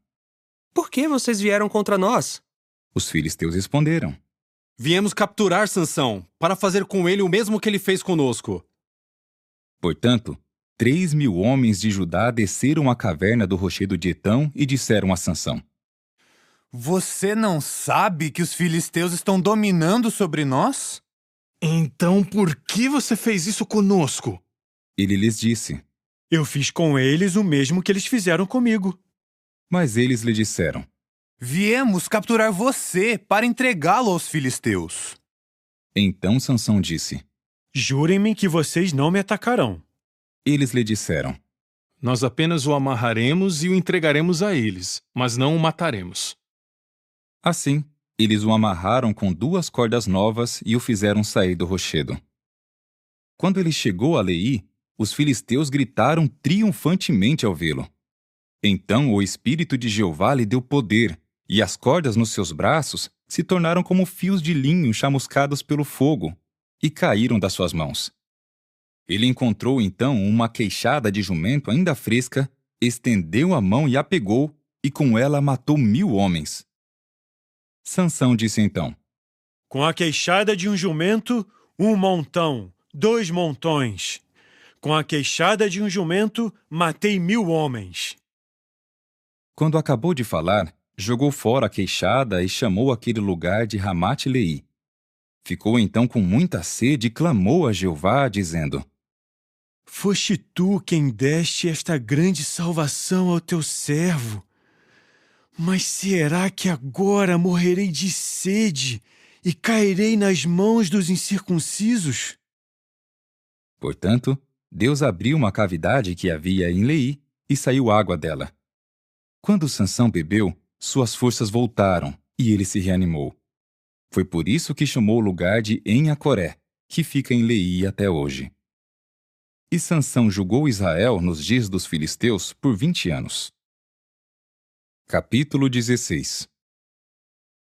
Por que vocês vieram contra nós? Os filisteus responderam: Viemos capturar Sansão, para fazer com ele o mesmo que ele fez conosco. Portanto, 3.000 homens de Judá desceram à caverna do rochedo de Etão e disseram a Sansão: Você não sabe que os filisteus estão dominando sobre nós? Então por que você fez isso conosco? Ele lhes disse: Eu fiz com eles o mesmo que eles fizeram comigo. Mas eles lhe disseram: Viemos capturar você para entregá-lo aos filisteus. Então Sansão disse: Jurem-me que vocês não me atacarão. Eles lhe disseram: Nós apenas o amarraremos e o entregaremos a eles, mas não o mataremos. Assim, eles o amarraram com 2 cordas novas e o fizeram sair do rochedo. Quando ele chegou a Leí, os filisteus gritaram triunfantemente ao vê-lo. Então o Espírito de Jeová lhe deu poder, e as cordas nos seus braços se tornaram como fios de linho chamuscados pelo fogo, e caíram das suas mãos. Ele encontrou então uma queixada de jumento ainda fresca, estendeu a mão e a pegou, e com ela matou 1000 homens. Sansão disse então: Com a queixada de um jumento, 1 montão, 2 montões. Com a queixada de um jumento, matei 1000 homens. Quando acabou de falar, jogou fora a queixada e chamou aquele lugar de Ramate-Leí. Ficou então com muita sede e clamou a Jeová, dizendo: Foste tu quem deste esta grande salvação ao teu servo. Mas será que agora morrerei de sede e cairei nas mãos dos incircuncisos? Portanto, Deus abriu uma cavidade que havia em Leí e saiu água dela. Quando Sansão bebeu, suas forças voltaram e ele se reanimou. Foi por isso que chamou o lugar de En-Acoré, que fica em Leí até hoje. E Sansão julgou Israel nos dias dos filisteus por 20 anos. Capítulo 16.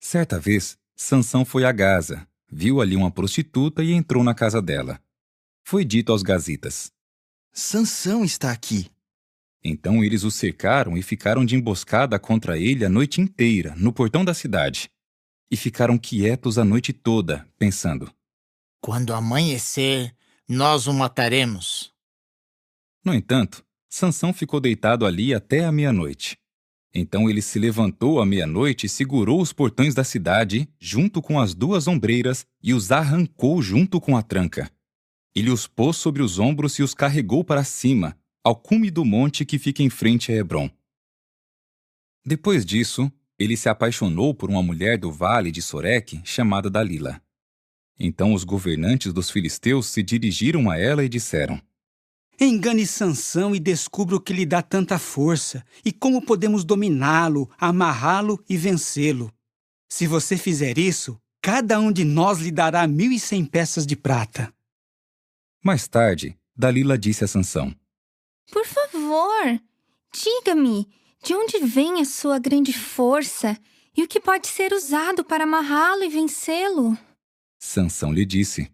Certa vez, Sansão foi a Gaza, viu ali uma prostituta e entrou na casa dela. Foi dito aos gazitas: Sansão está aqui. Então eles o cercaram e ficaram de emboscada contra ele a noite inteira, no portão da cidade. E ficaram quietos a noite toda, pensando: Quando amanhecer, nós o mataremos. No entanto, Sansão ficou deitado ali até a meia-noite. Então ele se levantou à meia-noite e segurou os portões da cidade, junto com as 2 ombreiras, e os arrancou junto com a tranca. Ele os pôs sobre os ombros e os carregou para cima, ao cume do monte que fica em frente a Hebrom. Depois disso, ele se apaixonou por uma mulher do vale de Soreque, chamada Dalila. Então os governantes dos filisteus se dirigiram a ela e disseram: Engane Sansão e descubra o que lhe dá tanta força, e como podemos dominá-lo, amarrá-lo e vencê-lo. Se você fizer isso, cada um de nós lhe dará 1.100 peças de prata. Mais tarde, Dalila disse a Sansão: Por favor, diga-me, de onde vem a sua grande força e o que pode ser usado para amarrá-lo e vencê-lo? Sansão lhe disse: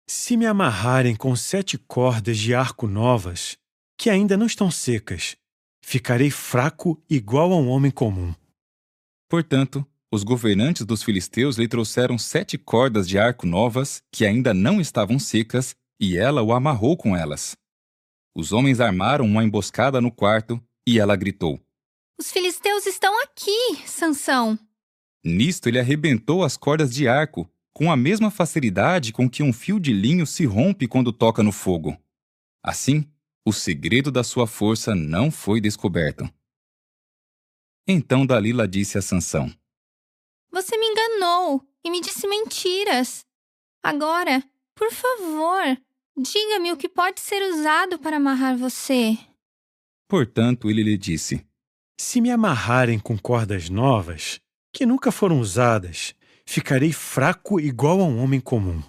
Se me amarrarem com 7 cordas de arco novas, que ainda não estão secas, ficarei fraco igual a um homem comum. Portanto, os governantes dos filisteus lhe trouxeram 7 cordas de arco novas, que ainda não estavam secas, e ela o amarrou com elas. Os homens armaram uma emboscada no quarto, e ela gritou: Os filisteus estão aqui, Sansão! Nisto ele arrebentou as cordas de arco, com a mesma facilidade com que um fio de linho se rompe quando toca no fogo. Assim, o segredo da sua força não foi descoberto. Então Dalila disse a Sansão: Você me enganou e me disse mentiras. Agora, por favor, diga-me o que pode ser usado para amarrar você. Portanto, ele lhe disse: Se me amarrarem com cordas novas, que nunca foram usadas, ficarei fraco igual a um homem comum.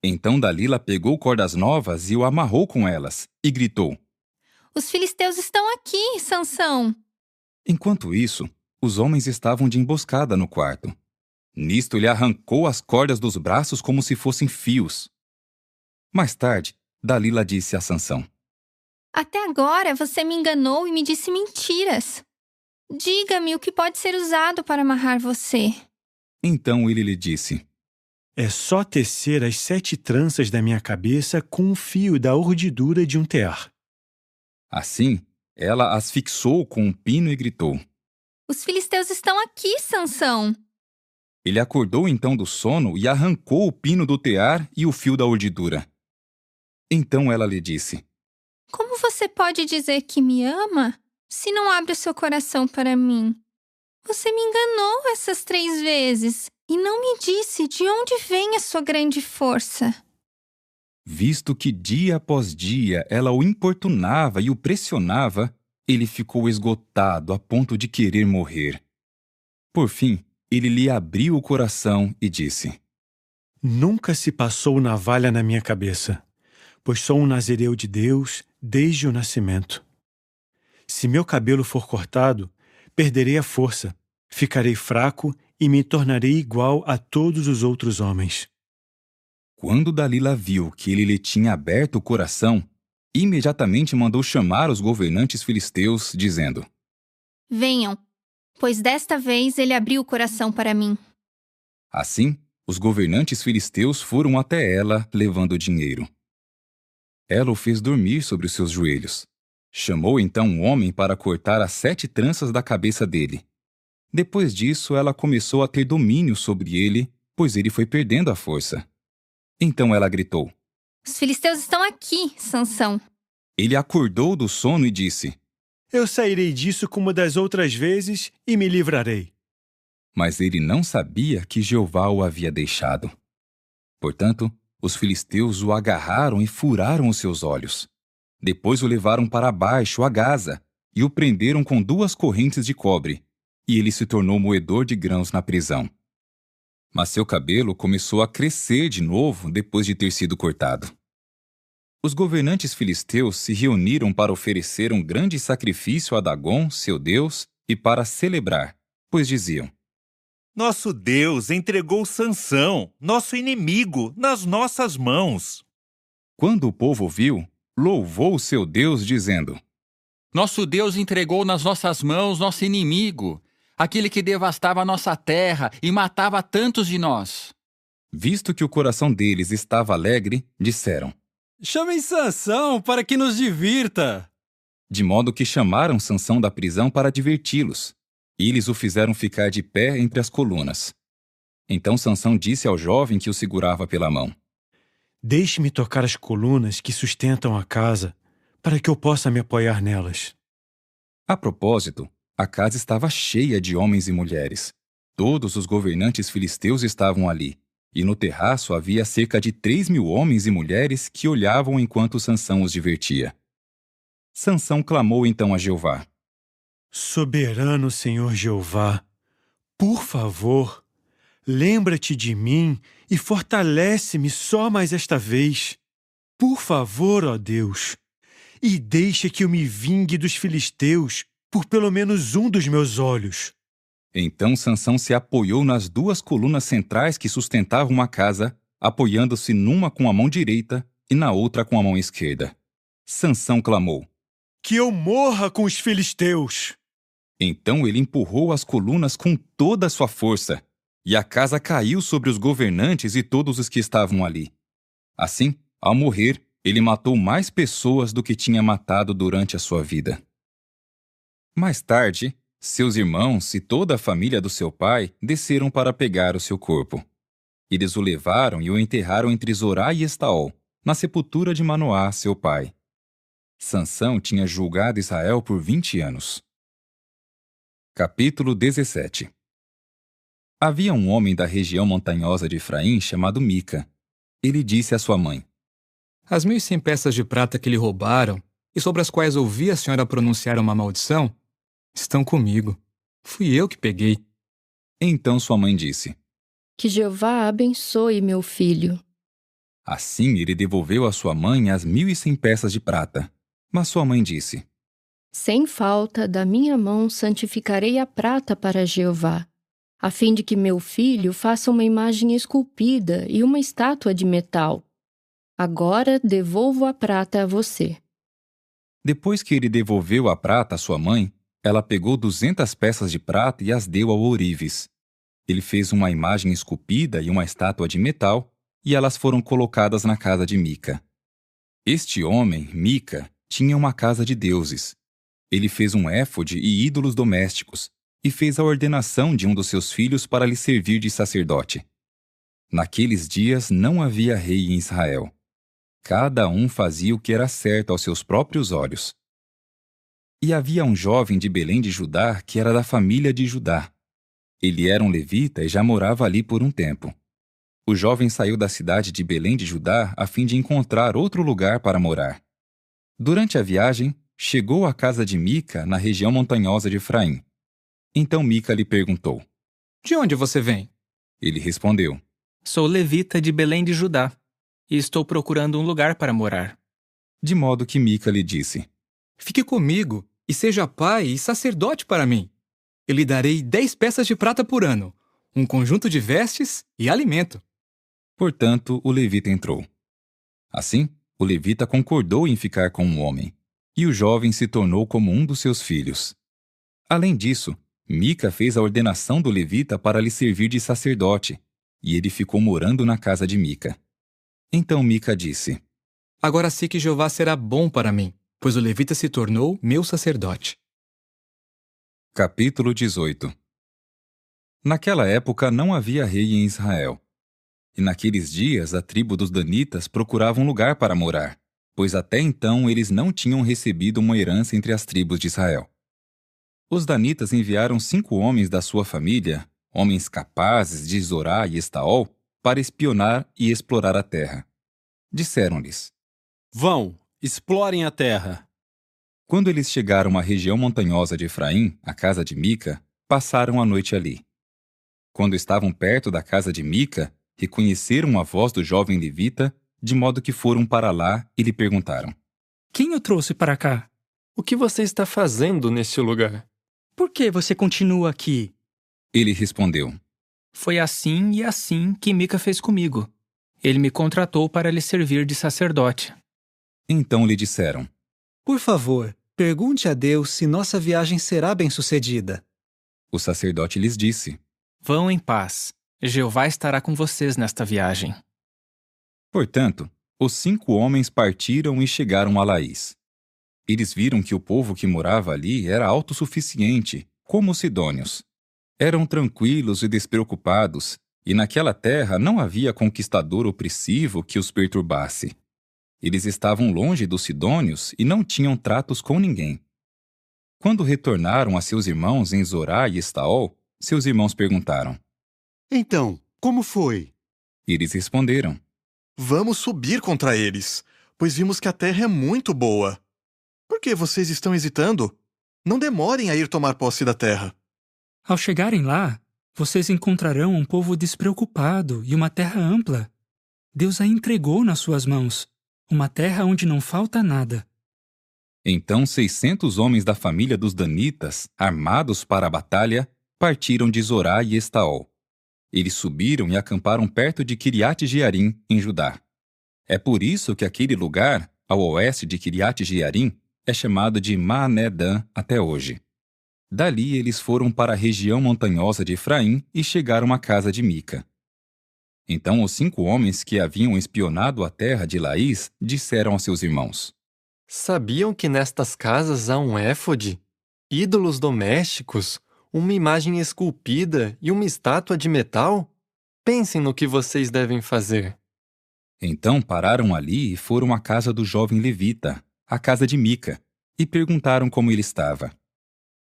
Então Dalila pegou cordas novas e o amarrou com elas, e gritou. Os filisteus estão aqui, Sansão. Enquanto isso, os homens estavam de emboscada no quarto. Nisto ele arrancou as cordas dos braços como se fossem fios. Mais tarde, Dalila disse a Sansão: Até agora você me enganou e me disse mentiras. Diga-me o que pode ser usado para amarrar você. Então ele lhe disse: É só tecer as 7 tranças da minha cabeça com um fio da urdidura de um tear. Assim, ela as fixou com um pino e gritou. Os filisteus estão aqui, Sansão. Ele acordou então do sono e arrancou o pino do tear e o fio da urdidura. Então ela lhe disse: Como você pode dizer que me ama se não abre o seu coração para mim? Você me enganou essas 3 vezes e não me disse de onde vem a sua grande força. Visto que dia após dia ela o importunava e o pressionava, ele ficou esgotado a ponto de querer morrer. Por fim, ele lhe abriu o coração e disse: Nunca se passou navalha na minha cabeça, pois sou um nazireu de Deus desde o nascimento. Se meu cabelo for cortado, perderei a força, ficarei fraco e me tornarei igual a todos os outros homens. Quando Dalila viu que ele lhe tinha aberto o coração, imediatamente mandou chamar os governantes filisteus, dizendo: Venham, pois desta vez ele abriu o coração para mim. Assim, os governantes filisteus foram até ela, levando dinheiro. Ela o fez dormir sobre os seus joelhos. Chamou então um homem para cortar as 7 tranças da cabeça dele. Depois disso, ela começou a ter domínio sobre ele, pois ele foi perdendo a força. Então ela gritou: Os filisteus estão aqui, Sansão. Ele acordou do sono e disse: Eu sairei disso como das outras vezes e me livrarei. Mas ele não sabia que Jeová o havia deixado. Portanto, os filisteus o agarraram e furaram os seus olhos. Depois o levaram para baixo, a Gaza, e o prenderam com 2 correntes de cobre, e ele se tornou moedor de grãos na prisão. Mas seu cabelo começou a crescer de novo depois de ter sido cortado. Os governantes filisteus se reuniram para oferecer um grande sacrifício a Dagom, seu deus, e para celebrar, pois diziam: Nosso Deus entregou Sansão, nosso inimigo, nas nossas mãos. Quando o povo viu, louvou o seu Deus, dizendo: Nosso Deus entregou nas nossas mãos nosso inimigo, aquele que devastava a nossa terra e matava tantos de nós. Visto que o coração deles estava alegre, disseram: Chamem Sansão para que nos divirta. De modo que chamaram Sansão da prisão para diverti-los. E eles o fizeram ficar de pé entre as colunas. Então Sansão disse ao jovem que o segurava pela mão: Deixe-me tocar as colunas que sustentam a casa, para que eu possa me apoiar nelas. A propósito, a casa estava cheia de homens e mulheres. Todos os governantes filisteus estavam ali, e no terraço havia cerca de 3.000 homens e mulheres que olhavam enquanto Sansão os divertia. Sansão clamou então a Jeová: Soberano Senhor Jeová, por favor, lembra-te de mim e fortalece-me só mais esta vez. Por favor, ó Deus, e deixa que eu me vingue dos filisteus por pelo menos um dos meus olhos. Então Sansão se apoiou nas 2 colunas centrais que sustentavam a casa, apoiando-se numa com a mão direita e na outra com a mão esquerda. Sansão clamou: Que eu morra com os filisteus! Então ele empurrou as colunas com toda a sua força, e a casa caiu sobre os governantes e todos os que estavam ali. Assim, ao morrer, ele matou mais pessoas do que tinha matado durante a sua vida. Mais tarde, seus irmãos e toda a família do seu pai desceram para pegar o seu corpo. Eles o levaram e o enterraram entre Zorá e Estaol, na sepultura de Manoá, seu pai. Sansão tinha julgado Israel por 20 anos. Capítulo 17. Havia um homem da região montanhosa de Efraim chamado Mica. Ele disse à sua mãe: As 1.100 peças de prata que lhe roubaram, e sobre as quais ouvi a senhora pronunciar uma maldição, estão comigo. Fui eu que peguei. Então sua mãe disse: Que Jeová abençoe meu filho. Assim ele devolveu à sua mãe as 1.100 peças de prata. Mas sua mãe disse: Sem falta, da minha mão santificarei a prata para Jeová, a fim de que meu filho faça uma imagem esculpida e uma estátua de metal. Agora devolvo a prata a você. Depois que ele devolveu a prata à sua mãe, ela pegou 200 peças de prata e as deu ao ourives. Ele fez uma imagem esculpida e uma estátua de metal, e elas foram colocadas na casa de Mica. Este homem, Mica, tinha uma casa de deuses. Ele fez um éfode e ídolos domésticos, e fez a ordenação de um dos seus filhos para lhe servir de sacerdote. Naqueles dias não havia rei em Israel. Cada um fazia o que era certo aos seus próprios olhos. E havia um jovem de Belém de Judá que era da família de Judá. Ele era um levita e já morava ali por um tempo. O jovem saiu da cidade de Belém de Judá a fim de encontrar outro lugar para morar. Durante a viagem, chegou à casa de Mica, na região montanhosa de Efraim. Então Mica lhe perguntou: De onde você vem? Ele respondeu: Sou levita de Belém de Judá, e estou procurando um lugar para morar. De modo que Mica lhe disse: Fique comigo e seja pai e sacerdote para mim. Eu lhe darei 10 peças de prata por ano, um conjunto de vestes e alimento. Portanto, o levita entrou. Assim, o levita concordou em ficar com o homem, e o jovem se tornou como um dos seus filhos. Além disso, Mica fez a ordenação do levita para lhe servir de sacerdote, e ele ficou morando na casa de Mica. Então Mica disse: Agora sei que Jeová será bom para mim, pois o levita se tornou meu sacerdote. Capítulo 18. Naquela época não havia rei em Israel. E naqueles dias a tribo dos danitas procurava um lugar para morar, pois até então eles não tinham recebido uma herança entre as tribos de Israel. Os danitas enviaram 5 homens da sua família, homens capazes de Zorá e Estaol, para espionar e explorar a terra. Disseram-lhes: Vão, explorem a terra. Quando eles chegaram à região montanhosa de Efraim, a casa de Mica, passaram a noite ali. Quando estavam perto da casa de Mica, reconheceram a voz do jovem levita, de modo que foram para lá e lhe perguntaram: Quem o trouxe para cá? O que você está fazendo neste lugar? Por que você continua aqui? Ele respondeu: Foi assim e assim que Mica fez comigo. Ele me contratou para lhe servir de sacerdote. Então lhe disseram: Por favor, pergunte a Deus se nossa viagem será bem-sucedida. O sacerdote lhes disse: Vão em paz. Jeová estará com vocês nesta viagem. Portanto, os 5 homens partiram e chegaram a Laís. Eles viram que o povo que morava ali era autossuficiente, como os sidônios. Eram tranquilos e despreocupados, e naquela terra não havia conquistador opressivo que os perturbasse. Eles estavam longe dos sidônios e não tinham tratos com ninguém. Quando retornaram a seus irmãos em Zorá e Estaol, seus irmãos perguntaram: Então, como foi? Eles responderam: Vamos subir contra eles, pois vimos que a terra é muito boa. Por que vocês estão hesitando? Não demorem a ir tomar posse da terra. Ao chegarem lá, vocês encontrarão um povo despreocupado e uma terra ampla. Deus a entregou nas suas mãos, uma terra onde não falta nada. Então 600 homens da família dos danitas, armados para a batalha, partiram de Zorá e Estaol. Eles subiram e acamparam perto de Quiriate-Jearim, em Judá. É por isso que aquele lugar, ao oeste de Quiriate-Jearim, é chamado de Maané-Dan até hoje. Dali eles foram para a região montanhosa de Efraim e chegaram à casa de Mica. Então os 5 homens que haviam espionado a terra de Laís disseram aos seus irmãos: Sabiam que nestas casas há um éfode, ídolos domésticos, uma imagem esculpida e uma estátua de metal? Pensem no que vocês devem fazer. Então pararam ali e foram à casa do jovem levita, a casa de Mica, e perguntaram como ele estava.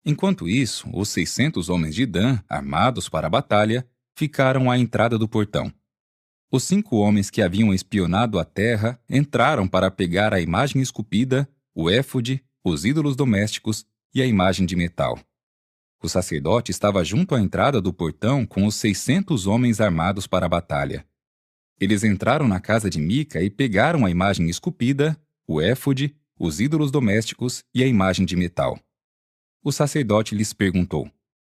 Enquanto isso, os 600 homens de Dan, armados para a batalha, ficaram à entrada do portão. Os 5 homens que haviam espionado a terra entraram para pegar a imagem esculpida, o éfode, os ídolos domésticos e a imagem de metal. O sacerdote estava junto à entrada do portão com os 600 homens armados para a batalha. Eles entraram na casa de Mica e pegaram a imagem esculpida, o éfode, os ídolos domésticos e a imagem de metal. O sacerdote lhes perguntou: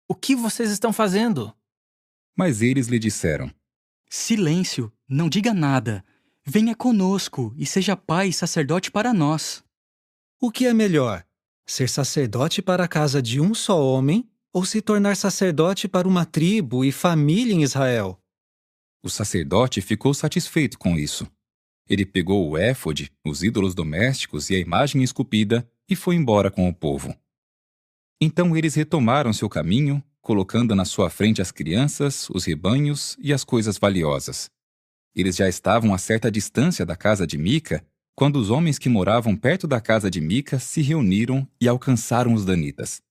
O que vocês estão fazendo? Mas eles lhe disseram: Silêncio, não diga nada. Venha conosco e seja pai e sacerdote para nós. O que é melhor? Ser sacerdote para a casa de um só homem ou se tornar sacerdote para uma tribo e família em Israel? O sacerdote ficou satisfeito com isso. Ele pegou o éfode, os ídolos domésticos e a imagem esculpida e foi embora com o povo. Então eles retomaram seu caminho, colocando na sua frente as crianças, os rebanhos e as coisas valiosas. Eles já estavam a certa distância da casa de Mica, quando os homens que moravam perto da casa de Mica se reuniram e alcançaram os danitas.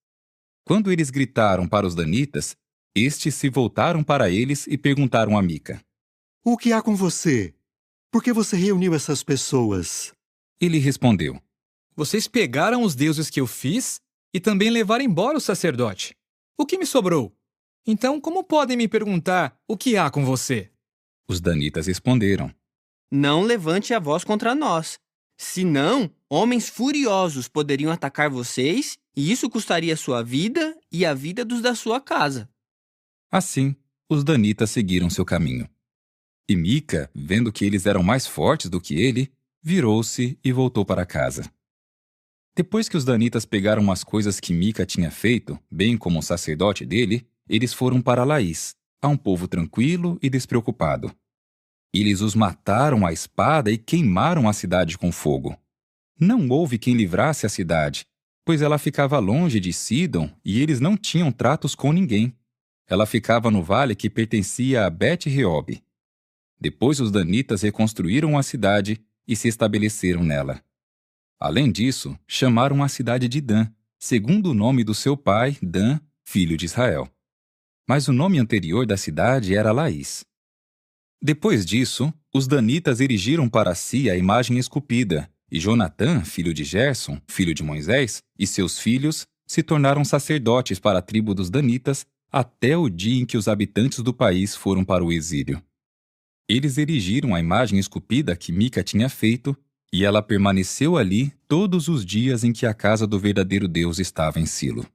Quando eles gritaram para os danitas, estes se voltaram para eles e perguntaram a Mica: O que há com você? Por que você reuniu essas pessoas? Ele respondeu: Vocês pegaram os deuses que eu fiz e também levaram embora o sacerdote. O que me sobrou? Então, como podem me perguntar o que há com você? Os danitas responderam: Não levante a voz contra nós. Senão, homens furiosos poderiam atacar vocês e isso custaria sua vida e a vida dos da sua casa. Assim, os danitas seguiram seu caminho. E Mica, vendo que eles eram mais fortes do que ele, virou-se e voltou para casa. Depois que os danitas pegaram as coisas que Mica tinha feito, bem como o sacerdote dele, eles foram para Laís, a um povo tranquilo e despreocupado. Eles os mataram à espada e queimaram a cidade com fogo. Não houve quem livrasse a cidade, pois ela ficava longe de Sidom e eles não tinham tratos com ninguém. Ela ficava no vale que pertencia a Bet-Reob. Depois os danitas reconstruíram a cidade e se estabeleceram nela. Além disso, chamaram a cidade de Dan, segundo o nome do seu pai, Dan, filho de Israel. Mas o nome anterior da cidade era Laís. Depois disso, os danitas erigiram para si a imagem esculpida, e Jonatã, filho de Gerson, filho de Moisés, e seus filhos se tornaram sacerdotes para a tribo dos danitas até o dia em que os habitantes do país foram para o exílio. Eles erigiram a imagem esculpida que Mica tinha feito, e ela permaneceu ali todos os dias em que a casa do verdadeiro Deus estava em Silo.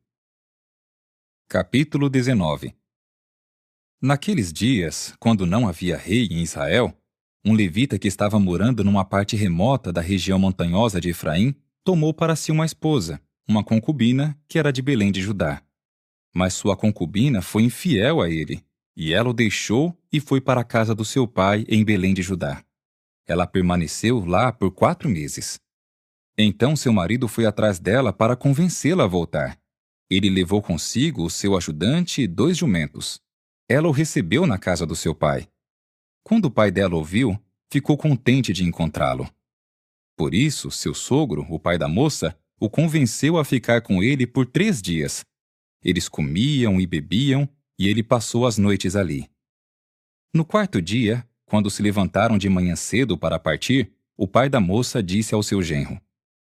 Capítulo 19. Naqueles dias, quando não havia rei em Israel, um levita que estava morando numa parte remota da região montanhosa de Efraim tomou para si uma esposa, uma concubina que era de Belém de Judá. Mas sua concubina foi infiel a ele, e ela o deixou e foi para a casa do seu pai em Belém de Judá. Ela permaneceu lá por 4 meses. Então seu marido foi atrás dela para convencê-la a voltar. Ele levou consigo o seu ajudante e 2 jumentos. Ela o recebeu na casa do seu pai. Quando o pai dela ouviu, ficou contente de encontrá-lo. Por isso, seu sogro, o pai da moça, o convenceu a ficar com ele por 3 dias. Eles comiam e bebiam, e ele passou as noites ali. No 4º dia, quando se levantaram de manhã cedo para partir, o pai da moça disse ao seu genro: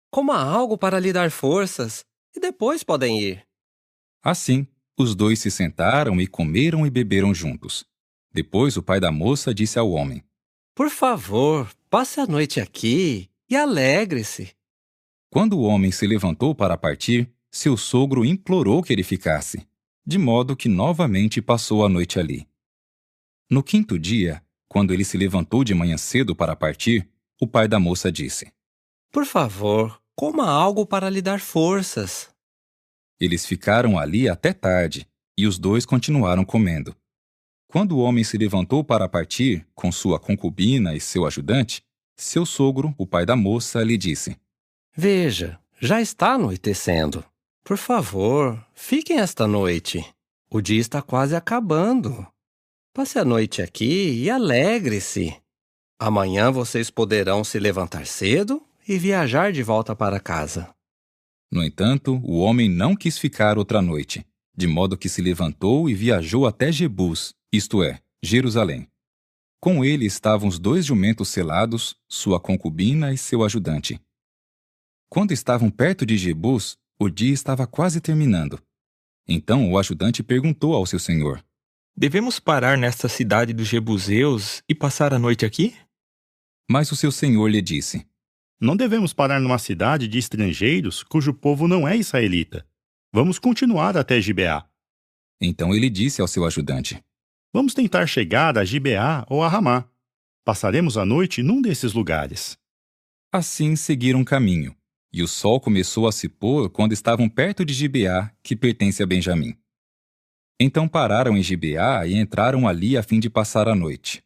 Coma algo para lhe dar forças, e depois podem ir. Assim, os 2 se sentaram e comeram e beberam juntos. Depois o pai da moça disse ao homem: Por favor, passe a noite aqui e alegre-se. Quando o homem se levantou para partir, seu sogro implorou que ele ficasse, de modo que novamente passou a noite ali. No 5º dia, quando ele se levantou de manhã cedo para partir, o pai da moça disse: Por favor, coma algo para lhe dar forças. Eles ficaram ali até tarde, e os 2 continuaram comendo. Quando o homem se levantou para partir, com sua concubina e seu ajudante, seu sogro, o pai da moça, lhe disse: Veja, já está anoitecendo. Por favor, fiquem esta noite. O dia está quase acabando. Passe a noite aqui e alegre-se. Amanhã vocês poderão se levantar cedo e viajar de volta para casa. No entanto, o homem não quis ficar outra noite, de modo que se levantou e viajou até Jebus, isto é, Jerusalém. Com ele estavam os 2 jumentos selados, sua concubina e seu ajudante. Quando estavam perto de Jebus, o dia estava quase terminando. Então o ajudante perguntou ao seu senhor: Devemos parar nesta cidade dos Jebuseus e passar a noite aqui? Mas o seu senhor lhe disse: Não devemos parar numa cidade de estrangeiros cujo povo não é israelita. Vamos continuar até Gibeá. Então ele disse ao seu ajudante: Vamos tentar chegar a Gibeá ou a Ramá. Passaremos a noite num desses lugares. Assim seguiram caminho, e o sol começou a se pôr quando estavam perto de Gibeá, que pertence a Benjamim. Então pararam em Gibeá e entraram ali a fim de passar a noite.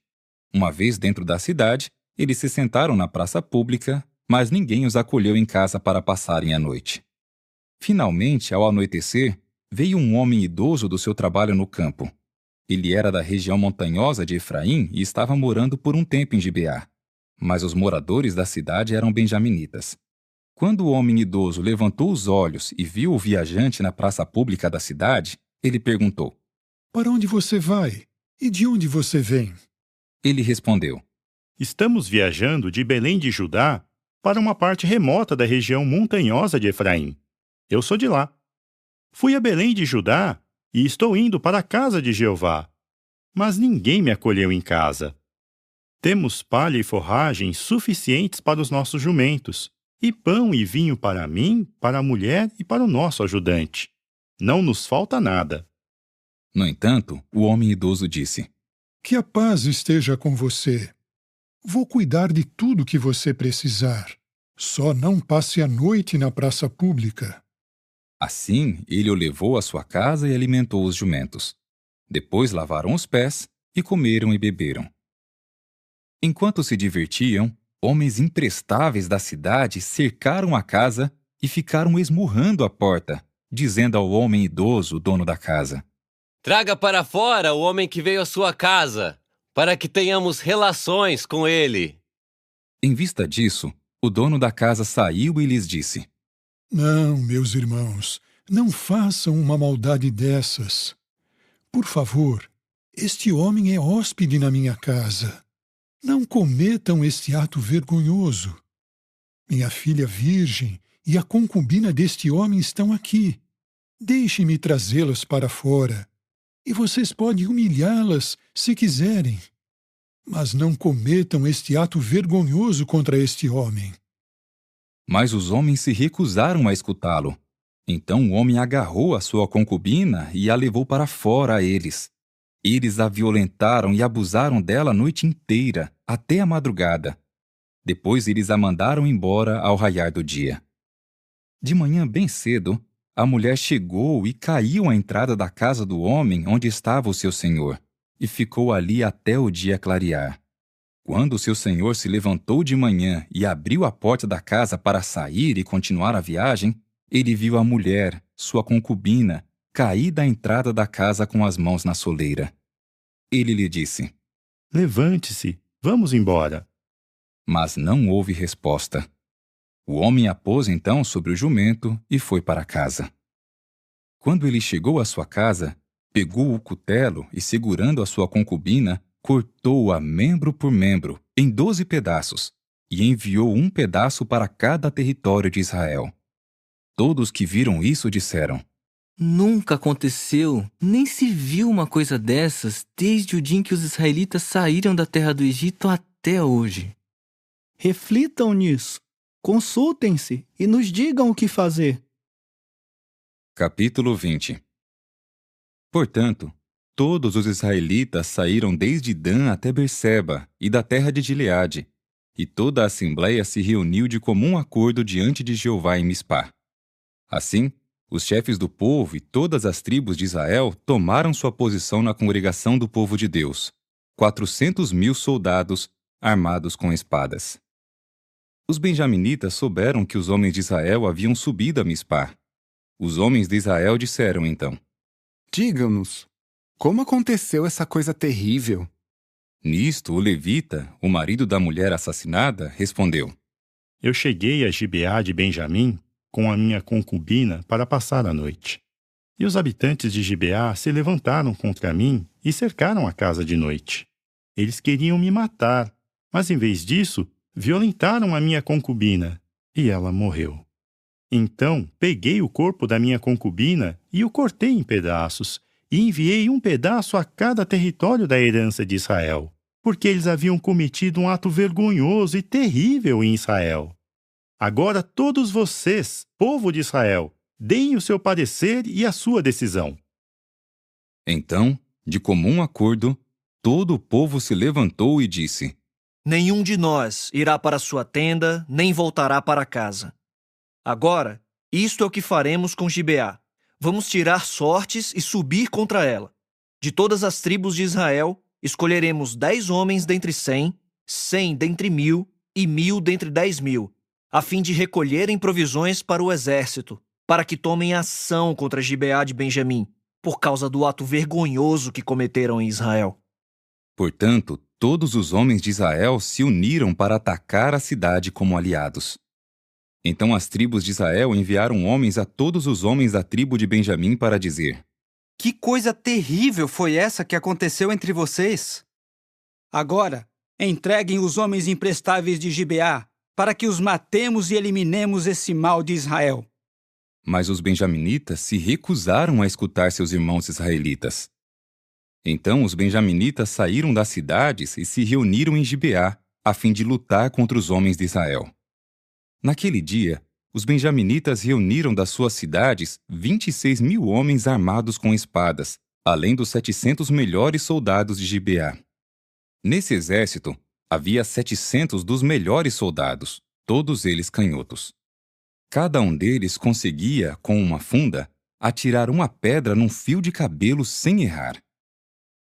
Uma vez dentro da cidade, eles se sentaram na praça pública, mas ninguém os acolheu em casa para passarem a noite. Finalmente, ao anoitecer, veio um homem idoso do seu trabalho no campo. Ele era da região montanhosa de Efraim e estava morando por um tempo em Gibeá. Mas os moradores da cidade eram benjaminitas. Quando o homem idoso levantou os olhos e viu o viajante na praça pública da cidade, ele perguntou: Para onde você vai? E de onde você vem? Ele respondeu: Estamos viajando de Belém de Judá para uma parte remota da região montanhosa de Efraim. Eu sou de lá. Fui a Belém de Judá e estou indo para a casa de Jeová. Mas ninguém me acolheu em casa. Temos palha e forragem suficientes para os nossos jumentos, e pão e vinho para mim, para a mulher e para o nosso ajudante. Não nos falta nada. No entanto, o homem idoso disse: Que a paz esteja com você. Vou cuidar de tudo que você precisar. Só não passe a noite na praça pública. Assim, ele o levou à sua casa e alimentou os jumentos. Depois lavaram os pés e comeram e beberam. Enquanto se divertiam, homens imprestáveis da cidade cercaram a casa e ficaram esmurrando a porta, dizendo ao homem idoso, dono da casa: Traga para fora o homem que veio à sua casa, para que tenhamos relações com ele. Em vista disso, o dono da casa saiu e lhes disse: Não, meus irmãos, não façam uma maldade dessas. Por favor, este homem é hóspede na minha casa. Não cometam este ato vergonhoso. Minha filha virgem e a concubina deste homem estão aqui. Deixem-me trazê-las para fora, e vocês podem humilhá-las se quiserem. Mas não cometam este ato vergonhoso contra este homem. Mas os homens se recusaram a escutá-lo. Então o homem agarrou a sua concubina e a levou para fora a eles. Eles a violentaram e abusaram dela a noite inteira, até a madrugada. Depois eles a mandaram embora ao raiar do dia. De manhã bem cedo, a mulher chegou e caiu à entrada da casa do homem onde estava o seu senhor, e ficou ali até o dia clarear. Quando o seu senhor se levantou de manhã e abriu a porta da casa para sair e continuar a viagem, ele viu a mulher, sua concubina, caída à entrada da casa com as mãos na soleira. Ele lhe disse: Levante-se, vamos embora. Mas não houve resposta. O homem a pôs então sobre o jumento e foi para casa. Quando ele chegou à sua casa, pegou o cutelo e, segurando a sua concubina, cortou-a membro por membro, em 12 pedaços, e enviou um pedaço para cada território de Israel. Todos que viram isso disseram: Nunca aconteceu, nem se viu uma coisa dessas desde o dia em que os israelitas saíram da terra do Egito até hoje. Reflitam nisso, consultem-se e nos digam o que fazer. Capítulo 20. Portanto, todos os israelitas saíram desde Dan até Berseba e da terra de Gileade, e toda a assembleia se reuniu de comum acordo diante de Jeová em Mispá. Assim, os chefes do povo e todas as tribos de Israel tomaram sua posição na congregação do povo de Deus, 400.000 soldados armados com espadas. Os benjaminitas souberam que os homens de Israel haviam subido a Mispá. Os homens de Israel disseram então: Diga-nos, como aconteceu essa coisa terrível? Nisto, o levita, o marido da mulher assassinada, respondeu: Eu cheguei a Gibeá de Benjamim com a minha concubina para passar a noite. E os habitantes de Gibeá se levantaram contra mim e cercaram a casa de noite. Eles queriam me matar, mas em vez disso, violentaram a minha concubina, e ela morreu. Então peguei o corpo da minha concubina e o cortei em pedaços, e enviei um pedaço a cada território da herança de Israel, porque eles haviam cometido um ato vergonhoso e terrível em Israel. Agora todos vocês, povo de Israel, deem o seu parecer e a sua decisão. Então, de comum acordo, todo o povo se levantou e disse: Nenhum de nós irá para sua tenda, nem voltará para casa. Agora, isto é o que faremos com Gibeá. Vamos tirar sortes e subir contra ela. De todas as tribos de Israel, escolheremos 10 homens dentre 100, 100 dentre 1.000 e 1.000 dentre 10.000, a fim de recolherem provisões para o exército, para que tomem ação contra Gibeá de Benjamim, por causa do ato vergonhoso que cometeram em Israel. Portanto, todos os homens de Israel se uniram para atacar a cidade como aliados. Então as tribos de Israel enviaram homens a todos os homens da tribo de Benjamim para dizer: Que coisa terrível foi essa que aconteceu entre vocês? Agora, entreguem os homens imprestáveis de Gibeá, para que os matemos e eliminemos esse mal de Israel. Mas os benjaminitas se recusaram a escutar seus irmãos israelitas. Então os benjaminitas saíram das cidades e se reuniram em Gibeá, a fim de lutar contra os homens de Israel. Naquele dia, os benjaminitas reuniram das suas cidades 26.000 homens armados com espadas, além dos 700 melhores soldados de Gibeá. Nesse exército, havia 700 dos melhores soldados, todos eles canhotos. Cada um deles conseguia, com uma funda, atirar uma pedra num fio de cabelo sem errar.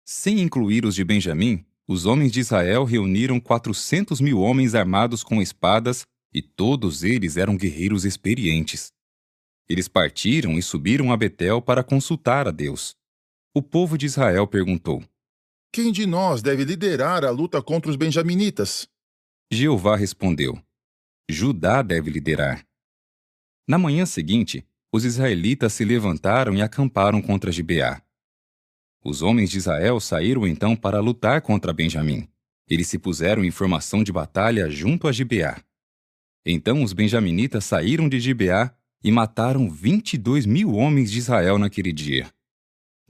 Sem incluir os de Benjamim, os homens de Israel reuniram 400.000 homens armados com espadas, e todos eles eram guerreiros experientes. Eles partiram e subiram a Betel para consultar a Deus. O povo de Israel perguntou: Quem de nós deve liderar a luta contra os benjaminitas? Jeová respondeu: Judá deve liderar. Na manhã seguinte, os israelitas se levantaram e acamparam contra Gibeá. Os homens de Israel saíram então para lutar contra Benjamim. Eles se puseram em formação de batalha junto a Gibeá. Então os benjaminitas saíram de Gibeá e mataram 22.000 homens de Israel naquele dia.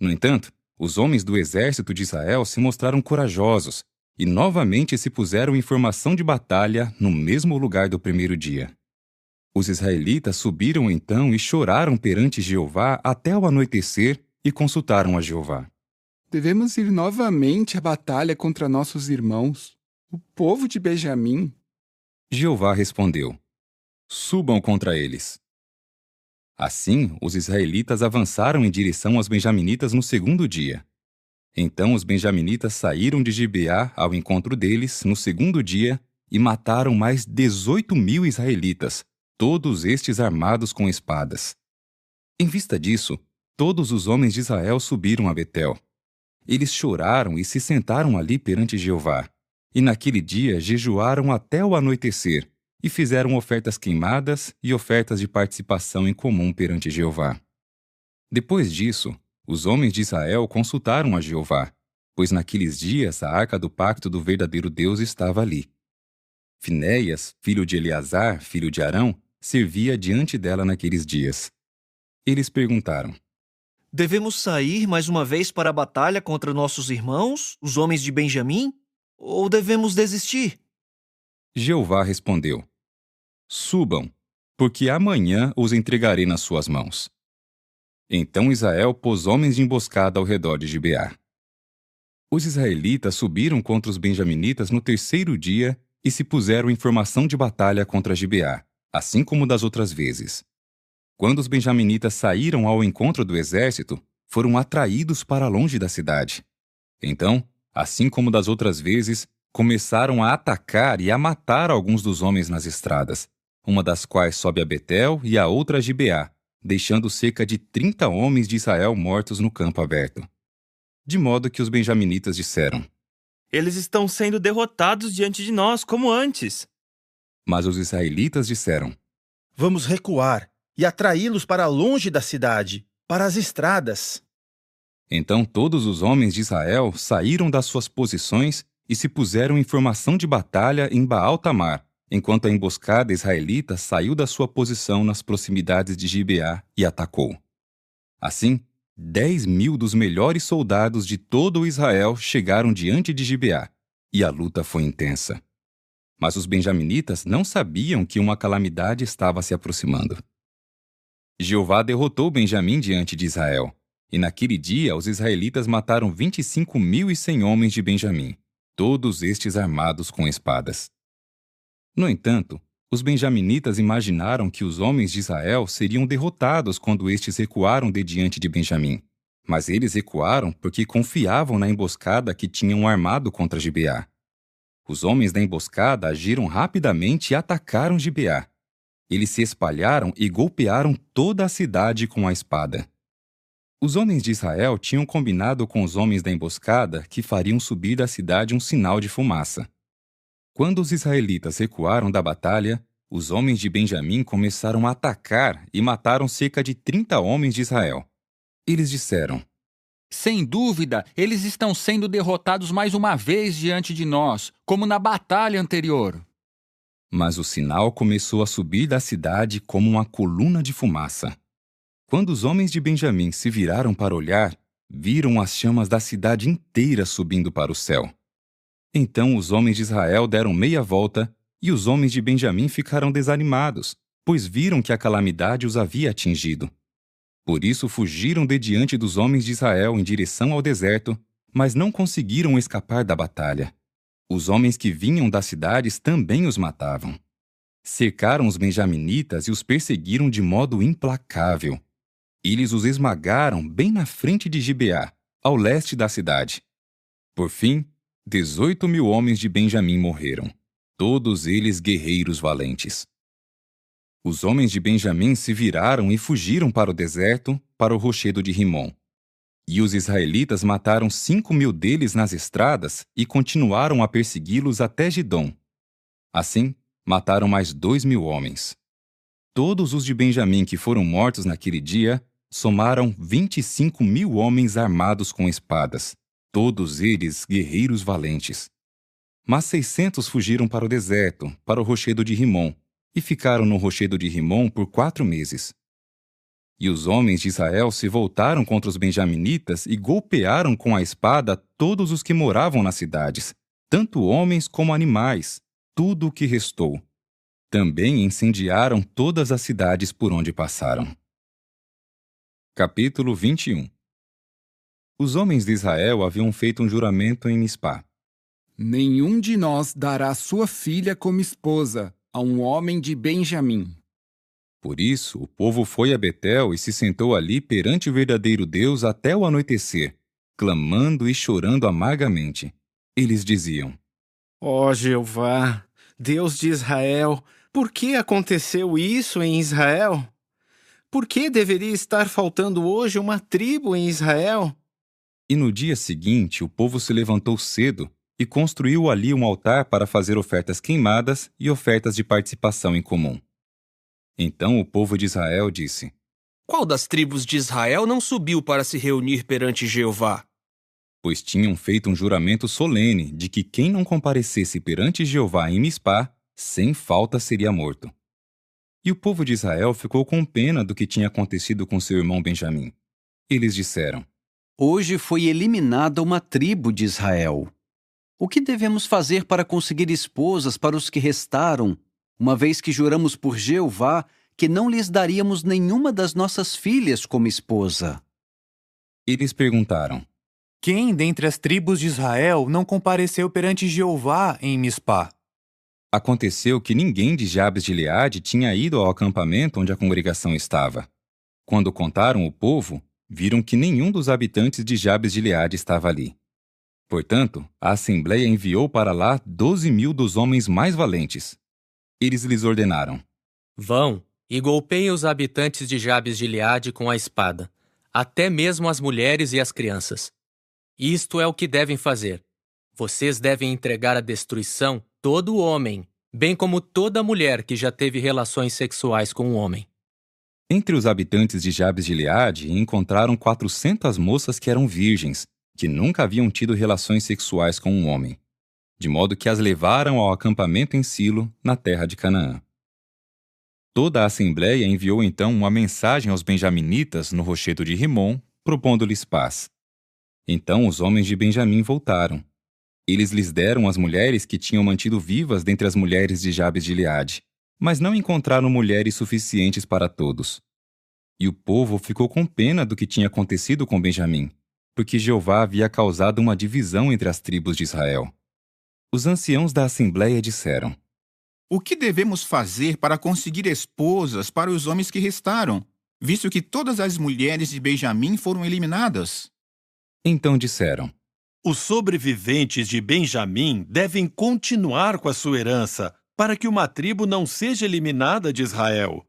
No entanto, os homens do exército de Israel se mostraram corajosos e novamente se puseram em formação de batalha no mesmo lugar do primeiro dia. Os israelitas subiram então e choraram perante Jeová até o anoitecer e consultaram a Jeová. Devemos ir novamente à batalha contra nossos irmãos, o povo de Benjamim. Jeová respondeu: Subam contra eles. Assim, os israelitas avançaram em direção aos benjaminitas no segundo dia. Então os benjaminitas saíram de Gibeá ao encontro deles no segundo dia e mataram mais 18.000 israelitas, todos estes armados com espadas. Em vista disso, todos os homens de Israel subiram a Betel. Eles choraram e se sentaram ali perante Jeová. E naquele dia jejuaram até o anoitecer, e fizeram ofertas queimadas e ofertas de participação em comum perante Jeová. Depois disso, os homens de Israel consultaram a Jeová, pois naqueles dias a arca do pacto do verdadeiro Deus estava ali. Finéias, filho de Eleazar, filho de Arão, servia diante dela naqueles dias. Eles perguntaram: Devemos sair mais uma vez para a batalha contra nossos irmãos, os homens de Benjamim? Ou devemos desistir? Jeová respondeu: Subam, porque amanhã os entregarei nas suas mãos. Então Israel pôs homens de emboscada ao redor de Gibeá. Os israelitas subiram contra os benjaminitas no terceiro dia e se puseram em formação de batalha contra Gibeá, assim como das outras vezes. Quando os benjaminitas saíram ao encontro do exército, foram atraídos para longe da cidade. Então, assim como das outras vezes, começaram a atacar e a matar alguns dos homens nas estradas, uma das quais sobe a Betel e a outra a Gibeá, deixando cerca de 30 homens de Israel mortos no campo aberto. De modo que os benjaminitas disseram: Eles estão sendo derrotados diante de nós, como antes. Mas os israelitas disseram: Vamos recuar e atraí-los para longe da cidade, para as estradas. Então todos os homens de Israel saíram das suas posições e se puseram em formação de batalha em Baal-Tamar, enquanto a emboscada israelita saiu da sua posição nas proximidades de Gibeá e atacou. Assim, 10.000 dos melhores soldados de todo o Israel chegaram diante de Gibeá, e a luta foi intensa. Mas os benjaminitas não sabiam que uma calamidade estava se aproximando. Jeová derrotou Benjamim diante de Israel, e naquele dia os israelitas mataram 25.100 homens de Benjamim, todos estes armados com espadas. No entanto, os benjaminitas imaginaram que os homens de Israel seriam derrotados quando estes recuaram de diante de Benjamim. Mas eles recuaram porque confiavam na emboscada que tinham armado contra Gibeá. Os homens da emboscada agiram rapidamente e atacaram Gibeá. Eles se espalharam e golpearam toda a cidade com a espada. Os homens de Israel tinham combinado com os homens da emboscada que fariam subir da cidade um sinal de fumaça. Quando os israelitas recuaram da batalha, os homens de Benjamim começaram a atacar e mataram cerca de 30 homens de Israel. Eles disseram: Sem dúvida, eles estão sendo derrotados mais uma vez diante de nós, como na batalha anterior. Mas o sinal começou a subir da cidade como uma coluna de fumaça. Quando os homens de Benjamim se viraram para olhar, viram as chamas da cidade inteira subindo para o céu. Então os homens de Israel deram meia volta e os homens de Benjamim ficaram desanimados, pois viram que a calamidade os havia atingido. Por isso fugiram de diante dos homens de Israel em direção ao deserto, mas não conseguiram escapar da batalha. Os homens que vinham das cidades também os matavam. Cercaram os benjaminitas e os perseguiram de modo implacável. Eles os esmagaram bem na frente de Gibeá, ao leste da cidade. Por fim, 18.000 homens de Benjamim morreram, todos eles guerreiros valentes. Os homens de Benjamim se viraram e fugiram para o deserto, para o rochedo de Rimom. E os israelitas mataram 5.000 deles nas estradas e continuaram a persegui-los até Gidom. Assim, mataram mais 2.000 homens. Todos os de Benjamim que foram mortos naquele dia somaram 25.000 homens armados com espadas, todos eles guerreiros valentes. Mas 600 fugiram para o deserto, para o rochedo de Rimom, e ficaram no rochedo de Rimom por 4 meses. E os homens de Israel se voltaram contra os benjaminitas e golpearam com a espada todos os que moravam nas cidades, tanto homens como animais, tudo o que restou. Também incendiaram todas as cidades por onde passaram. Capítulo 21. Os homens de Israel haviam feito um juramento em Mispá. Nenhum de nós dará sua filha como esposa a um homem de Benjamim. Por isso, o povo foi a Betel e se sentou ali perante o verdadeiro Deus até o anoitecer, clamando e chorando amargamente. Eles diziam: Ó Jeová, Deus de Israel, por que aconteceu isso em Israel? Por que deveria estar faltando hoje uma tribo em Israel? E no dia seguinte, o povo se levantou cedo e construiu ali um altar para fazer ofertas queimadas e ofertas de participação em comum. Então o povo de Israel disse: Qual das tribos de Israel não subiu para se reunir perante Jeová? Pois tinham feito um juramento solene de que quem não comparecesse perante Jeová em Mispá, sem falta seria morto. E o povo de Israel ficou com pena do que tinha acontecido com seu irmão Benjamim. Eles disseram: Hoje foi eliminada uma tribo de Israel. O que devemos fazer para conseguir esposas para os que restaram, uma vez que juramos por Jeová que não lhes daríamos nenhuma das nossas filhas como esposa? Eles perguntaram: Quem dentre as tribos de Israel não compareceu perante Jeová em Mispá? Aconteceu que ninguém de Jabes de Gileade tinha ido ao acampamento onde a congregação estava. Quando contaram o povo, viram que nenhum dos habitantes de Jabes de Gileade estava ali. Portanto, a assembleia enviou para lá 12.000 dos homens mais valentes. Eles lhes ordenaram: Vão e golpeiem os habitantes de Jabes de Gileade com a espada, até mesmo as mulheres e as crianças. Isto é o que devem fazer. Vocês devem entregar à destruição todo homem, bem como toda mulher que já teve relações sexuais com um homem. Entre os habitantes de Jabes de Gileade encontraram 400 moças que eram virgens, que nunca haviam tido relações sexuais com um homem, de modo que as levaram ao acampamento em Silo, na terra de Canaã. Toda a assembleia enviou então uma mensagem aos benjaminitas no rochedo de Rimom, propondo-lhes paz. Então os homens de Benjamim voltaram. Eles lhes deram as mulheres que tinham mantido vivas dentre as mulheres de Jabes de Gileade, mas não encontraram mulheres suficientes para todos. E o povo ficou com pena do que tinha acontecido com Benjamim, porque Jeová havia causado uma divisão entre as tribos de Israel. Os anciãos da assembleia disseram: O que devemos fazer para conseguir esposas para os homens que restaram, visto que todas as mulheres de Benjamim foram eliminadas? Então disseram: Os sobreviventes de Benjamim devem continuar com a sua herança, para que uma tribo não seja eliminada de Israel.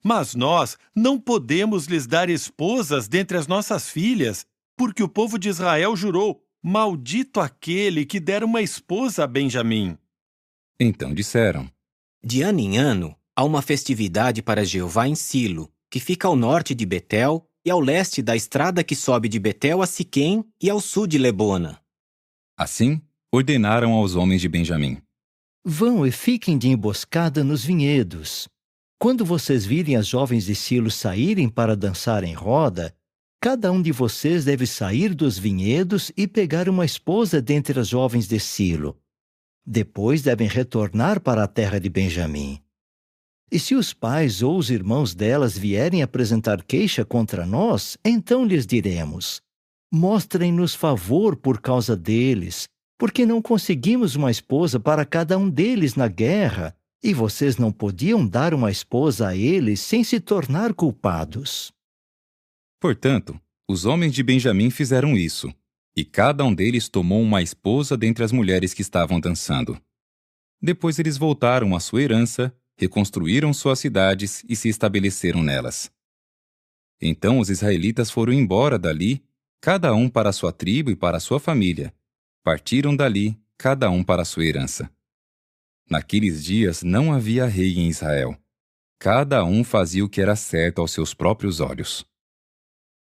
Mas nós não podemos lhes dar esposas dentre as nossas filhas, porque o povo de Israel jurou: Maldito aquele que der uma esposa a Benjamim. Então disseram: De ano em ano, há uma festividade para Jeová em Silo, que fica ao norte de Betel e ao leste da estrada que sobe de Betel a Siquém e ao sul de Lebona. Assim, ordenaram aos homens de Benjamim: Vão e fiquem de emboscada nos vinhedos. Quando vocês virem as jovens de Silo saírem para dançar em roda, cada um de vocês deve sair dos vinhedos e pegar uma esposa dentre as jovens de Silo. Depois devem retornar para a terra de Benjamim. E se os pais ou os irmãos delas vierem apresentar queixa contra nós, então lhes diremos: Mostrem-nos favor por causa deles, porque não conseguimos uma esposa para cada um deles na guerra, e vocês não podiam dar uma esposa a eles sem se tornar culpados. Portanto, os homens de Benjamim fizeram isso, e cada um deles tomou uma esposa dentre as mulheres que estavam dançando. Depois eles voltaram à sua herança, reconstruíram suas cidades e se estabeleceram nelas. Então os israelitas foram embora dali, cada um para a sua tribo e para a sua família. Partiram dali, cada um para a sua herança. Naqueles dias não havia rei em Israel. Cada um fazia o que era certo aos seus próprios olhos.